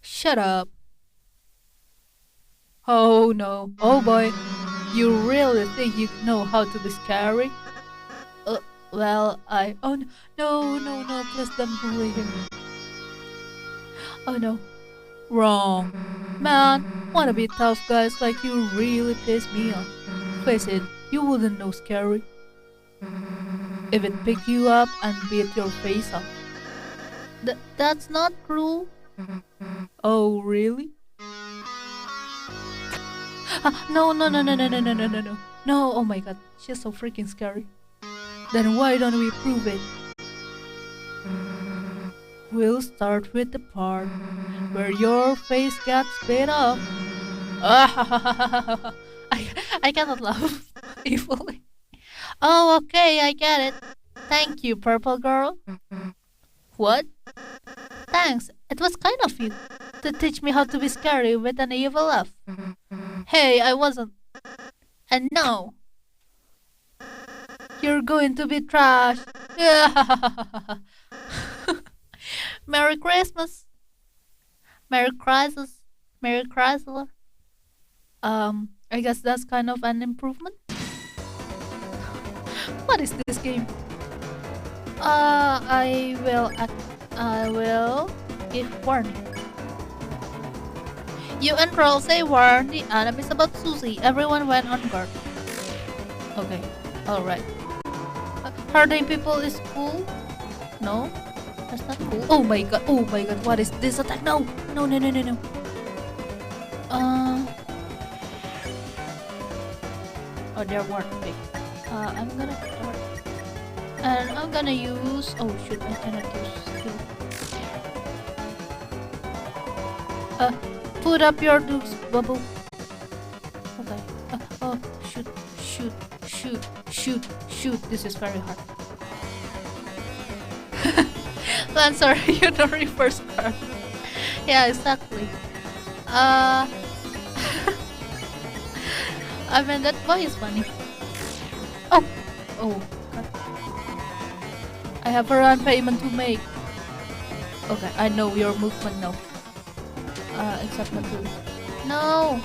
Shut up. Oh no. Oh boy. You really think you know how to be scary? Well, oh no, please don't bully him. Oh no. Wrong. Man, wanna be tough guys like you really piss me off. Face it, You wouldn't know scary if it picked you up and beat your face off. That's not true. Oh, really? No. No, oh my god, she's so freaking scary. Then why don't we prove it? We'll start with the part where your face gets bit off. I cannot laugh evilly. Oh, okay, I get it. Thank you, purple girl. What? Thanks, it was kind of you to teach me how to be scary with an evil laugh. Hey, I wasn't. And now, you're going to be trashed. Merry Christmas. Merry Christmas. Merry Chrysler. I guess that's kind of an improvement. What is this game? I will give warning. You and Troll say warn the enemies about Susie. Everyone went on guard. Okay, alright. Hurting people is cool? No? That's not cool. Oh my god, what is this attack? No. Oh, they're warping. I'm gonna start. And I'm gonna use... Oh shoot, I cannot use skill. Put up your dukes, bubble. Okay. Oh, shoot. This is very hard. Lancer, you don't reverse card. Yeah, exactly. I mean, that boy is funny. Oh, God. I have a run payment to make. Okay, I know your movement now. Except not to. No!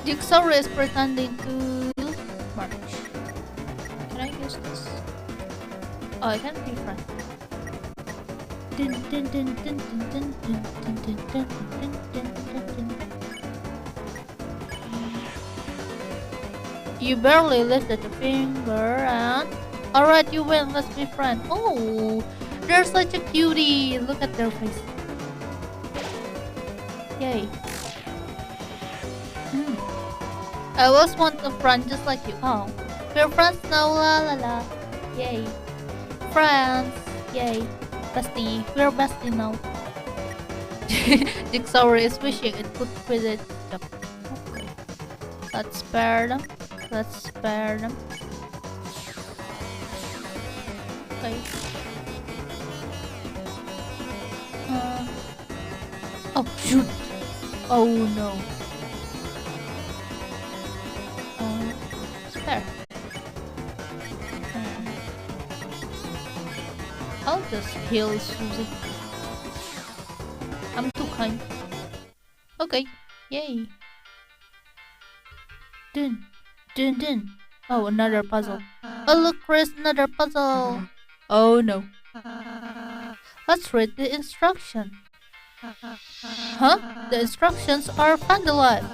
Jigsaw is pretending to march. Can I use this? Oh, I can be front. You barely lifted a finger and... Alright, you win, let's be friends. Oh, they're such a cutie. Look at their face. Yay. I always want a friend just like you. Oh, we're friends now, la la la. Yay. Friends. Yay. Bestie. We're bestie now. Jigsaw is wishing it could quit it. Okay. Let's spare them. Okay. Oh, shoot. Oh no. Spare. I'll just heal Susie. I'm too kind. Okay. Yay. Dun. Oh, another puzzle. Oh look, Kris, another puzzle. Oh no. Let's read the instruction. Huh? The instructions are vandalized.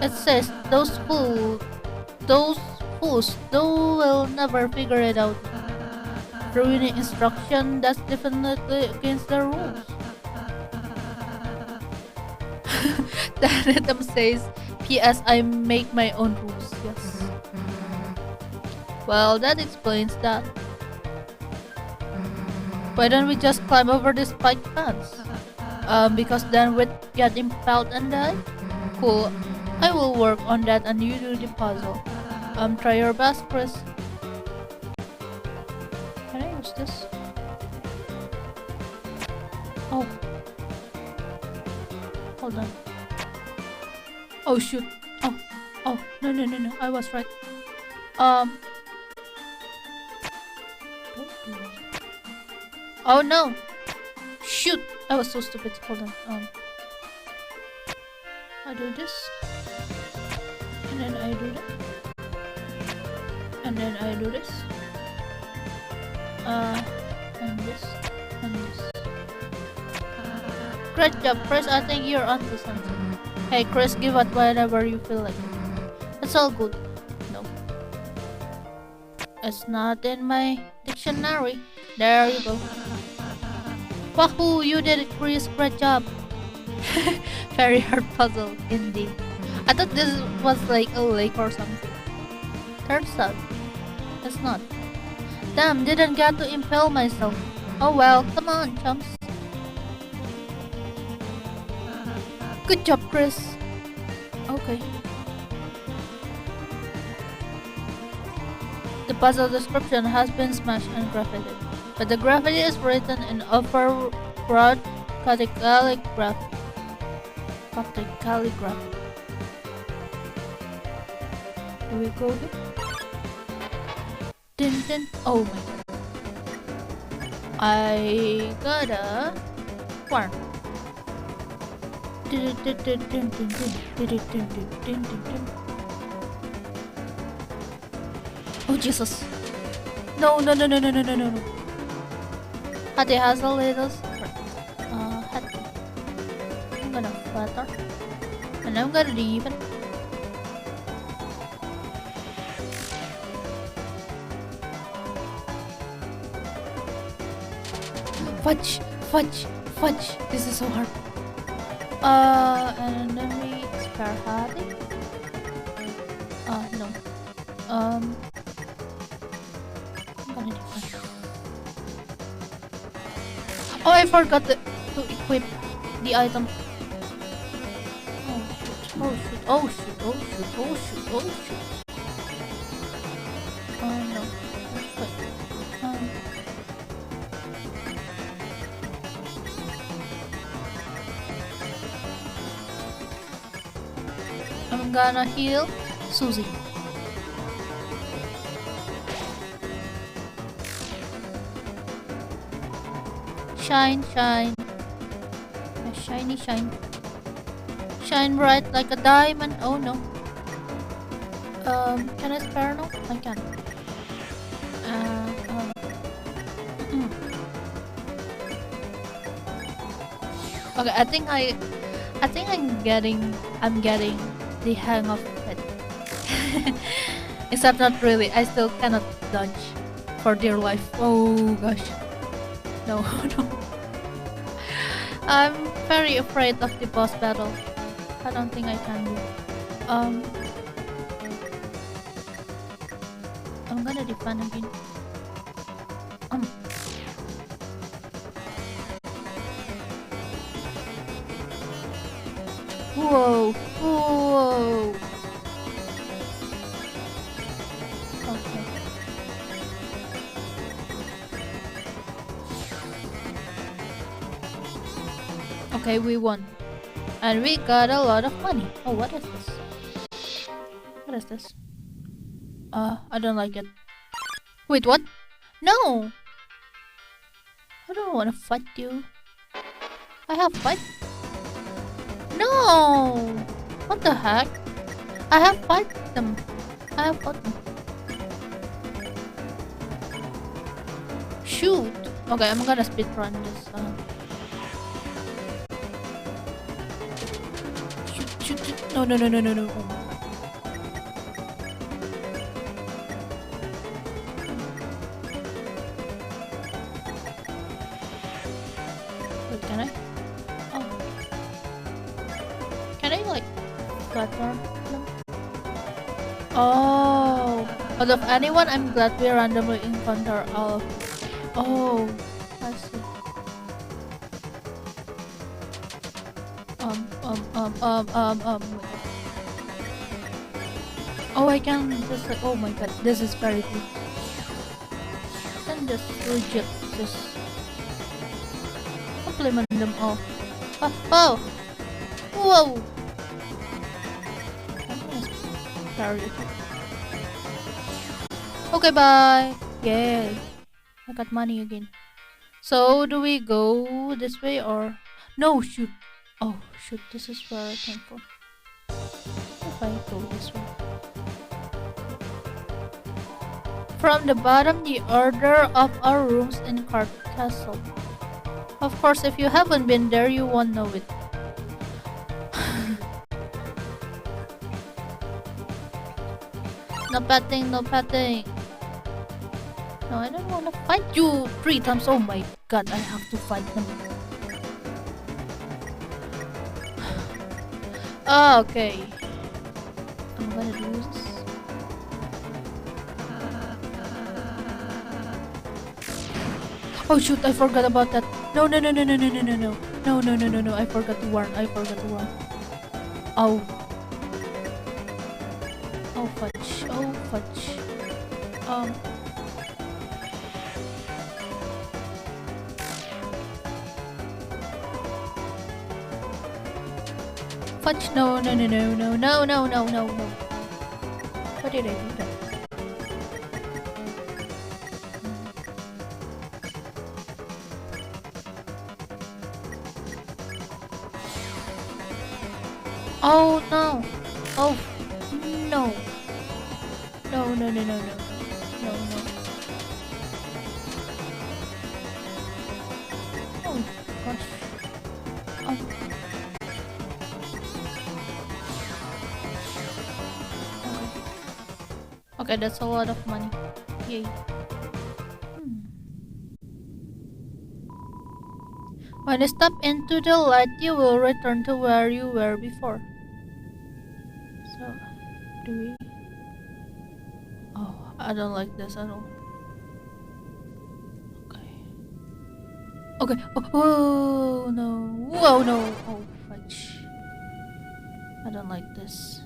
It says those fools, will never figure it out. Ruining instruction, that's definitely against the rules. The rhythm says, P.S. I make my own rules. Yes. Well, that explains that. Why don't we just climb over this spike fence? Because then we'd get impaled and die? Cool. I will work on that and you do the puzzle. Try your best, Kris. Can I use this? Oh. Hold on. Oh shoot. Oh, no. I was right. Oh no! Shoot! I was so stupid. Hold on. I do this. And then I do that. And then I do this. And this. And this. Great job, Kris. I think you're onto something. Hey, Kris, give it whenever you feel like it. It's all good. No. It's not in my dictionary. There you go. Wahoo! You did it, Kris. Great job. Very hard puzzle indeed. I thought this was like a lake or something. Turns out, it's not. Damn, didn't get to impale myself. Oh well, come on, chumps. Good job, Kris. Okay. The puzzle description has been smashed and graffitied, but the graffiti is written in overbroad calligraphy. Do we go here? Din din. Oh my god. I got a farm. Oh Jesus. No. Hattie has a little secret. Hattie. I'm gonna flutter. And I'm gonna leave it. Fudge. This is so hard. And then we spare Hattie. No. I'm gonna do that. Oh, I forgot to equip the item. Oh shoot. No. Wait. I'm gonna heal Susie. Shine. Shiny. Shine bright like a diamond. Oh no. Can I spare now? I can. Okay, I think I'm getting the hang of it. Except not really. I still cannot dodge for dear life. Oh gosh. No. I'm very afraid of the boss battle. I don't think I can do. I'm gonna defend again. Whoa. Okay. Okay, we won. And we got a lot of money. Oh, what is this? I don't like it. Wait, what? No! I don't want to fight you. I have fight. No! What the heck? I have fought them. Shoot! Okay, I'm gonna speedrun this. Shoot. No. Oh my god. Wait, can I? Oh. Can I like platform them? Oh. Out of anyone, I'm glad we randomly encounter all of them. Oh, I see. Oh, I can just like, oh my god, this is very good. I can just legit just compliment them all. Oh! Whoa! Carry it. Okay, bye! Yay! I got money again. So, do we go this way or... No, shoot! Oh, shoot, this is where I came from. If I go this way. From the bottom, the order of our rooms in Card Castle. Of course, if you haven't been there, you won't know it. No petting, no petting. No, I don't wanna fight you 3 times. Oh my god, I have to fight them. Okay. I'm gonna do this. Oh shoot, I forgot about that. No, no, no, no, no, no, no, no, no. No, no, no, no, no. I forgot to warn. I forgot to warn. Oh. Oh fudge. Oh fudge. Fudge. No, no, no, no, no, no, no, no, no, no. What did I do that? Oh no! Oh no! No, no, no, no, no, no, no. Oh gosh. Oh. Okay, that's a lot of money. Yay. When you step into the light, you will return to where you were before. So, do we? Oh, I don't like this at all. Okay. Okay. Oh no! Whoa no! Oh fudge! I don't like this.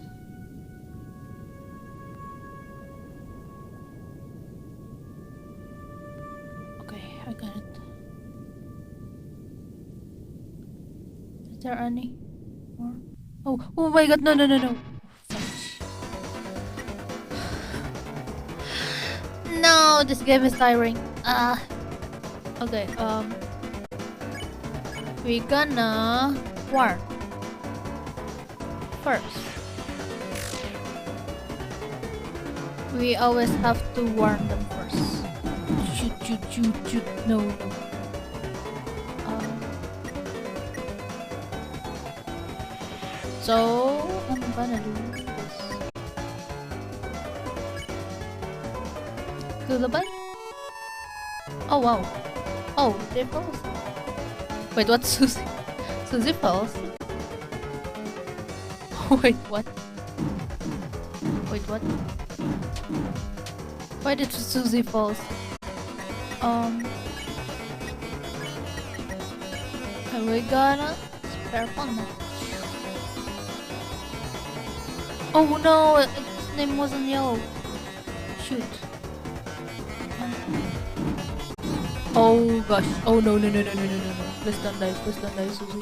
Okay, I got it. Is there any more? Oh! Oh my god! No! No! No! No! No, this game is tiring. Okay, we gonna warn first. We always have to warn them first. Shoot, shoot, shoot, shoot. No, no. So I'm gonna do this. Goodbye. Oh wow. Oh, they falls. Wait, what's Susie? Susie falls. Wait, what? Wait, what? Why did Susie falls? Are we gonna spare fun now? Oh no, its name wasn't yellow. Shoot. Oh gosh. Oh no, no, no, no, no, no, no, no. Please don't die, Susie.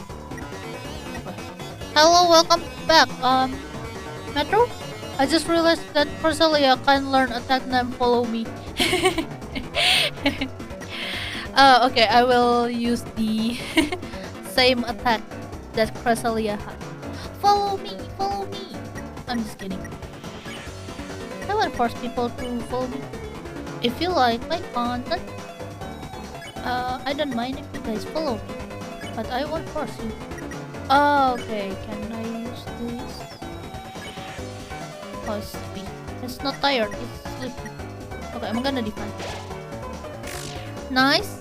Okay. Hello, welcome back. Metro? I just realized that Rosalia can learn attack name follow me. Okay, I will use the same attack that Rosalia had. Follow me, follow me. I'm just kidding. I will force people to follow me. If you like my content, I don't mind if you guys follow me, but I won't force you. Okay, can I use this? Oh, it's sleepy. It's not tired, it's sleepy. Okay, I'm gonna defend. Nice.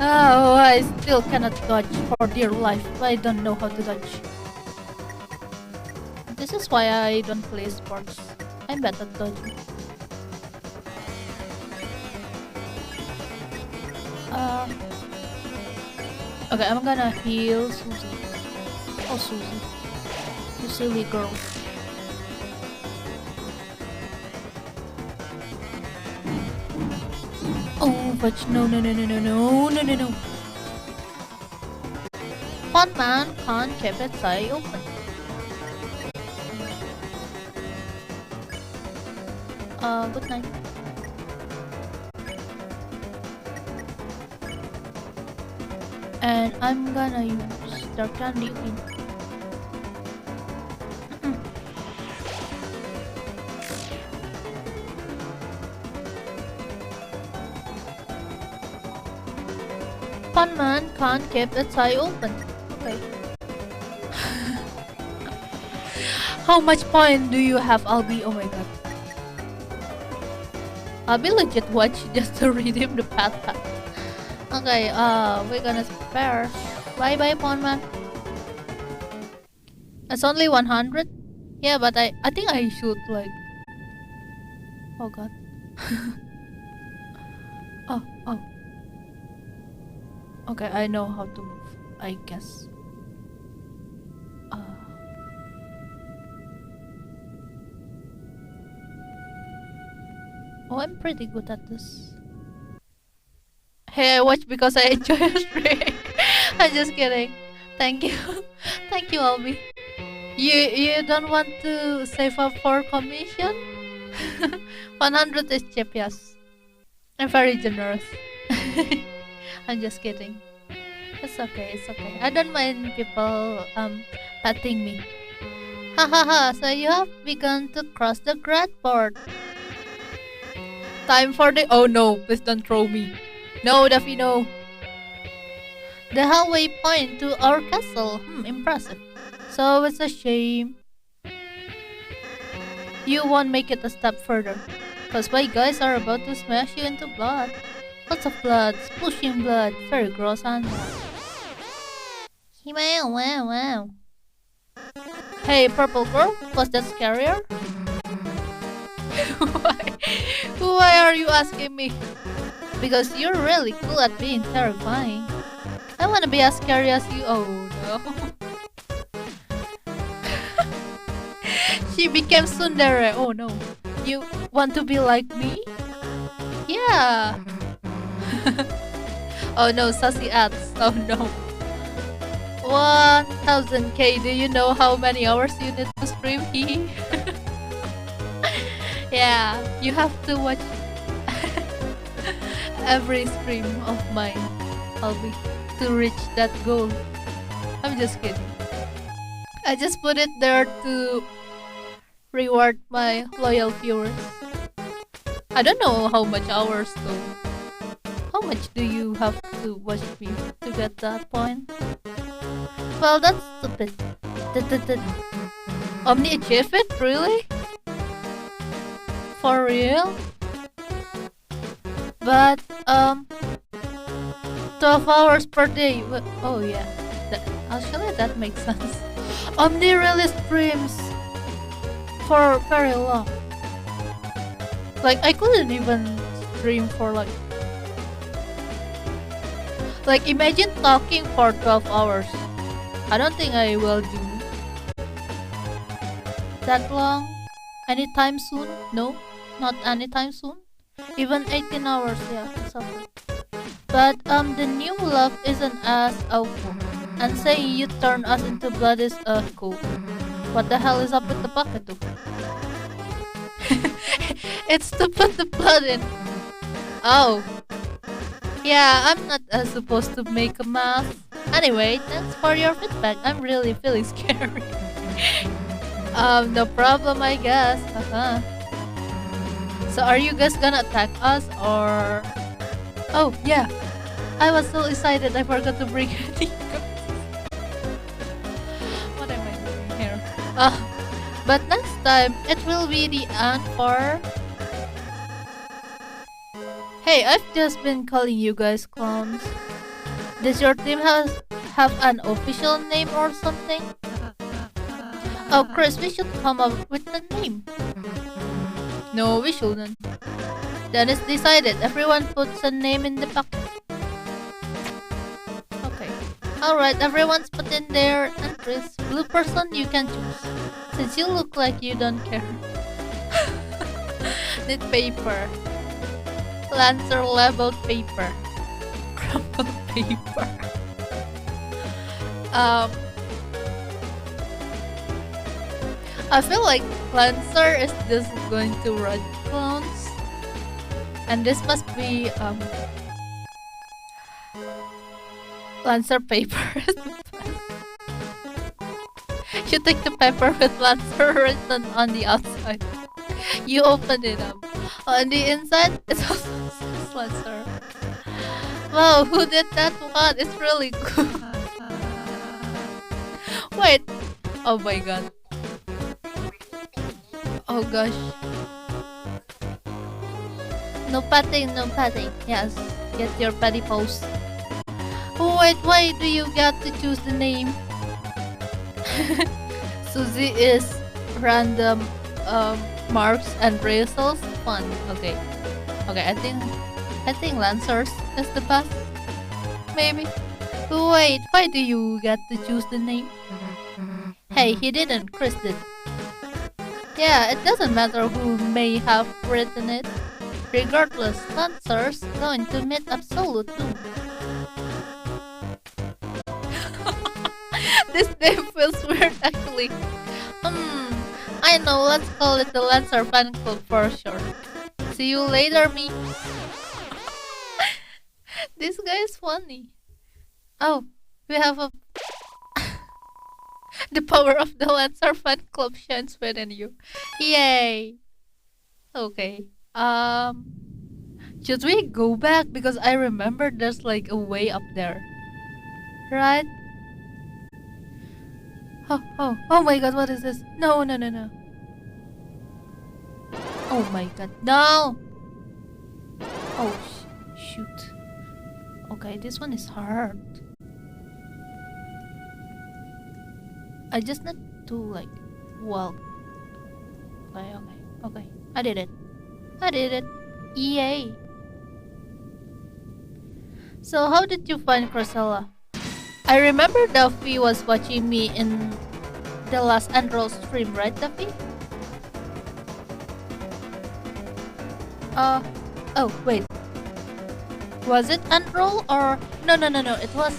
Oh, I still cannot dodge for dear life. I don't know how to dodge. This is why I don't play sports. I'm bad at dodging. Okay, I'm gonna heal Susie. Oh, Susie. You silly girl. Oh, but no, no, no, no, no, no, no, no, no. Fun man can't keep its eye open. Good night. And I'm gonna use Dark Candy again. Fun man can't keep its eye open. Okay. How much point do you have, Albi? Oh my god. I'll be legit watch just to redeem the path. Okay, we're gonna spare. Bye bye, pawn man. It's only 100? Yeah, but I think I should like... Oh god. Oh. Okay, I know how to move, I guess. Oh, I'm pretty good at this. Hey, I watch because I enjoy your stream. I'm just kidding. Thank you. Thank you, Albi. You don't want to save up for commission? 100 is cheap, yes. I'm very generous. I'm just kidding. It's okay, it's okay. I don't mind people patting me. Hahaha, so you have begun to cross the grad board. Time for the... Oh no, please don't throw me. No, Daffy, no. The halfway point to our castle. Impressive. So it's a shame you won't make it a step further. Cause my guys are about to smash you into blood. Lots of blood, splooshing blood, very gross and wow. Hey, purple girl, was that scarier? Why are you asking me? Because you're really cool at being terrifying. I wanna be as scary as you. Oh no. She became tsundere. Oh no. You want to be like me? Yeah. Oh no, sassy ads. Oh no. 1000k. Do you know how many hours you need to stream? Yeah, you have to watch every stream of mine, Albi, to reach that goal. I'm just kidding. I just put it there to reward my loyal viewers. I don't know how much hours though. How much do you have to watch me to get that point? Well, that's stupid. Omni achieve it? Really? For real? But 12 hours per day. Oh yeah, actually that makes sense. Omni really streams for very long. Like I couldn't even stream for like imagine talking for 12 hours. I don't think I will do that long anytime soon. No, not anytime soon. Even 18 hours, yeah, it's okay. But the new love isn't as awful. And saying you turn us into blood is cool. What the hell is up with the bucket though? It's to put the blood in. Oh. Yeah, I'm not supposed to make a mess. Anyway, thanks for your feedback. I'm really feeling scary. No problem, I guess. So are you guys gonna attack us or... Oh, yeah. I was so excited I forgot to bring any cards. What am I doing here? But next time, it will be the end for... Hey, I've just been calling you guys clowns. Does your team have an official name or something? Oh, Kris, we should come up with a name. No, we shouldn't. Then it's decided. Everyone puts a name in the bucket. Okay. Alright, everyone's put in their entries. Blue person, you can choose. Since you look like you don't care. Need paper. Lancer labeled paper. Crumpled paper. I feel like Lancer is just going to run clones. And this must be Lancer paper. You take the paper with Lancer written on the outside. You open it up. On the inside, it's also Lancer. Wow, who did that one? It's really cool. Wait. Oh my god. Oh gosh. No patting, no patting. Yes, get your petty pose. Oh wait, why do you get to choose the name? Susie is random marks and bristles. Fun. Okay. Okay, I think Lancers is the best. Maybe. Wait, why do you get to choose the name? Hey, he didn't, Kris did. Yeah, it doesn't matter who may have written it. Regardless, Lancer's going to meet absolute doom. This name feels weird actually. I know, let's call it the Lancer Fan Club for sure. See you later, me. This guy is funny. Oh, we have a... The power of the Lancer Fan Club shines within you. Yay! Okay. Should we go back? Because I remember there's like a way up there. Right? Oh my god, what is this? No. Oh my god, no! Oh, shoot. Okay, this one is hard. I just need to like walk. Okay. I did it. Yay! So how did you find Crosella? I remember Duffy was watching me in the last Androll stream, right Duffy? Oh wait. Was it Androll or... No. It was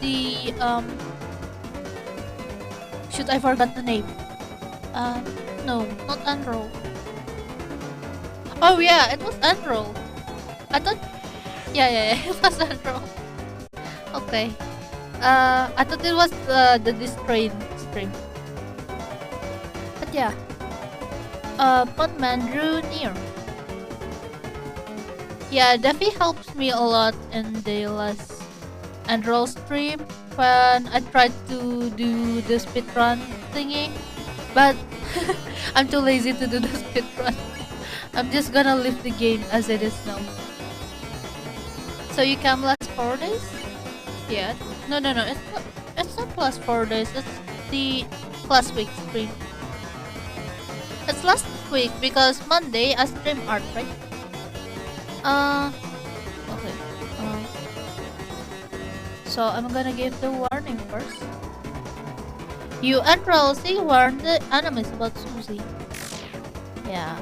the, Shoot, I forgot the name. No, not Androll. Oh yeah, it was Androll. I thought... Yeah, it was Androll. Okay. I thought it was the Distrain stream. But yeah. Podman drew near. Yeah, Duffy helps me a lot in the last Androll stream when I tried to do the speedrun thingy. But I'm too lazy to do the speedrun. I'm just gonna leave the game as it is now. So you can last 4 days? Yeah. No. It's not last 4 days. It's the last week stream. It's last week because Monday I stream art, right? Okay. So I'm gonna give the warning first. You and Rosie warned the enemies about Susie. Yeah.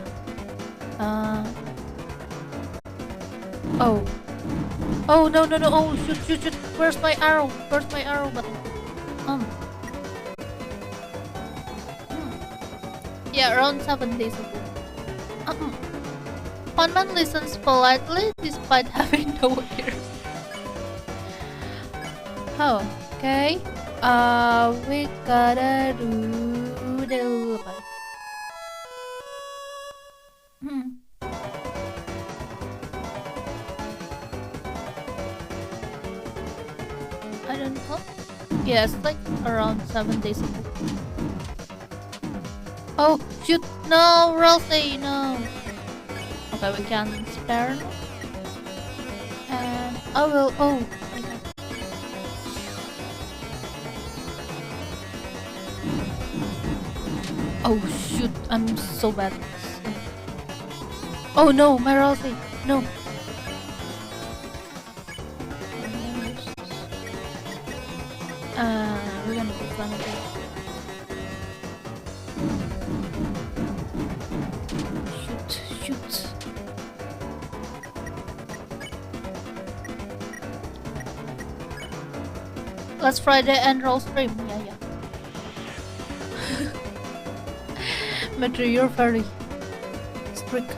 Oh no. Oh shoot. Where's my arrow? Button? Yeah, around 7 days ago. Funman listens politely despite having no ears. Oh, okay. We gotta do the lullaby. I don't know. Yeah, it's like around 7 days ago. Oh, shoot! No, Rosie, no! Okay, we can spare now. And I will... Oh, okay. Oh, shoot, I'm so bad. Oh no, my Rosie, no! We're gonna be fun of it. Shoot. Last Friday and roll stream. Yeah. Metro, you're very strict.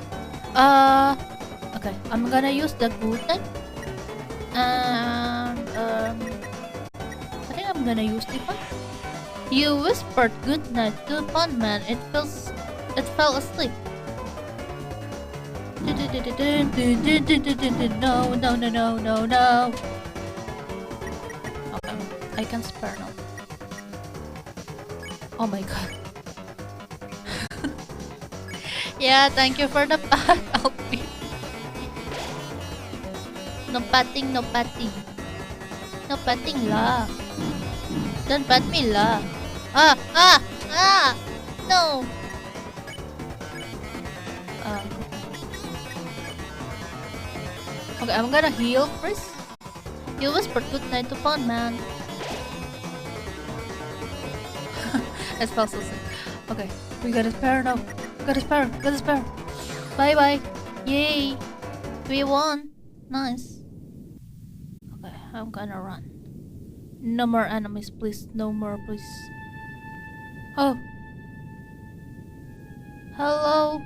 Okay, I'm gonna use the good thing. And I think I'm gonna use the one. You whispered good night to Funman. It fell asleep. No. Okay, I can spare now. Oh my god. Yeah, thank you for the pat, Alpi. No patting, no patting. No patting la. Don't pat me la. Ah, ah, ah! No! Okay, I'm gonna heal Kris. You whispered good night to Pond Man. I felt so sick. Okay, we got a spare now. Got a spare, got a spare. Bye bye. Yay! We won. Nice. Okay, I'm gonna run. No more enemies, please. No more, please. Oh. Hello.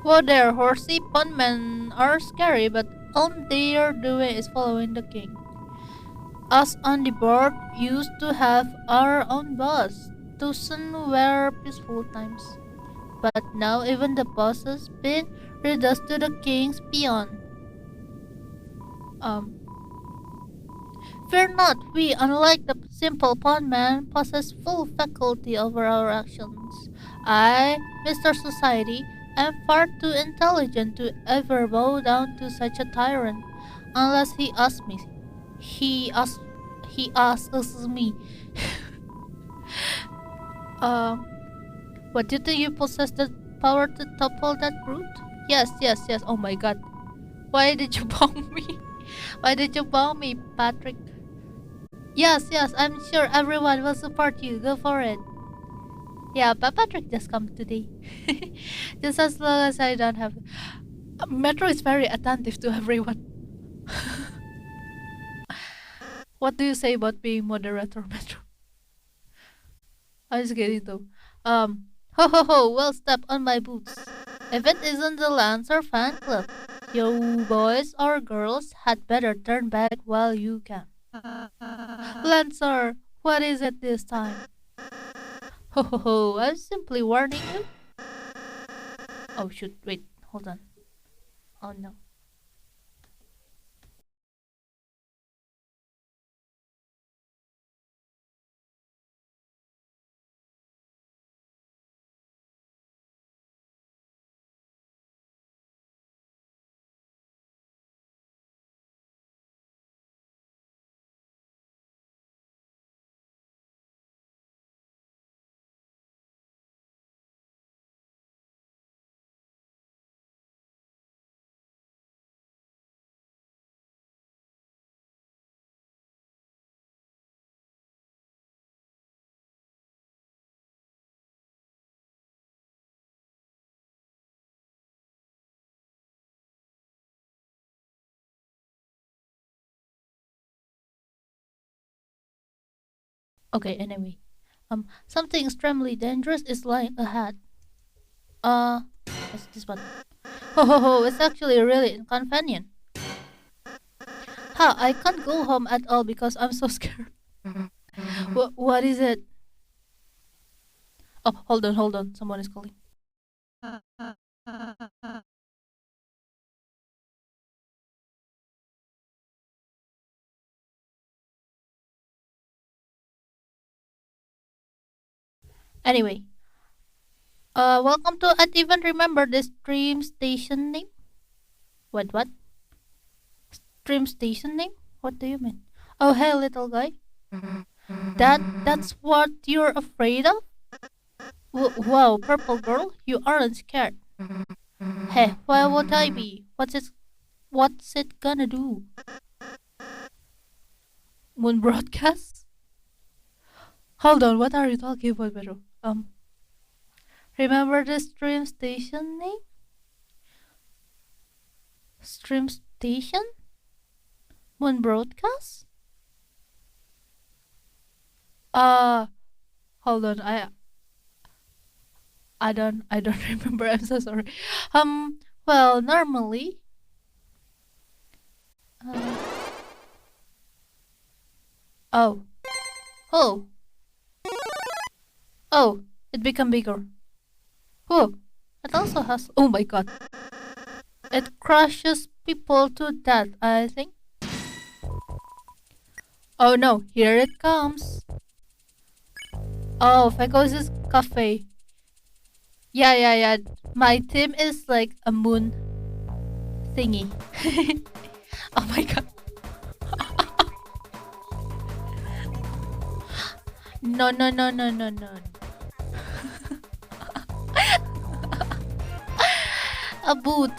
Whoa there, horsey pondmen are scary, but all they are doing is following the king. Us on the board used to have our own boss. Those were peaceful times. But now even the boss has been reduced to the king's peon. Fear not, we, unlike the simple pondman, possess full faculty over our actions. I, Mr. Society, am far too intelligent to ever bow down to such a tyrant, unless he asks me. He asks me. What do you think you possess the power to topple that brute? Yes, yes, yes. Oh my god. Why did you bomb me? Why did you bomb me, Patrick? Yes, yes, I'm sure everyone will support you. Go for it. Yeah, but Patrick just come today. Just as long as I don't have... Metro is very attentive to everyone. What do you say about being moderator, Metro? I'm just kidding though. Ho ho ho, well step on my boots. If it isn't the Lancer fan club, you boys or girls had better turn back while you can. Lancer, what is it this time? Ho ho ho, I'm simply warning you. Oh shoot, wait, hold on. Oh no. Okay, anyway. Something extremely dangerous is lying ahead. What's this one? Ho ho ho, it's actually really inconvenient. Ha, I can't go home at all because I'm so scared. What is it? Oh, hold on. Someone is calling. Anyway. Welcome to I even remember the stream station name. What? Stream station name? What do you mean? Oh, hey, little guy. That's what you're afraid of? Wow, purple girl, you aren't scared. Hey, why would I be? What's it gonna do? Moon broadcast? Hold on, what are you talking about, Pedro? Remember the stream station name? Stream station? Moon broadcast? Hold on, I don't remember. I'm so sorry. Well, normally, oh, it become bigger. Oh, it also has. Oh my god, it crushes people to death. I think. Oh no, here it comes. Oh, Feco's cafe. Yeah. My team is like a moon thingy. Oh my god. No. A boot.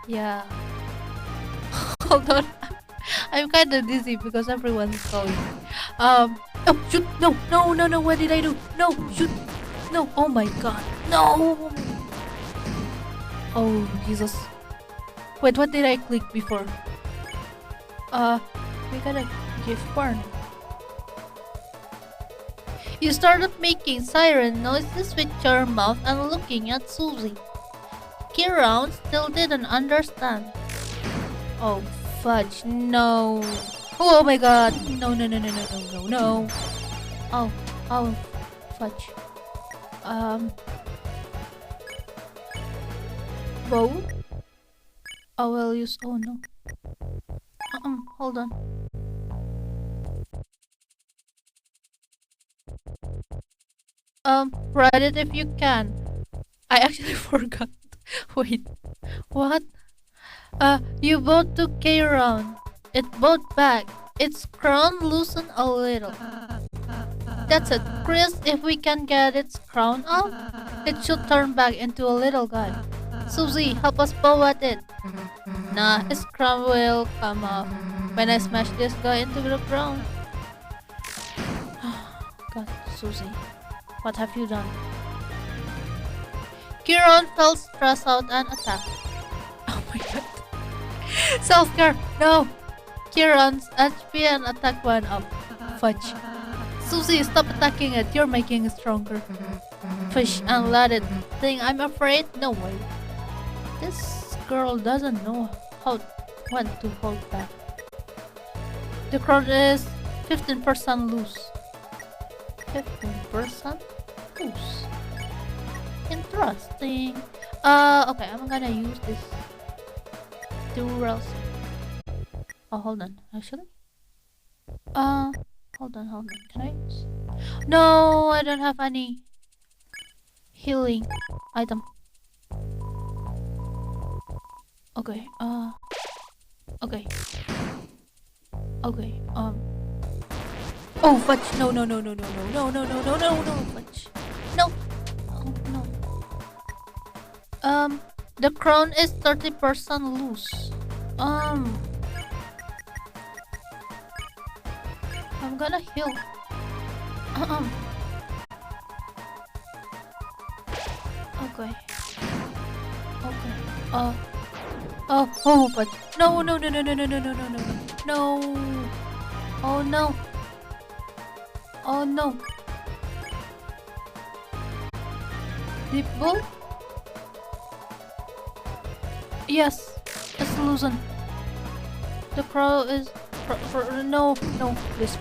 Yeah. Hold on. I'm kind of dizzy because everyone's calling. Oh shoot! No! What did I do? No! Shoot! No! Oh my god! No! Oh Jesus! Wait, what did I click before? We gotta give porn. You started making siren noises with your mouth and looking at Susie. Kieran still didn't understand. Oh fudge! No! Oh my god! No! Oh fudge! Bow? I will use. Oh no! Hold on. Write it if you can. I actually forgot. Wait, what? You both took K around. It bowed back. Its crown loosened a little. That's it. Kris, if we can get its crown off, it should turn back into a little guy. Susie, help us bow at it. Nah, his crown will come off when I smash this guy into the ground. God, Susie, what have you done? Kieran felt stressed out and attacked. Oh my god. Self-care! No! Kieran's HP and attack went up. Fudge. Susie, stop attacking it. You're making it stronger. Fish and let it think I'm afraid? No way. This girl doesn't know when to hold back. The crown is 15% loose. 15% loose. Interesting. Okay, I'm gonna use this durals. Oh, hold on. Actually, hold on. Can I use? No, I don't have any healing item. Okay. Okay. Oh, fudge! No, fudge! No. Oh, no. The crown is 30% loose. I'm gonna heal. Okay. Oh, but no. Oh no. Deep ball? Yes, it's loosened. The crow is no, please.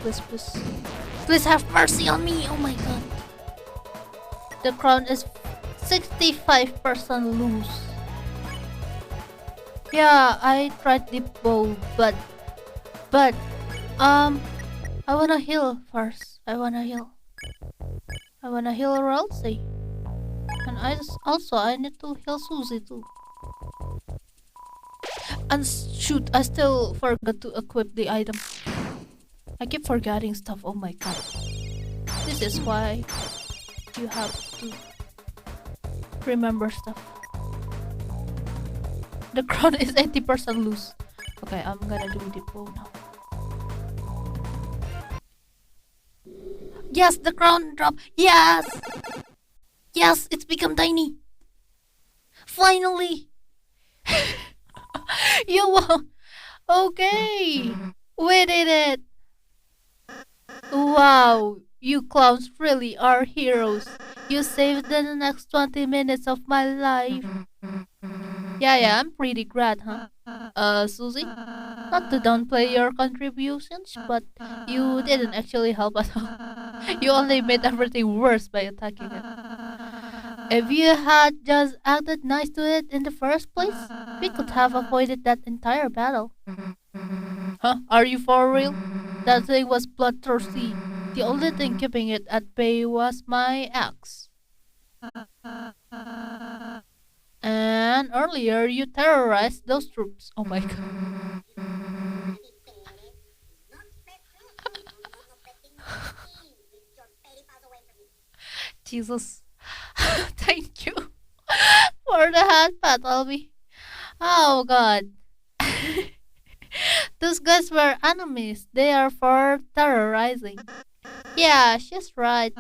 Please have mercy on me. Oh my god. The crown is 65% loose. Yeah, I tried deep bow, but I wanna heal first. I wanna heal Ralsei. And I need to heal Susie too. And shoot, I still forgot to equip the item. I keep forgetting stuff. Oh my god. This is why you have to remember stuff. The crown is 80% loose. Okay, I'm gonna do the bow now. Yes, the crown dropped. Yes, it's become tiny. Finally. You won. Okay, we did it. Wow, you clowns really are heroes. You saved the next 20 minutes of my life. Yeah, I'm pretty glad, huh? Susie? Not to downplay your contributions, but you didn't actually help at all. You only made everything worse by attacking it. If you had just acted nice to it in the first place, we could have avoided that entire battle. Huh? Are you for real? That thing was bloodthirsty. The only thing keeping it at bay was my axe. And earlier you terrorized those troops. Oh my god. Jesus. Thank you for the hand pat, Albie. Oh god. Those guys were enemies. They are for terrorizing. Yeah, she's right.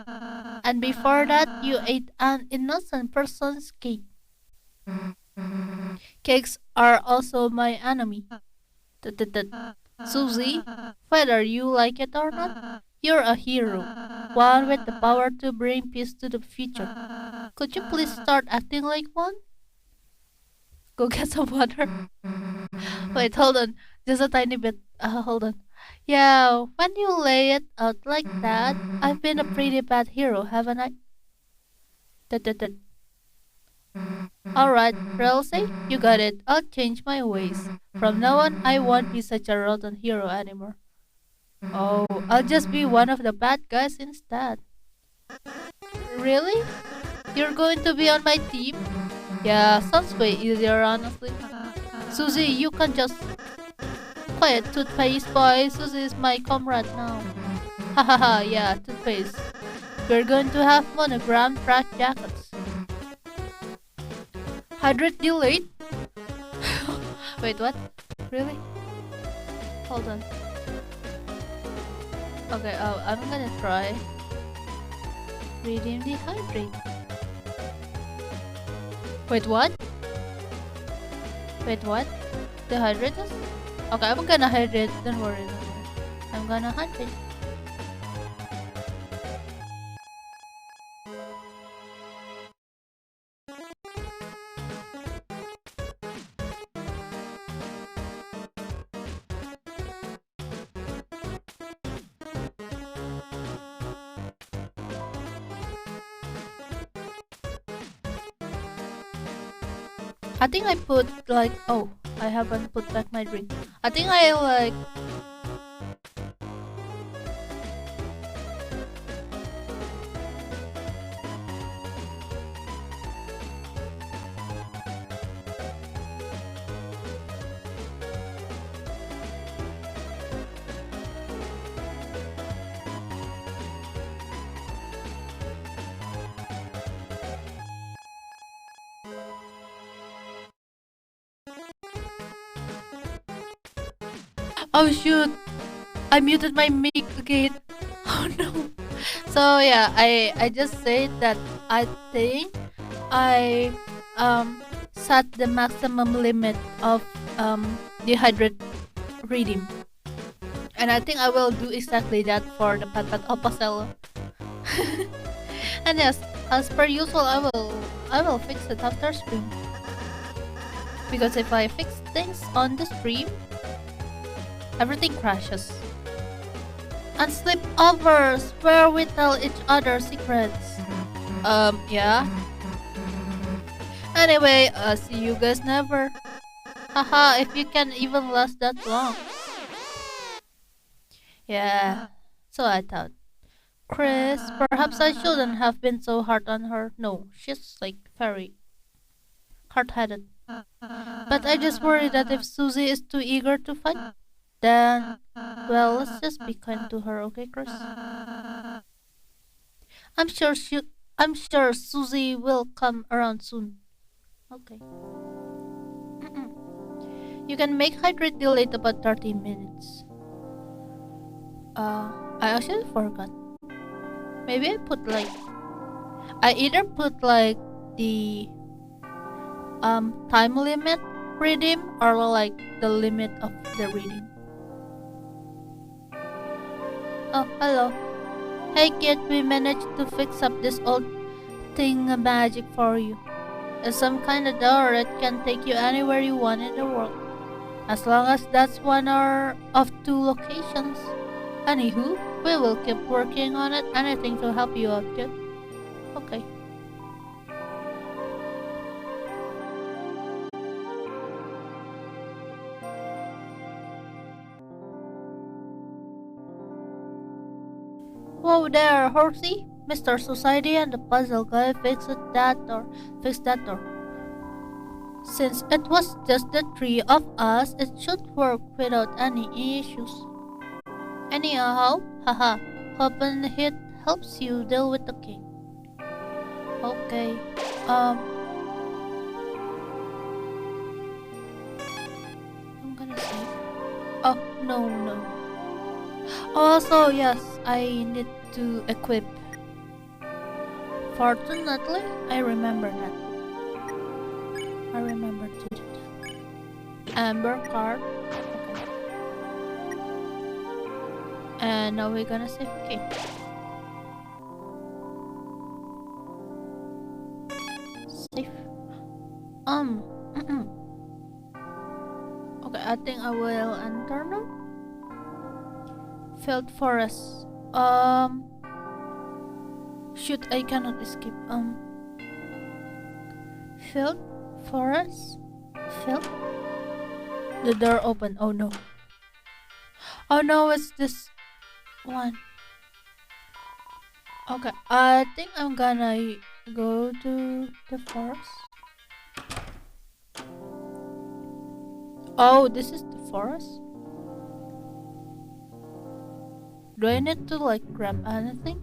And before that, you ate an innocent person's cake. Cakes are also my enemy. Tut-tut-tut. Susie, whether you like it or not, you're a hero. One with the power to bring peace to the future. Could you please start acting like one? Go get some water. Wait, hold on. Just a tiny bit. Hold on. Yeah, when you lay it out like that, I've been a pretty bad hero, haven't I? Tut-tut-tut. Alright, Relsey, you got it. I'll change my ways. From now on, I won't be such a rotten hero anymore. Oh, I'll just be one of the bad guys instead. Really? You're going to be on my team? Yeah, sounds way easier, honestly. Susie, you can just quiet, toothpaste boy. Susie is my comrade now. Hahaha, yeah, toothpaste. We're going to have monogrammed track jackets. Hydrate delayed? Wait, what? Really? Hold on. Okay, I'm gonna try. Redeem the hydrate. Wait, what? Wait, what? The hydrate is? Okay, I'm gonna hydrate. Don't worry. I'm gonna hydrate. I think I put like, oh, I haven't put back my drink. I think I like oh shoot, I muted my mic again. Oh no. So yeah, I just said that I think I set the maximum limit of the hydrate reading. And I think I will do exactly that for the Pat Pat Opacel. And yes, as per usual, I will fix it after stream. Because if I fix things on the stream, everything crashes. And sleepovers where we tell each other secrets. Yeah. Anyway, see you guys never. Haha, if you can even last that long. Yeah, so I thought. Kris, perhaps I shouldn't have been so hard on her. No, she's like very hard-headed. But I just worry that if Susie is too eager to fight, then, well, let's just be kind to her, okay, Kris? I'm sure Susie will come around soon. Okay. You can make hydrate delayed about 30 minutes. I actually forgot. Maybe I put like, I either put like the time limit redeem or like the limit of the reading. Oh, hello. Hey kid, we managed to fix up this old thing magic for you. It's some kind of door that can take you anywhere you want in the world. As long as that's one or of two locations. Anywho, we will keep working on it. Anything to help you out, kid. Okay. Whoa there, horsey! Mr. Society and the puzzle guy fixed that door. Since it was just the three of us, it should work without any issues. Anyhow, haha, hoping it helps you deal with the king. Okay, I'm gonna say. Oh, no. Also, yes, I need to equip. Fortunately, I remember that. I remember to do that. Amber card. Okay. And now we're gonna save. Okay. Save. Okay, I think I will enter now. Failed forest. Shoot, I cannot escape. Failed forest. Failed. The door open. Oh no. Oh no, it's this one. Okay, I think I'm gonna go to the forest. Oh, this is the forest? Do I need to like grab anything?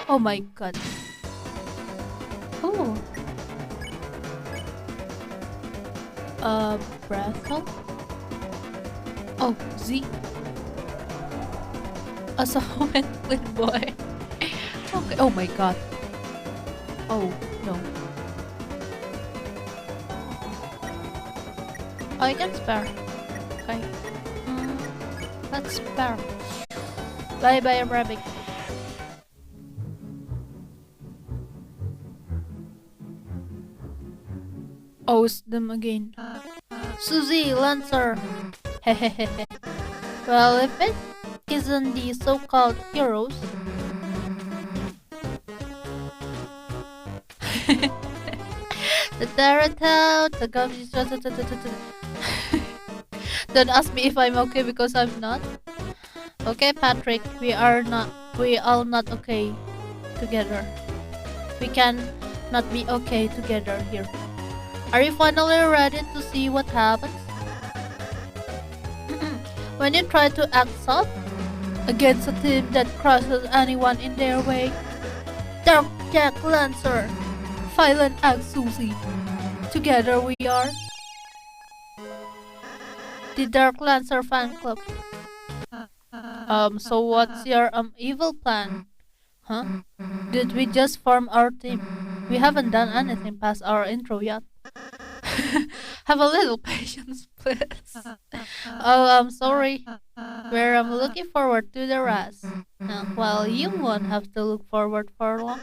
Oh my god. Oh. Breathal? Oh, Z. A summon with boy. Okay. Oh my god. Oh no. I can spare. Okay. Let's spare. Bye bye, rabbit. Oh, it's them again. Susie, Lancer. Hehehe. Well, if it isn't the so-called heroes. The Tarot, the gummies. Don't ask me if I'm okay because I'm not. Okay, Patrick, we all not okay together. We can not be okay together here. Are you finally ready to see what happens? When you try to act soft against a team that crushes anyone in their way. Dark Jack Lancer, Violent Act Susie. Together we are the Dark Lancer fan club. So what's your evil plan? Huh? Did we just form our team? We haven't done anything past our intro yet. Have a little patience, please. Oh, I'm sorry. We're looking forward to the rest. Well, you won't have to look forward for long.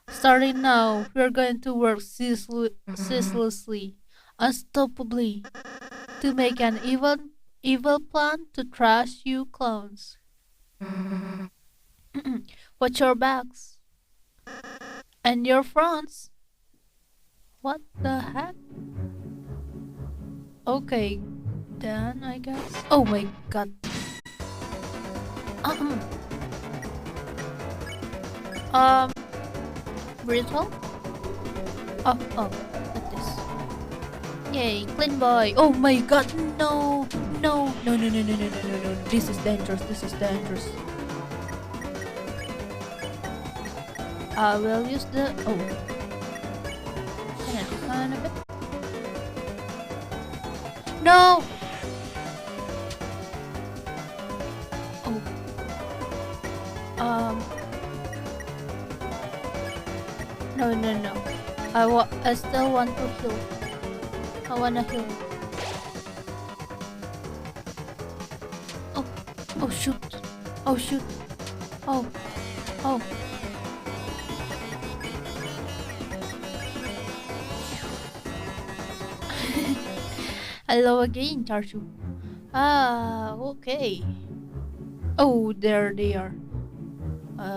Starting now, we're going to work ceaselessly, unstoppably, to make an evil plan to trash you clowns. Watch your backs. And your fronts. What the heck? Okay, then I guess. Oh my god. Brittle? Oh, like this. Yay, clean boy. Oh my god, no. No. This is dangerous. I will use the... Oh. Can I decline a bit? No! Oh. No. I still want to heal. I wanna heal. Oh shoot. Oh. Hello again, Charshu. Okay. Oh, there they are.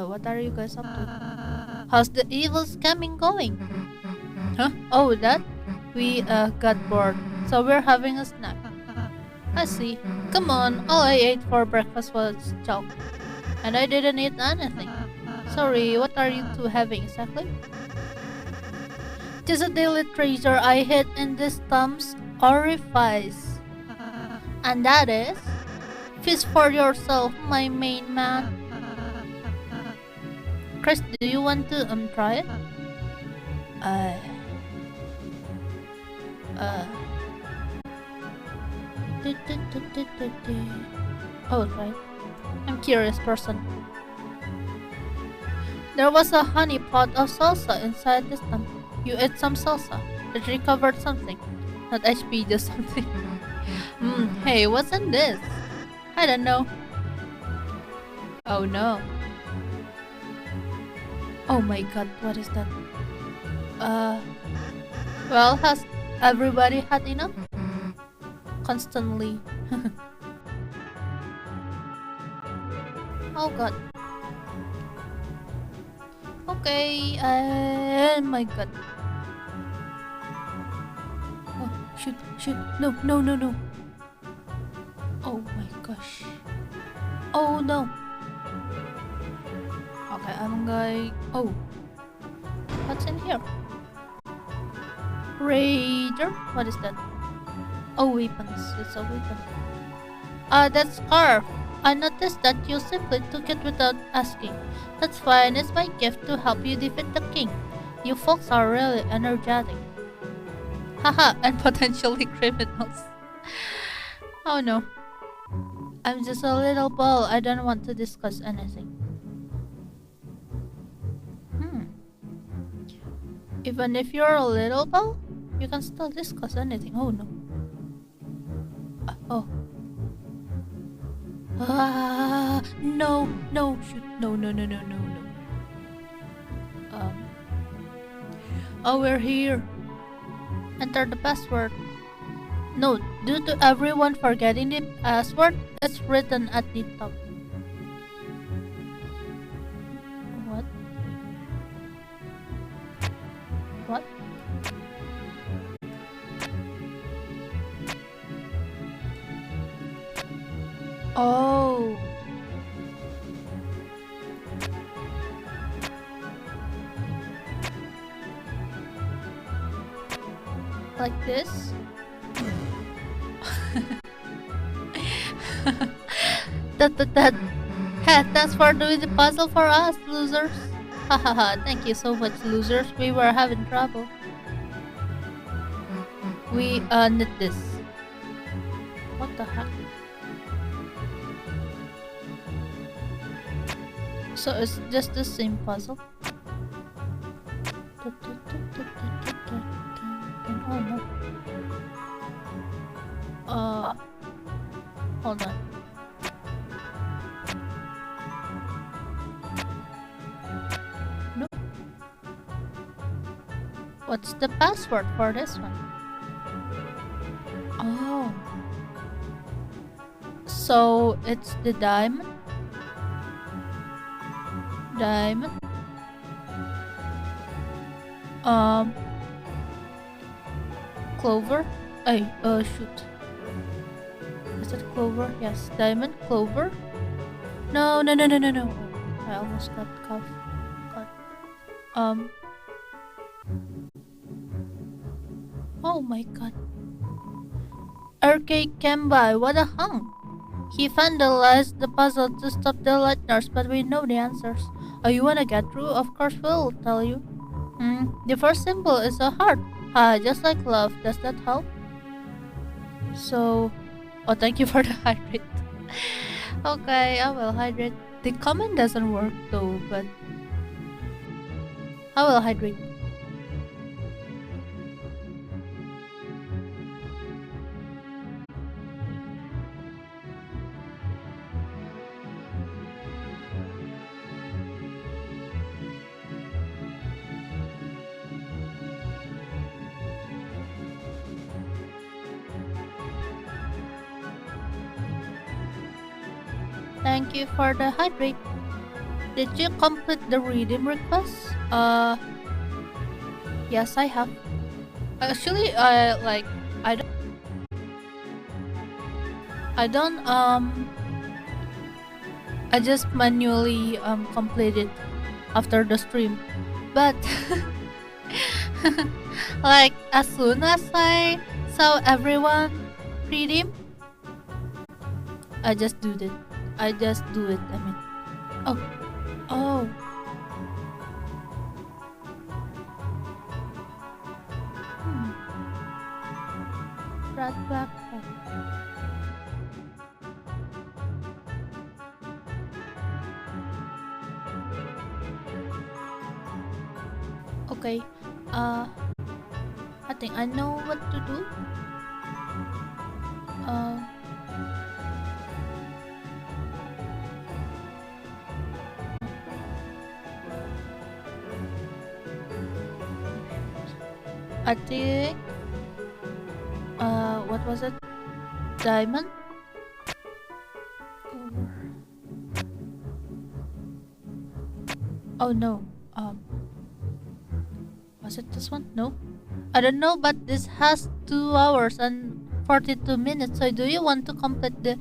What are you guys up to? How's the evil scamming going? Huh? Oh, that? We got bored, so we're having a snack. I see. Come on, all I ate for breakfast was chalk. And I didn't eat anything. Sorry, what are you two having exactly? Just a daily treasure I hid in this thumb's orifice. And that is... Feast for yourself, my main man. Kris, do you want to try it? Oh, right. I'm curious person. There was a honey pot of salsa inside this time. You ate some salsa. It recovered something. Not HP, just something. Hey, what's in this? I don't know. Oh no. Oh my god, what is that? Well, has everybody had enough? Constantly. Oh god. Okay, my god. Oh, shoot, no. Oh my gosh. Oh no. Okay, I'm going... Oh. What's in here? Raider? What is that? Oh, weapons. It's a weapon. That scarf. I noticed that you simply took it without asking. That's fine. It's my gift to help you defeat the king. You folks are really energetic. Haha, and potentially criminals. Oh no. I'm just a little ball. I don't want to discuss anything. Even if you're a little ball, you can still discuss anything. Oh no. Oh. No. Shoot. No. Oh, we're here. Enter the password. Note, due to everyone forgetting the password, it's written at the top. What? Oh. Like this? Thanks for doing the puzzle for us, losers. Hahaha, thank you so much, losers. We were having trouble. We need this. What the heck? So it's just the same puzzle. Oh no. Hold on. No. What's the password for this one? Oh. So it's the diamond. Clover. Shoot. Is it clover? Yes, diamond, clover. No. I almost got caught. Oh my god. Arcade came by. What a hunk. He vandalized the puzzle to stop the lighteners, but we know the answers. Oh, you wanna get through? Of course we'll tell you. The first symbol is a heart. Just like love. Does that help? So... Oh, thank you for the hydrate. Okay, I will hydrate. The comment doesn't work though, but... I will hydrate. Thank you for the hydrate. Did you complete the redeem request? Yes, I have. Actually, I don't I just manually completed after the stream, but like as soon as I saw everyone redeem, I just do it. I mean, oh, oh. Red black. Okay, I think I know what to do. I think, what was it? Diamond? Oh no, was it this one? No, I don't know, but this has 2 hours and 42 minutes. So do you want to complete the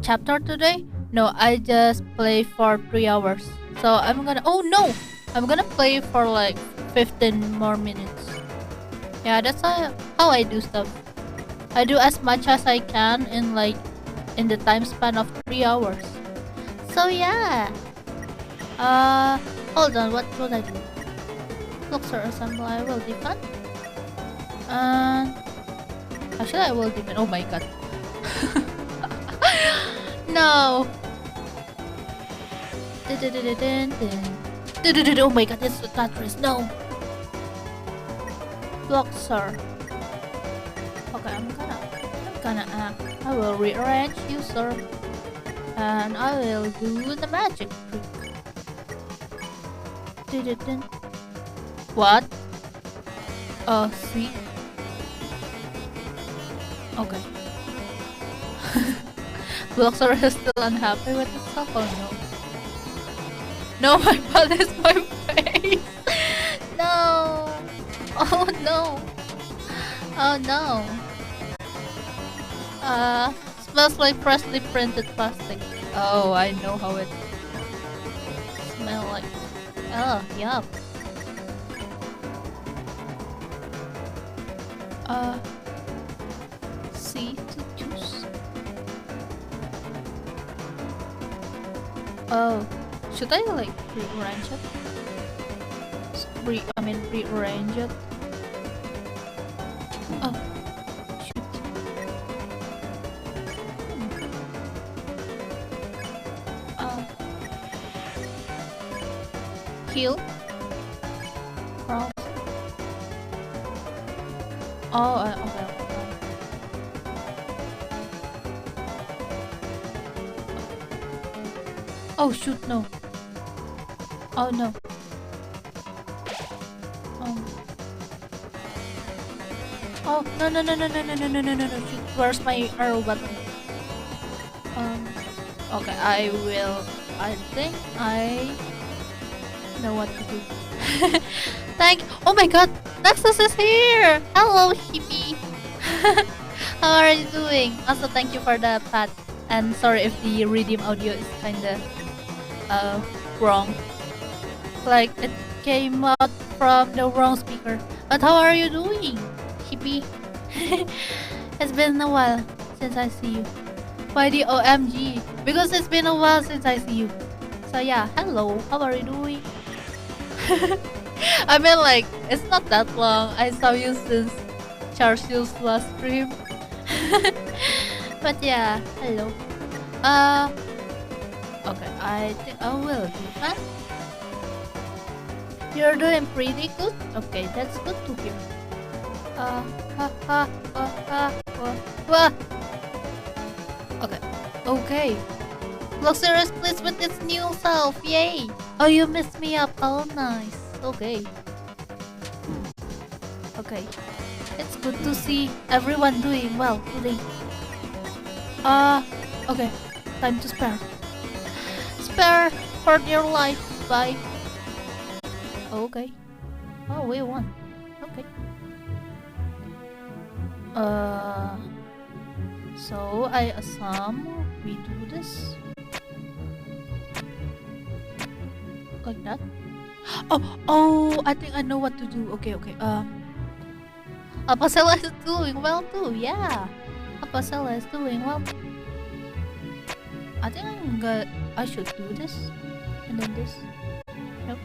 chapter today? No, I just play for 3 hours. So I'm gonna, oh no, I'm gonna play for like 15 more minutes. Yeah, that's how I do stuff. I do as much as I can in the time span of 3 hours. So yeah. Hold on, what will I do? Looks or assemble, I will defend. Actually I will defend. Oh my god. No. Oh my god, it's Tetris. No. Block, sir. Okay, I'm gonna act. I will rearrange you, sir, and I will do the magic trick. What? See. Okay. Bloxer is still unhappy with himself. Oh no. No, my butt is my face. No. Oh no. Oh no. Smells like freshly printed plastic. Oh, I know how it smells like. Oh, yup. C to choose. Oh, should I like rearrange it? Rearrange it. Oh, shoot. Heal. Cross. Oh, okay. Oh shoot, no. Oh no. Oh no. Shoot, where's my arrow button? Okay, I think I know what to do. Oh my god, Nexus is here! Hello, hippie! How are you doing? Also, thank you for the pat. And sorry if the redeem audio is kinda wrong. Like it came out from the wrong speaker. But how are you doing, hippie? It's been a while since I see you. Why the OMG? Because it's been a while since I see you. So yeah, hello, how are you doing? I mean, like, it's not that long. I saw you since Charles last stream. But yeah, hello. Okay, I think I will do that. You're doing pretty good. Okay, that's good to hear. Okay. Luxor is pleased with its new self. Yay! Oh, you messed me up. Oh, nice. Okay. It's good to see everyone doing well today. Okay. Time to spare. Spare for dear life. Bye. Okay. Oh, we won. Okay. So I assume we do this. Like that. Oh, I think I know what to do. Okay. Alpacella is doing well too. Yeah, Alpacella is doing well. I think I should do this and then this. Nope.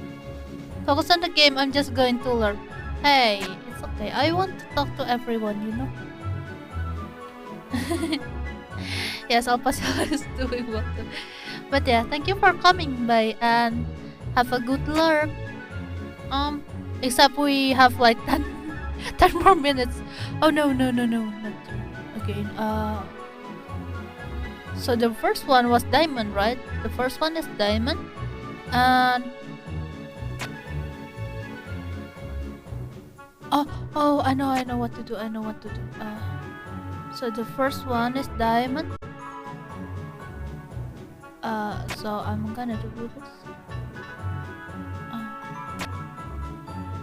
Focus on the game. I'm just going to learn. Hey, it's okay. I want to talk to everyone, you know. Yes, Alpacella is doing well too. But yeah, thank you for coming by and have a good lurk. Except we have like 10 more minutes. Oh no, not true. Okay, so the first one was diamond, right? The first one is diamond. And oh, I know what to do. So the first one is diamond. So I'm gonna do this.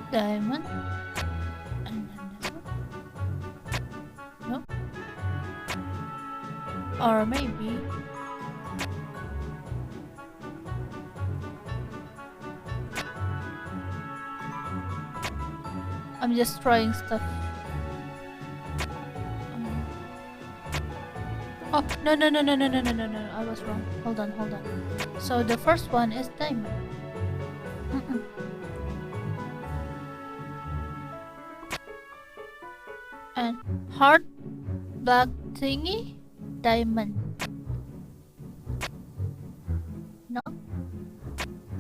Diamond. And then this one. Nope. Or maybe I'm just trying stuff. Oh, no, I was wrong. Hold on. So the first one is diamond. And heart black thingy, diamond. No?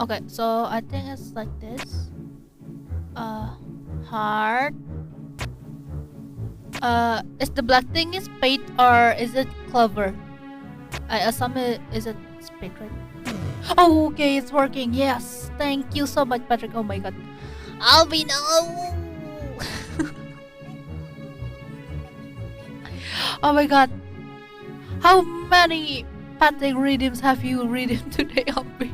Okay, so I think it's like this. Heart. Is the black thing is spade or is it clover? I assume is it spade, right? Oh, okay, it's working. Yes, thank you so much, Patrick. Oh my god, Albino. Oh my god, how many Patrick redeems have you redeemed today, Albi?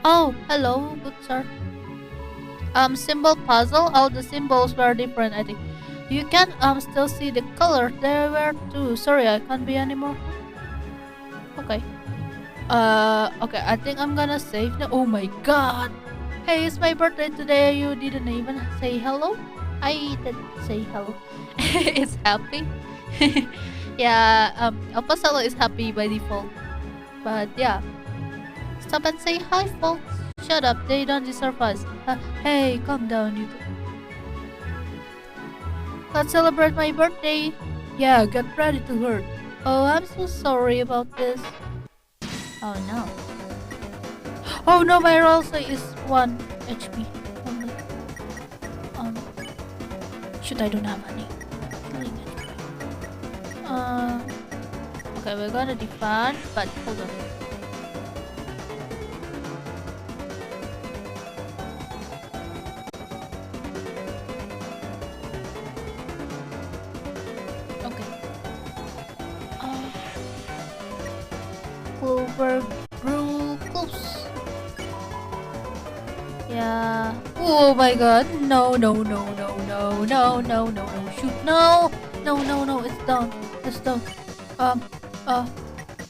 Oh, hello, good sir. Symbol puzzle. All the symbols were different, I think. You can still see the color. There were two. Sorry, I can't be anymore. Okay. Okay, I think I'm gonna save now. Oh my god. Hey, it's my birthday today. You didn't even say hello? I did say hello. It's happy. Yeah, Alpacella is happy by default. But yeah. Stop and say hi, folks. Shut up, they don't deserve us. Hey, calm down, you two. Let's celebrate my birthday. Yeah, get ready to hurt. Oh, I'm so sorry about this. Oh no. Oh no, my roll is 1 HP only. Shoot, I don't have any. Okay, we're gonna defend, but hold on. Clover grew close. Yeah. Oh my god. No. Shoot. No. It's down.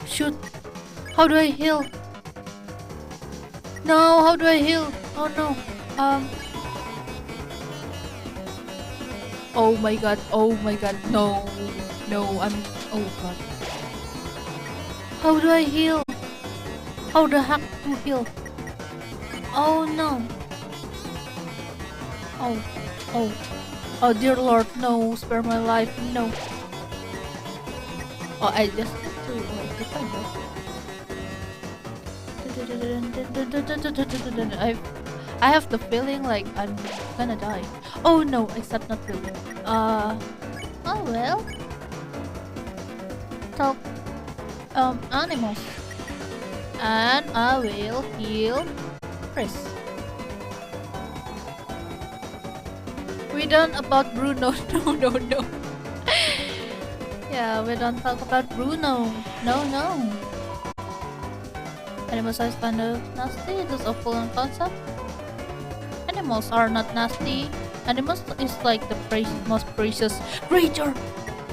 Shoot. How do I heal? No, how do I heal? Oh no. Oh my god. No. Oh god. How do I heal? How the heck to heal? Oh no. Oh dear lord, no, spare my life, no. Oh, I just have to defend it. I have the feeling like I'm gonna die. Oh no, except not really. Oh well. Talk animals. And I will heal Kris. We done about Bruno. No. Yeah, we don't talk about Bruno. No. Animal size kind of nasty. That's a full on concept. Animals are not nasty. Animals is like the most precious creature.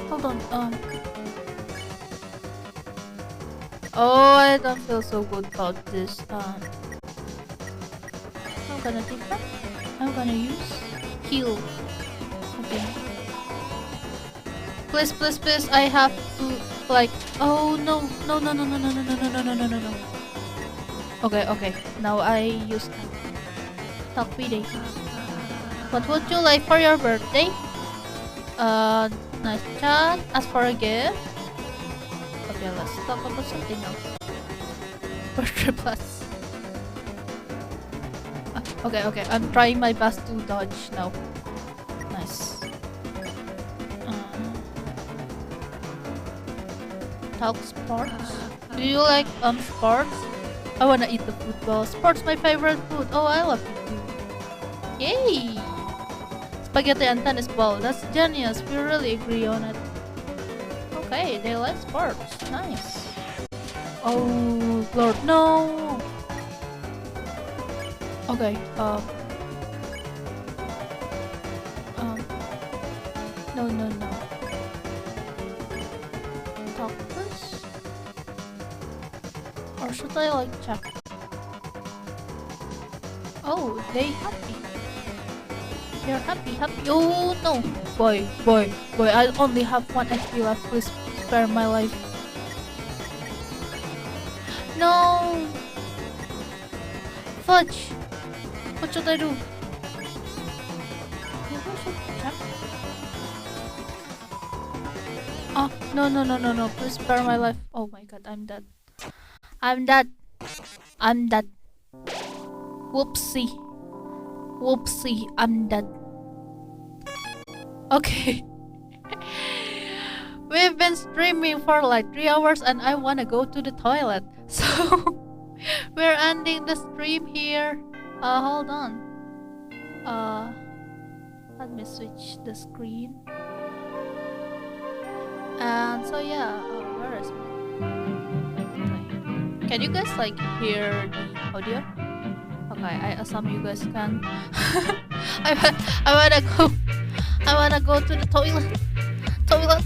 Hold on. Oh, I don't feel so good about this. I'm gonna take that. I'm gonna use heal. Okay. Please, please, please. I have to like. Oh no! No! No! No! No! No! No! No! No! No! No! No! No! Okay. Okay. Now I use that. Talk with it. What would you like for your birthday? Nice chat. Ask for a gift. Okay, let's talk about something else. Birthday plus. Okay, okay. I'm trying my best to dodge now. Nice. Talk sports. Do you like sports? I wanna eat the football. Sports my favorite food. Oh, I love it too. Yay! Spaghetti and tennis ball. That's genius. We really agree on it. Okay, they like sports. Nice. Oh Lord, no. Okay. No, no, no. Talk first, or should I like check? Oh, they happy. They're happy, happy. Oh no! Boy, boy, boy! I only have 1 HP left. Please spare my life. No! Fudge! What should I do? Maybe I should check. Oh, no, no, no, no, no. Please spare my life. Oh my god, I'm dead. I'm dead. I'm dead. Whoopsie. Whoopsie, I'm dead. Okay. We've been streaming for like 3 hours and I wanna go to the toilet. So we're ending the stream here. Hold on. Let me switch the screen. And so yeah, where is it? Okay. Can you guys like hear the audio? Okay, I assume you guys can. I wanna go to the toilet.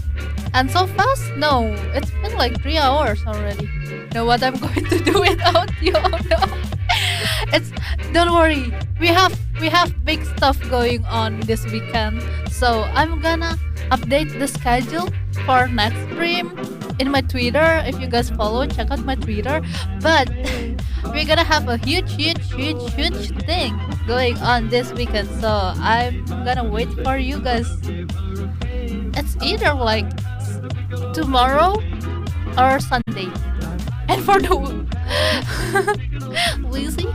And so fast? No, it's been like 3 hours already. Know what I'm going to do without you? Oh no. Don't worry. We have big stuff going on this weekend. So I'm gonna update the schedule for next stream in my Twitter. If you guys follow, check out my Twitter. But we're gonna have a huge thing going on this weekend. So I'm gonna wait for you guys. It's either like tomorrow or Sunday. And for the Lizzie?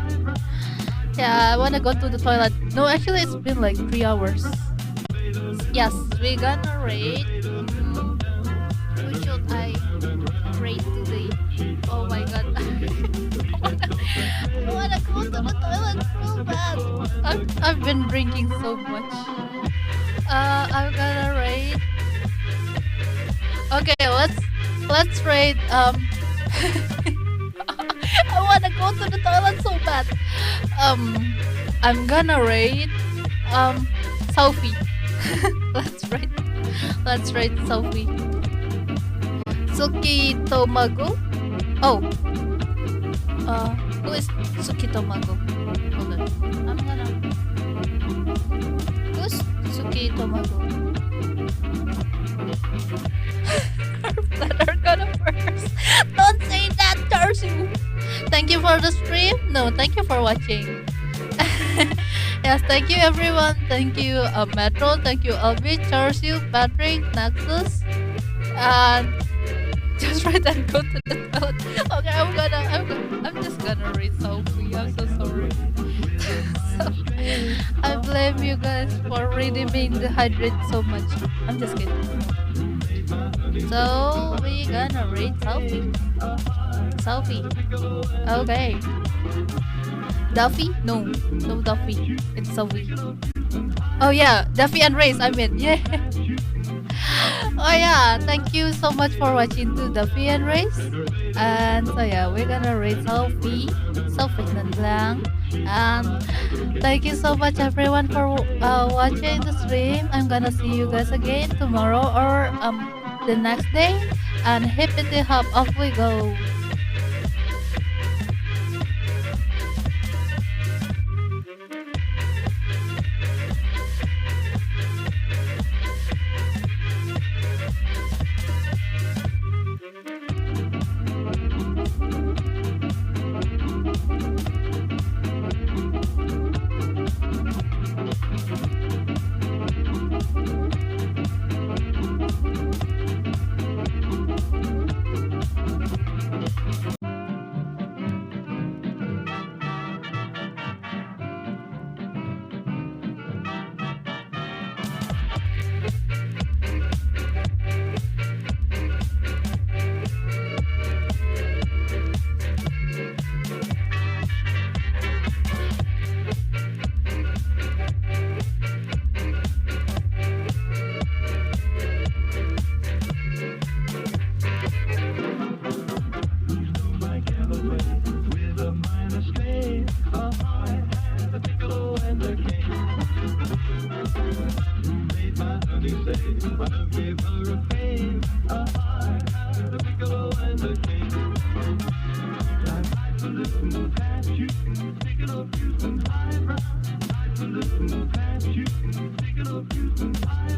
Yeah, I wanna go to the toilet. No, actually it's been like 3 hours. Yes, we're gonna raid. Who should I raid today? Oh my god. I wanna go to the toilet so bad. I've been drinking so much. I'm gonna raid. Okay, let's raid I wanna go to the toilet so bad. I'm gonna raid Sophie. Let's raid Sophie. Suki Tomago. Oh. Who is Suki Tomago? Hold on. I'm gonna. Who's Suki Tomago? Her gonna first. Don't say that, Tarsu. Thank you for the stream. No, thank you for watching. Yes, thank you everyone. Thank you Metro. Thank you Albi, Tarsu, Patrick, Nexus, and just right and go to the toilet. Okay, I'm just gonna read Sophie. I'm so sorry. So, I blame you guys for reading being dehydrated so much. I'm just kidding. So we gonna read Sophie. Sophie. Okay. Duffy? No Duffy. It's Sophie. Oh yeah, Duffy and Race. I mean, yeah. Oh yeah, thank you so much for watching to Duffy and Race. And so yeah, we're gonna read Sophie and Blanc. And thank you so much everyone for watching the stream. I'm gonna see you guys again tomorrow or the next day. And hippity hop, off we go. Take it off, you can high.